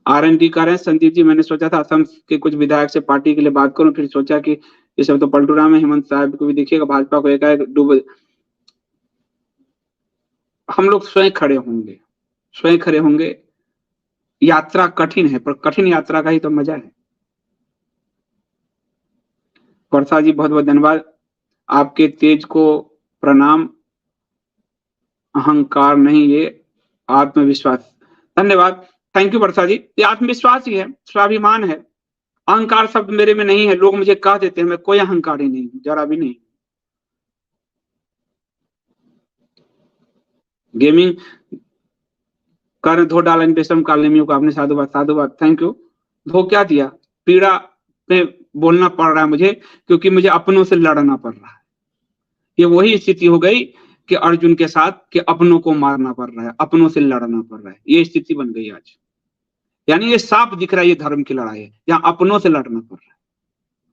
आरएनडी कर रहे हैं संदीप जी, मैंने सोचा था असम के कुछ विधायक से पार्टी के लिए बात करूं, फिर सोचा कि ये सब तो पलटू राम है, हेमंत साहब को भी देखिएगा, भाजपा को एकाएक डूब। हम लोग स्वयं खड़े होंगे। यात्रा कठिन है, पर कठिन यात्रा का ही तो मजा है। वर्षा जी बहुत बहुत धन्यवाद। आपके तेज को प्रणाम, अहंकार नहीं, ये आत्मविश्वास। धन्यवाद, थैंक यू वर्षा जी। ये आत्मविश्वास ही है, स्वाभिमान है। अहंकार शब्द मेरे में नहीं है। लोग मुझे कह देते हैं, मैं कोई अहंकारी नहीं हूं, जरा भी नहीं। गेमिंग कर धो डाला बेशम कालेमियों को आपने, साधुवाद साधुवाद, थैंक यू। धो क्या दिया? पीड़ा में बोलना पड़ रहा है मुझे, क्योंकि मुझे अपनों से लड़ना पड़ रहा है। ये वही स्थिति हो गई कि अर्जुन के साथ, कि अपनों को मारना पड़ रहा है, अपनों से लड़ना पड़ रहा है। ये स्थिति बन गई आज। यानी ये साफ दिख रहा है, ये धर्म की लड़ाई है, जहां अपनों से लड़ना पड़ रहा है।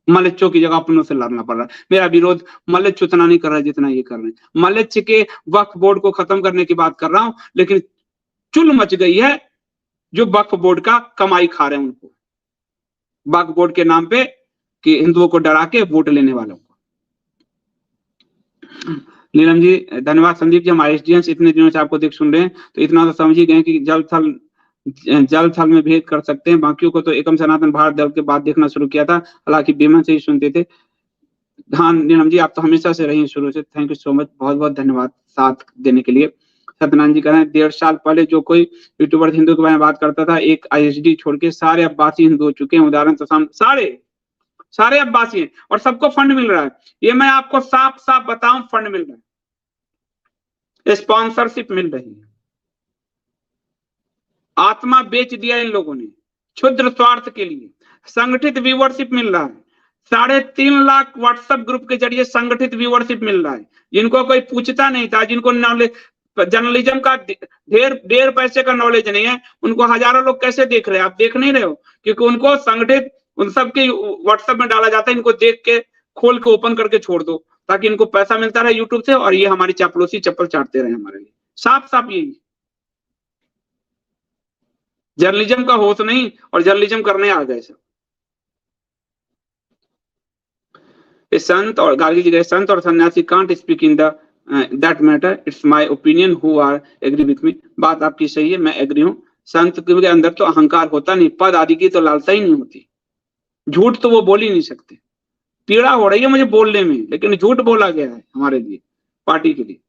मलेच्छों की जगह अपनों से लड़ना पड़ रहा है। मेरा विरोध मलेच्छ उतना नहीं कर रहा है जितना ये कर रहे हैं। मलेच्छ के वक्फ बोर्ड को खत्म करने की बात कर रहा हूं, लेकिन चुल मच गई है जो वक्फ बोर्ड का कमाई खा रहे हैं उनको, वक्फ बोर्ड के नाम पे, कि हिंदुओं को डरा के वोट लेने वालों को। नीलम जी धन्यवाद। संदीप जी, हमारे एसडीएंस इतने दिनों से आपको देख सुन रहे हैं, तो इतना तो समझ ही गए कि जल थल में भेद कर सकते हैं। बाकियों को तो एकम सनातन भारत दल के बाद देखना शुरू किया था, हालांकि बेमन से ही सुनते थे। हाँ नीलम जी, आप तो हमेशा से रही शुरू से, थैंक यू सो मच, बहुत बहुत धन्यवाद साथ देने के लिए। सत्यनारायण जी कह रहे हैं 1.5 साल पहले जो कोई यूट्यूबर हिंदू के बारे में बात करता था, एक आईएसडी छोड़ के सारे अब्बासी हिंदू हो चुके हैं। उदाहरण तो सारे अब्बासी हैं, और सबको फंड मिल रहा है। ये मैं आपको साफ साफ बताऊं, फंड मिल रहा है, स्पॉन्सरशिप मिल रही है। आत्मा बेच दिया इन लोगों ने क्षुद्र स्वार्थ के लिए। संगठित व्यूअरशिप मिल रहा है, 3.5 लाख व्हाट्सएप ग्रुप के जरिए संगठित व्यूअरशिप मिल रहा है। जिनको कोई पूछता नहीं था, जिनको नॉलेज जर्नलिज्म का ढेर पैसे का नॉलेज नहीं है, उनको हजारों लोग कैसे देख रहे हैं? आप देख नहीं रहे हो, क्योंकि उनको संगठित उन सबके व्हाट्सएप में डाला जाता है। इनको देख के खोल के ओपन करके छोड़ दो, ताकि इनको पैसा मिलता रहे यूट्यूब से, और ये हमारी चापलूसी चप्पल चाटते रहे हमारे लिए। साफ साफ यही जर्नलिज्म का होश नहीं, और जर्नलिज्म करने आ गए सब। संत और गार्गी जी गए, संत और सन्यासी can't speak in the that matter, it's my opinion, who are agree with me. बात आपकी सही है, मैं एग्री हूं। संत के अंदर तो अहंकार होता नहीं, पद आदि की तो लालसा ही नहीं होती। झूठ तो वो बोल ही नहीं सकते। पीड़ा हो रही है मुझे बोलने में, लेकिन झूठ बोला गया है हमारे लिए, पार्टी के लिए।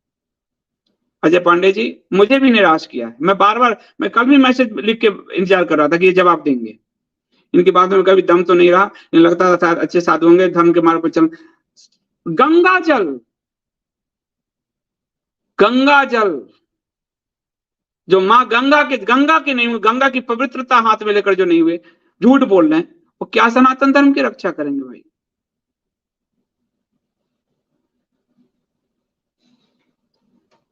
अजय पांडे जी, मुझे भी निराश किया है। मैं बार बार, मैं कल भी मैसेज लिख के इंतजार कर रहा था कि ये जवाब देंगे। इनकी बात में कभी दम तो नहीं रहा। इन्हें लगता था अच्छे साधु होंगे, धर्म के मार्ग पर चल। गंगा जल जो माँ गंगा के नहीं हुए, गंगा की पवित्रता हाथ में लेकर जो नहीं हुए, झूठ बोल रहे हैं, वो क्या सनातन धर्म की रक्षा करेंगे भाई?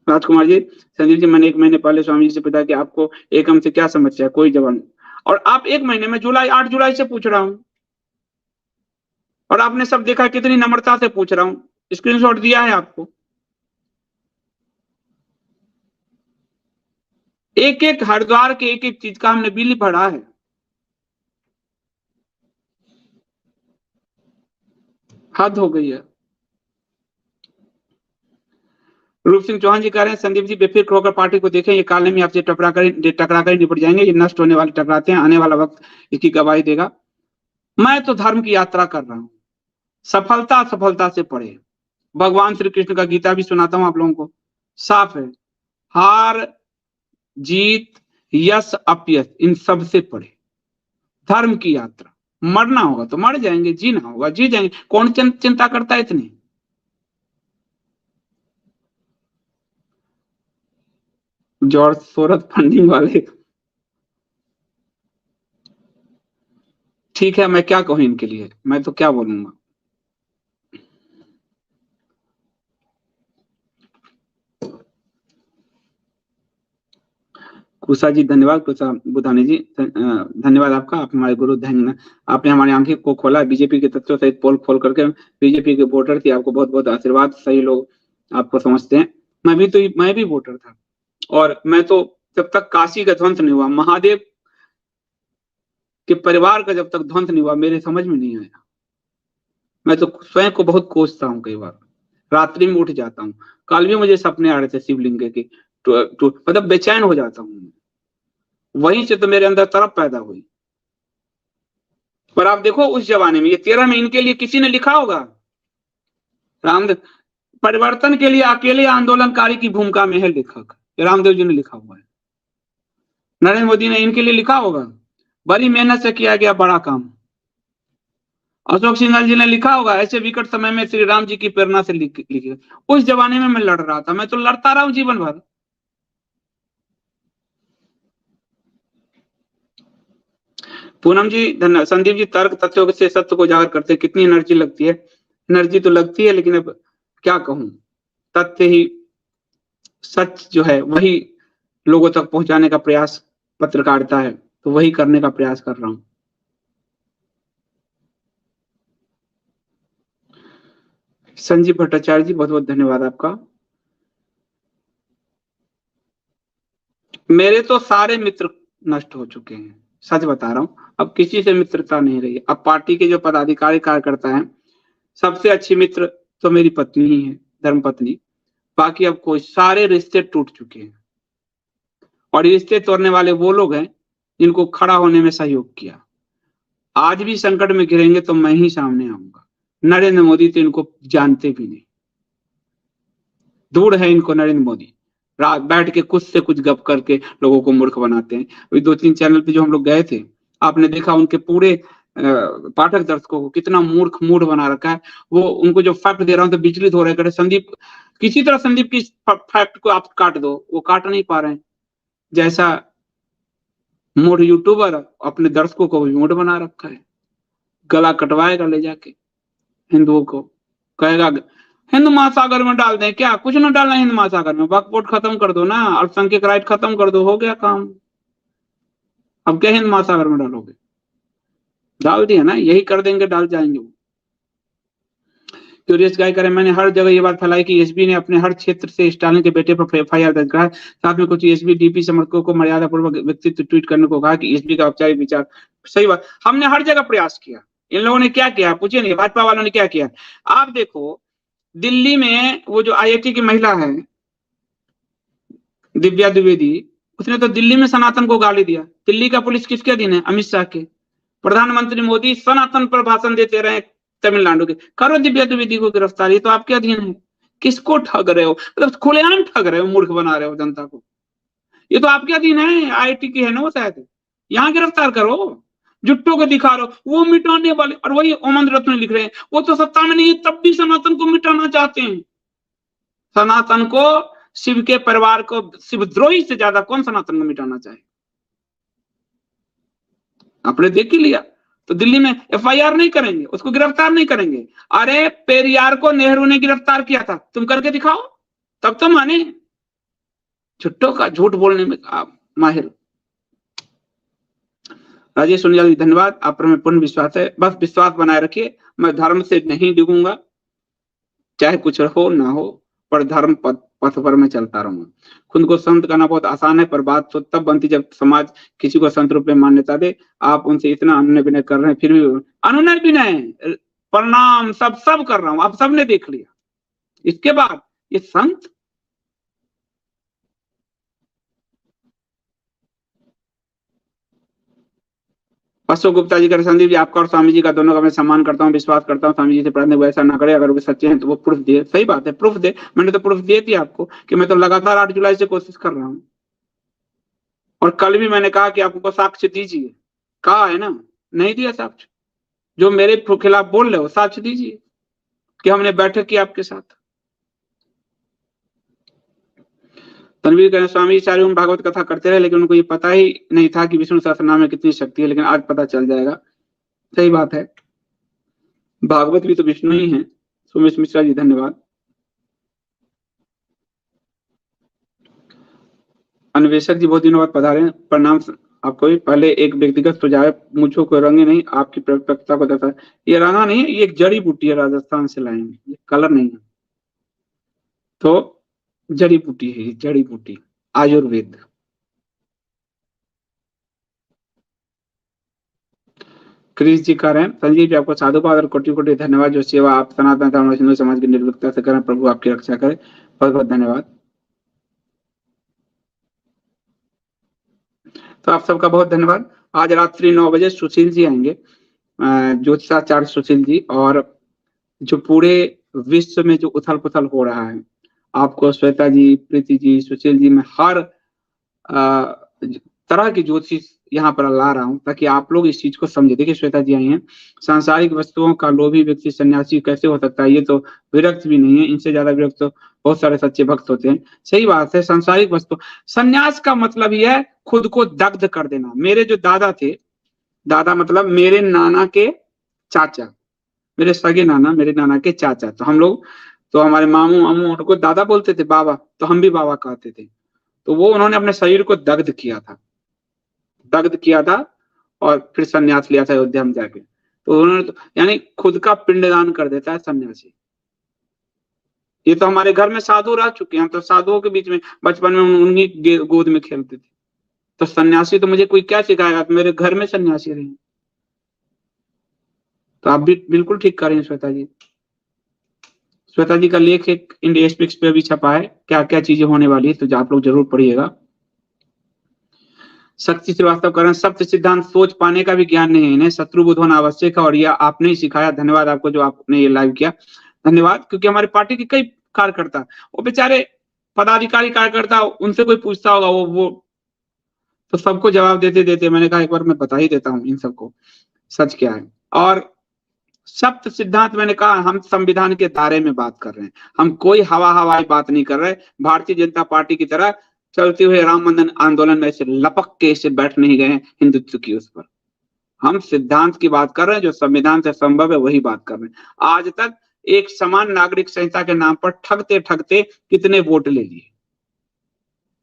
राजकुमार जी, संदीप जी, मैंने 1 महीने पहले स्वामी जी से पूछा कि आपको एकम से क्या समस्या है, कोई जवाब नहीं। और आप 1 महीने में 8 जुलाई से पूछ रहा हूं, और आपने सब देखा, कितनी नम्रता से पूछ रहा हूं, स्क्रीनशॉट दिया है आपको। एक एक हरिद्वार के एक एक चीज का हमने बिल भरा है। हद हो गई है। रूप सिंह चौहान जी कह रहे हैं संदीप जी बेफिक्र होकर पार्टी को देखें, ये काले में आपसे टकरा कर निपट जाएंगे। ये नष्ट होने वाले टकराते हैं, आने वाला वक्त इसकी गवाही देगा। मैं तो धर्म की यात्रा कर रहा हूं, सफलता से पढ़े। भगवान श्री कृष्ण का गीता भी सुनाता हूं आप लोगों को, साफ है। हार जीत यश अपयश इन सब से पढ़े। धर्म की यात्रा, मरना होगा तो मर जाएंगे, जीना होगा जी जाएंगे। कौन चिंता करता है इतनी? जॉर्ज सोरस फंडिंग वाले, ठीक है, मैं क्या कहूं इनके लिए, मैं तो क्या बोलूंगा। कुशा जी धन्यवाद, कुशा बुधानी जी धन्यवाद आपका, आप हमारे गुरु धन्य, आपने हमारी आंखें को खोला। बीजेपी के तत्वों सहित पोल खोल करके बीजेपी के वोटर थे, आपको बहुत बहुत आशीर्वाद। सही लोग आपको समझते हैं। मैं भी वोटर था, और मैं तो जब तक काशी का ध्वंस नहीं हुआ, महादेव के परिवार का जब तक ध्वंस नहीं हुआ, मेरे समझ में नहीं आया। मैं तो स्वयं को बहुत कोसता हूँ, कई बार रात्रि में उठ जाता हूँ। कल भी मुझे सपने आ रहे थे शिवलिंग के, मतलब बेचैन हो जाता हूँ। वहीं से तो मेरे अंदर तरफ पैदा हुई। पर आप देखो उस जमाने में, ये 13 में इनके लिए किसी ने लिखा होगा? रामदेव परिवर्तन के लिए अकेले आंदोलनकारी की भूमिका में है लेखक, रामदेव जी ने लिखा हुआ है। नरेंद्र मोदी ने इनके लिए लिखा होगा, बड़ी मेहनत से किया गया बड़ा काम। अशोक सिंघल जी ने लिखा होगा, ऐसे विकट समय में श्री राम जी की प्रेरणा से लिखे। उस जमाने में मैं लड़ रहा था, मैं तो लड़ता रहा हूं जीवन भर। पूनम जी धन्यवाद। संदीप जी तर्क तथ्यों से सत्य को उजागर करते कितनी एनर्जी लगती है। एनर्जी तो लगती है, लेकिन अब क्या कहूं, तथ्य ही सच जो है वही लोगों तक पहुंचाने का प्रयास पत्रकारिता है, तो वही करने का प्रयास कर रहा हूं। संजीव भट्टाचार्य जी बहुत बहुत धन्यवाद आपका। मेरे तो सारे मित्र नष्ट हो चुके हैं, सच बता रहा हूं। अब किसी से मित्रता नहीं रही। अब पार्टी के जो पदाधिकारी कार्यकर्ता हैं, सबसे अच्छी मित्र तो मेरी पत्नी ही है, धर्मपत्नी। बाकी अब कोई, सारे रिश्ते टूट चुके हैं। और रिश्ते तोड़ने वाले वो लोग हैं जिनको खड़ा होने में सहयोग किया। आज भी संकट में घिरेंगे तो मैं ही सामने आऊंगा। नरेंद्र मोदी तो इनको जानते भी नहीं, दूर है इनको नरेंद्र मोदी। रात बैठ के कुछ से कुछ गप करके लोगों को मूर्ख बनाते हैं। अभी 2-3 चैनल पे जो हम लोग गए थे, आपने देखा उनके पूरे पाठक दर्शकों को कितना मूर्ख मूड बना रखा है। वो उनको जो फैक्ट दे रहा हूं तो विचलित हो रहे हैं, संदीप किसी तरह संदीप की फैक्ट को आप काट दो, वो काट नहीं पा रहे हैं। जैसा मूड यूट्यूबर अपने दर्शकों को भी मूड बना रखा है, गला कटवाएगा ले जाके हिंदुओं को, कहेगा हिंद महासागर में डाल दें। क्या कुछ ना डालना हिंद महासागर में, वक्फ बोर्ड खत्म कर दो ना, अल्पसंख्यक राइट खत्म कर दो, हो गया काम। अब क्या हिंद महासागर में डालोगे, डाल दिया ना, यही कर देंगे, डाल जाएंगे वो। क्यूरियस गाय करें, मैंने हर जगह ये बात फैलाई कि एसबी ने अपने हर क्षेत्र से स्टालिन के बेटे पर एफआईआर दर्ज करा। साथ में कुछ एसबी डीपी समर्थकों को मर्यादा पूर्वक व्यक्तित्व ट्वीट करने को कहा कि एसबी का औपचारिक विचार। सही बात, हमने हर जगह प्रयास किया। इन लोगों ने क्या किया पूछिए नहीं, भाजपा वालों ने क्या किया। आप देखो दिल्ली में वो जो आईआईटी की महिला है दिव्या द्विवेदी, उसने तो दिल्ली में सनातन को गाली दिया। दिल्ली का पुलिस किसके अधीन है, अमित शाह के। प्रधानमंत्री मोदी सनातन पर भाषण देते रहे तमिलनाडु के, करो दिव्या द्विवेदी को गिरफ्तार, ये तो आपके अधीन है। किसको ठग रहे हो, मतलब खुलेआम ठग रहे हो, मूर्ख बना रहे हो जनता को। ये तो आपके अधीन है, आईआईटी की है ना वो शायद, यहाँ गिरफ्तार करो। जुट्टो को दिखा रहे हो, वो मिटाने वाले। और वही ओमन रत्न लिख रहे हैं, वो तो सत्ता में नहीं, तब भी सनातन को मिटाना चाहते हैं। सनातन को, शिव के परिवार को, शिवद्रोही से ज्यादा कौन सनातन को मिटाना चाहे। आपने देख ही लिया। तो दिल्ली में एफआईआर नहीं करेंगे, उसको गिरफ्तार नहीं करेंगे। अरे पेरियार को नेहरू ने गिरफ्तार किया था, तुम करके दिखाओ तब तो माने। झुट्टो का झूठ बोलने में आप माहिर। राजेश सोनिया जी धन्यवाद, आप पर मैं पूर्ण विश्वास है। बस विश्वास बनाए रखिए, मैं धर्म से नहीं डिगूंगा, चाहे कुछ हो ना हो, पर धर्म पथ पर मैं चलता रहूंगा। खुद को संत करना बहुत आसान है, पर बात तो तब बनती जब समाज किसी को संत रूप में मान्यता दे। आप उनसे इतना अनुनय विनय कर रहे हैं, फिर भी अनुनय विनय प्रणाम सब कर रहा हूं, आप सबने देख लिया। इसके बाद ये संत, अशोक गुप्ता जी का, संदीप जी आपका और स्वामी जी का दोनों का मैं सम्मान करता हूँ, विश्वास करता हूँ। स्वामी जी से प्रार्थना वो ऐसा ना करे, अगर वो सच्चे हैं तो वो प्रूफ दे। सही बात है, प्रूफ दे। मैंने तो प्रूफ दिए थे आपको कि मैं तो लगातार 8 जुलाई से कोशिश कर रहा हूँ। और कल भी मैंने कहा कि आपको साक्ष्य दीजिए, कहा है ना, नहीं दिया साक्ष्य। जो मेरे खिलाफ बोल रहे हो साक्ष्य दीजिए कि हमने बैठक की आपके साथ। तनवीर करें, स्वामी चार्य भागवत कथा करते रहे, लेकिन उनको ये पता ही नहीं था कि विष्णु सहस्त्रनाम में कितनी शक्ति है, लेकिन आज पता चल जाएगा। सही बात है, भागवत भी तो विष्णु ही है। सुमेश मिश्रा जी धन्यवाद। अन्वेषक जी बहुत दिनों बाद पधारे, प्रणाम आपको भी। पहले एक व्यक्तिगत सुझाव, मुझको को रंगे नहीं, आपकी प्रयोक्ता को दर्शा। ये रंगा नहीं है, ये एक जड़ी बूटी है, राजस्थान से लाएंगे, ये कलर नहीं है। तो जड़ी बूटी है, जड़ी बूटी, आयुर्वेद। क्रिश जी कह रहे हैं, संजीव जी आपको साधुवाद और कोटि कोटि धन्यवाद, जो सेवा आप सनातन धर्म और हिंदू समाज की निर्भीकता से करें, प्रभु आपकी रक्षा करे। बहुत बहुत धन्यवाद। तो आप सबका बहुत धन्यवाद। आज रात्रि 9 बजे सुशील जी आएंगे, ज्योतिषाचार्य सुशील जी, और जो पूरे विश्व में जो उथल पुथल हो रहा है, आपको श्वेता जी, प्रीति जी, सुशील जी, मैं हर तरह की ज्योतिष यहाँ पर ला रहा हूँ ताकि आप लोग इस चीज को समझे। देखिए श्वेता जी आई हैं, सांसारिक वस्तुओं का लोभी व्यक्ति सन्यासी कैसे हो सकता है? ये तो विरक्त भी नहीं है, इनसे ज्यादा विरक्त तो बहुत सारे सच्चे भक्त होते हैं। सही बात है, सांसारिक वस्तु, सन्यास का मतलब ही है खुद को दग्ध कर देना। मेरे जो दादा थे, दादा मतलब मेरे नाना के चाचा, मेरे सगे नाना, मेरे नाना के चाचा, तो हम लोग, तो हमारे मामू मामू उनको दादा बोलते थे, बाबा, तो हम भी बाबा कहते थे। तो वो उन्होंने अपने शरीर को दग्ध किया था, दग्ध किया था और फिर सन्यास लिया था अयोध्या में जाके। तो उन्होंने तो, यानी खुद का पिंडदान कर देता है सन्यासी। ये तो हमारे घर में साधु रह चुके हैं, तो साधुओं के बीच में बचपन में उन्हीं गोद में खेलते थे। तो सन्यासी तो मुझे कोई क्या सिखाएगा, तो मेरे घर में सन्यासी रहे। तो आप भी बिल्कुल ठीक कर रहे हैं श्वेता जी। श्वेता जी का लेख एक इंडिया स्पीक्स पे भी छपा है, क्या क्या चीजें होने वाली है, तो आप लोग जरूर पढ़िएगा। शक्ति श्रीवास्तव कह रहे हैं, सप्त सिद्धांत सोच पाने का भी ज्ञान नहीं है, इन्हें शत्रुबुद्ध होना आवश्यक है, और यह आपने ही सिखाया। धन्यवाद आपको जो आपने ये लाइव किया, धन्यवाद। क्योंकि हमारी पार्टी के कई कार्यकर्ता, वो बेचारे पदाधिकारी कार्यकर्ता, उनसे कोई पूछता होगा, वो तो सबको जवाब देते देते मैंने कहा एक बार मैं बता ही देता हूँ इन सबको सच क्या है। और सप्त सिद्धांत, मैंने कहा हम संविधान के दायरे में बात कर रहे हैं, हम कोई हवाई बात नहीं कर रहे। भारतीय जनता पार्टी की तरह चलते हुए राम मंदिर आंदोलन में ऐसे लपक के ऐसे बैठ नहीं गए हिंदुत्व की उस पर। हम सिद्धांत की बात कर रहे हैं, जो संविधान से संभव है वही बात कर रहे हैं। आज तक एक समान नागरिक संहिता के नाम पर ठगते ठगते कितने वोट ले लिए,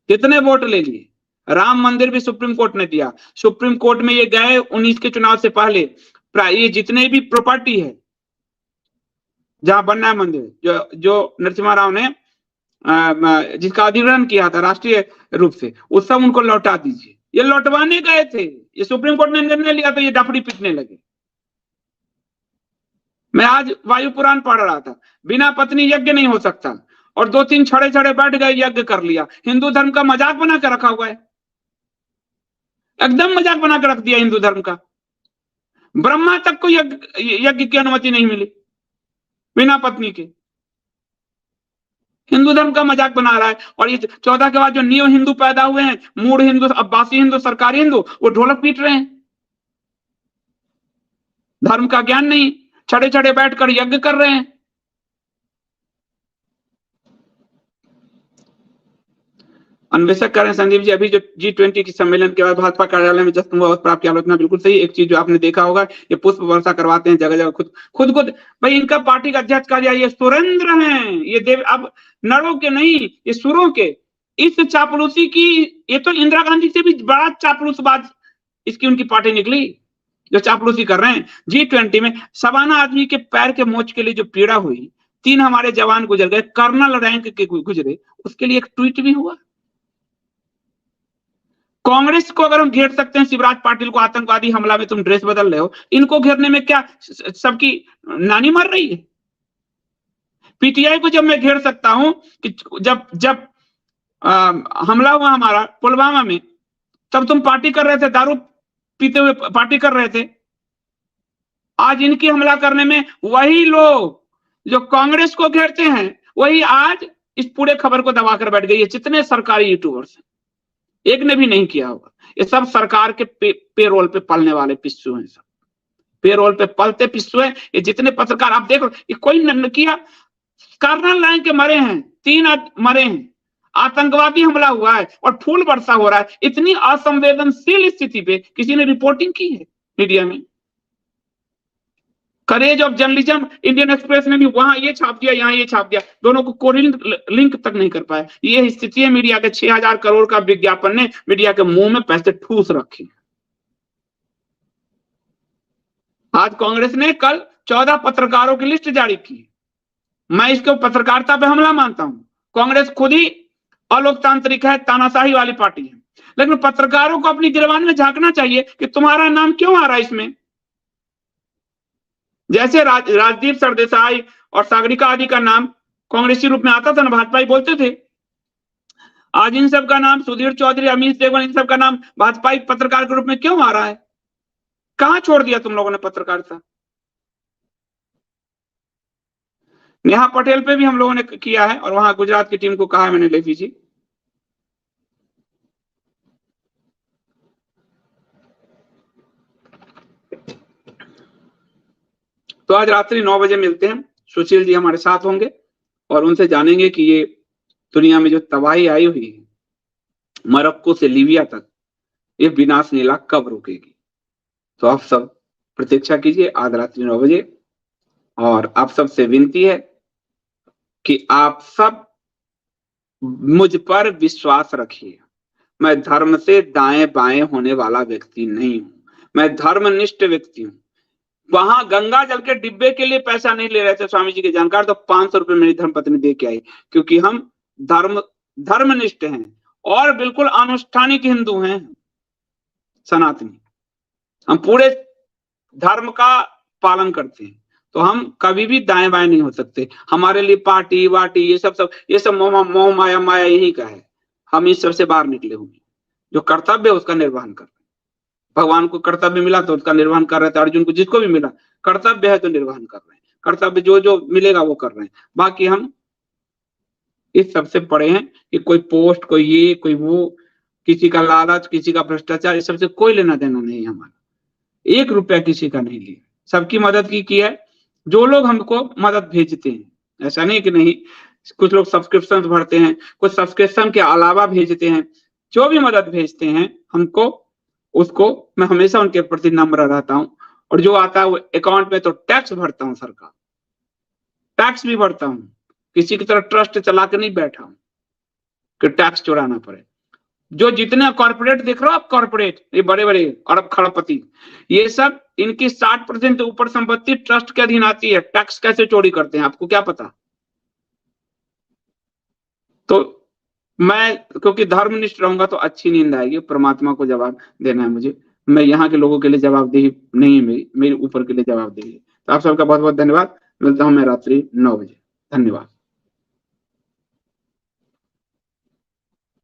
कितने वोट ले लिए। राम मंदिर भी सुप्रीम कोर्ट ने दिया, सुप्रीम कोर्ट में ये गए 19 के चुनाव से पहले, ये जितने भी प्रॉपर्टी है जहां बनना है मंदिर, जो नरसिम्हा राव ने जिसका अधिग्रहण किया था राष्ट्रीय रूप से, वो सब उनको लौटा दीजिए। ये लौटवाने गए थे, ये सुप्रीम कोर्ट ने निर्णय लिया, तो ये डफड़ी पीटने लगे। मैं आज वायु पुराण पढ़ रहा था, बिना पत्नी यज्ञ नहीं हो सकता, और 2-3 छड़े छड़े बैठ गए, यज्ञ कर लिया। हिंदू धर्म का मजाक बना के रखा हुआ है, एकदम मजाक बना के रख दिया हिंदू धर्म का। ब्रह्मा तक को यज्ञ की अनुमति नहीं मिली बिना पत्नी के। हिंदू धर्म का मजाक बना रहा है। और ये 14 के बाद जो नियो हिंदू पैदा हुए हैं, मूढ़ हिंदू, अब्बासी हिंदू, सरकारी हिंदू, वो ढोलक पीट रहे हैं, धर्म का ज्ञान नहीं, छड़े छड़े बैठकर यज्ञ कर रहे हैं। अन्वेषक कर रहे हैं संजीव जी, अभी जो G20 की सम्मेलन के बाद भाजपा कार्यालय में जश्न हुआ, उस पर आपकी आलोचना बिल्कुल सही। एक चीज जो आपने देखा होगा, ये पुष्प वर्षा करवाते हैं जगह जगह, खुद भाई इनका पार्टी का अध्यक्ष कार्य, ये सुरेंद्र हैं, ये देव, अब नरों के नहीं, ये सुरों के। इस चापलूसी की, ये तो इंदिरा गांधी से भी बड़ा चापलूसबाज इसकी उनकी पार्टी निकली, जो चापलूसी कर रहे हैं। G20 में सवाना आदमी के पैर के मोच के लिए जो पीड़ा हुई, 3 हमारे जवान गुजर गए, कर्नल रैंक के गुजरे, उसके लिए एक ट्वीट भी हुआ। कांग्रेस को अगर हम घेर सकते हैं, शिवराज पाटिल को आतंकवादी हमला में तुम ड्रेस बदल रहे हो, इनको घेरने में क्या सबकी नानी मर रही है? पीटीआई को जब मैं घेर सकता हूं कि जब हमला हुआ हमारा पुलवामा में, तब तुम पार्टी कर रहे थे, दारू पीते हुए पार्टी कर रहे थे। आज इनकी हमला करने में वही लोग जो कांग्रेस को घेरते हैं, वही आज इस पूरे खबर को दबाकर बैठ गई है। जितने सरकारी यूट्यूबर्स हैं, एक ने भी नहीं किया होगा, ये सब सरकार के पेरोल पे पलने वाले पिस्सू हैं, सब पेरोल पे पलते पिस्सू हैं। ये जितने पत्रकार आप देख, ये कोई न किया, कर्नल रैंक के मरे हैं, 3 मरे हैं, आतंकवादी हमला हुआ है और फूल वर्षा हो रहा है। इतनी असंवेदनशील स्थिति पे किसी ने रिपोर्टिंग की है मीडिया में? Courage of journalism Indian express ने भी वहां ये छाप दिया, यहाँ ये छाप दिया, दोनों को कोरिलेट लिंक तक नहीं कर पाए। ये स्थिति है मीडिया के। 6000 करोड़ का विज्ञापन ने मीडिया के मुंह में पैसे ठूस रखे। आज कांग्रेस ने कल 14 पत्रकारों की लिस्ट जारी की। मैं इसको पत्रकारिता पे हमला मानता हूं। कांग्रेस खुद ही अलोकतांत्रिक है, तानाशाही वाली पार्टी है, लेकिन पत्रकारों को अपनी गिरबान में झांकना चाहिए कि तुम्हारा नाम क्यों आ रहा है इसमें। जैसे राजदीप सरदेसाई और सागरिका आदि का नाम कांग्रेसी रूप में आता था ना, भाजपाई बोलते थे, आज इन सब का नाम, सुधीर चौधरी, अमित देवगन, इन सब का नाम भाजपाई पत्रकार के रूप में क्यों आ रहा है? कहां छोड़ दिया तुम लोगों ने पत्रकारिता? नेहा पटेल पे भी हम लोगों ने किया है और वहां गुजरात की टीम को कहा है मैंने, लेफी जी। तो आज रात्रि 9 बजे मिलते हैं, सुशील जी हमारे साथ होंगे और उनसे जानेंगे कि ये दुनिया में जो तबाही आई हुई है मोरक्को से लीबिया तक, ये विनाश लीला कब रुकेगी। तो आप सब प्रतीक्षा कीजिए आज रात्रि 9 बजे। और आप सबसे विनती है कि आप सब मुझ पर विश्वास रखिए। मैं धर्म से दाएं बाएं होने वाला व्यक्ति नहीं हूं, मैं धर्मनिष्ठ व्यक्ति हूं। वहां गंगा जल के डिब्बे के लिए पैसा नहीं ले रहे थे स्वामी जी के जानकार, तो 500 रुपए मेरी धर्मपत्नी दे के आई, क्योंकि हम धर्मनिष्ठ हैं और बिल्कुल अनुष्ठानिक हिंदू हैं, सनातनी। हम पूरे धर्म का पालन करते हैं, तो हम कभी भी दाएं बाएं नहीं हो सकते। हमारे लिए पार्टी वाटी ये सब मोह माया माया यही का है। हम इस सबसे बाहर निकले हुए, जो कर्तव्य है उसका निर्वहन कर रहे हैं। भगवान को कर्तव्य मिला तो उसका निर्वहन कर रहे थे, अर्जुन को जिसको भी मिला कर्तव्य है तो निर्वहन कर रहे हैं, कर्तव्य जो जो मिलेगा वो कर रहे हैं। बाकी हम इस सबसे पड़े हैं कि कोई पोस्ट, कोई ये कोई वो, किसी का लालच, किसी का भ्रष्टाचार, इस सबसे कोई लेना देना नहीं। हमारा 1 रुपया किसी का नहीं लिया, सबकी मदद की है। जो लोग हमको मदद भेजते हैं, ऐसा नहीं कि नहीं, कुछ लोग सब्सक्रिप्शन भरते हैं, कुछ सब्सक्रिप्शन के अलावा भेजते हैं। जो भी मदद भेजते हैं हमको, उसको मैं हमेशा उनके प्रति नम्र रहता हूं। और जो आता है वो अकाउंट में तो टैक्स भरता हूं, सरकार टैक्स भी भरता हूं। किसी की तरह ट्रस्ट चला के नहीं बैठा हूं कि टैक्स चुराना पड़े। जो जितने कॉर्पोरेट देख रहे हो आप, कॉर्पोरेट ये बड़े बड़े अरब खरबपति, ये सब इनकी 60% से ऊपर संपत्ति ट्रस्ट के अधीन आती है। टैक्स कैसे चोरी करते हैं आपको क्या पता। तो मैं क्योंकि धर्मनिष्ठ रहूंगा तो अच्छी नींद आएगी, परमात्मा को जवाब देना है मुझे। मैं यहाँ के लोगों के लिए जवाबदेही नहीं है, मेरी ऊपर के लिए जवाबदेही है। तो आप सबका बहुत बहुत धन्यवाद। मिलता हूं मैं रात्रि 9 बजे। धन्यवाद।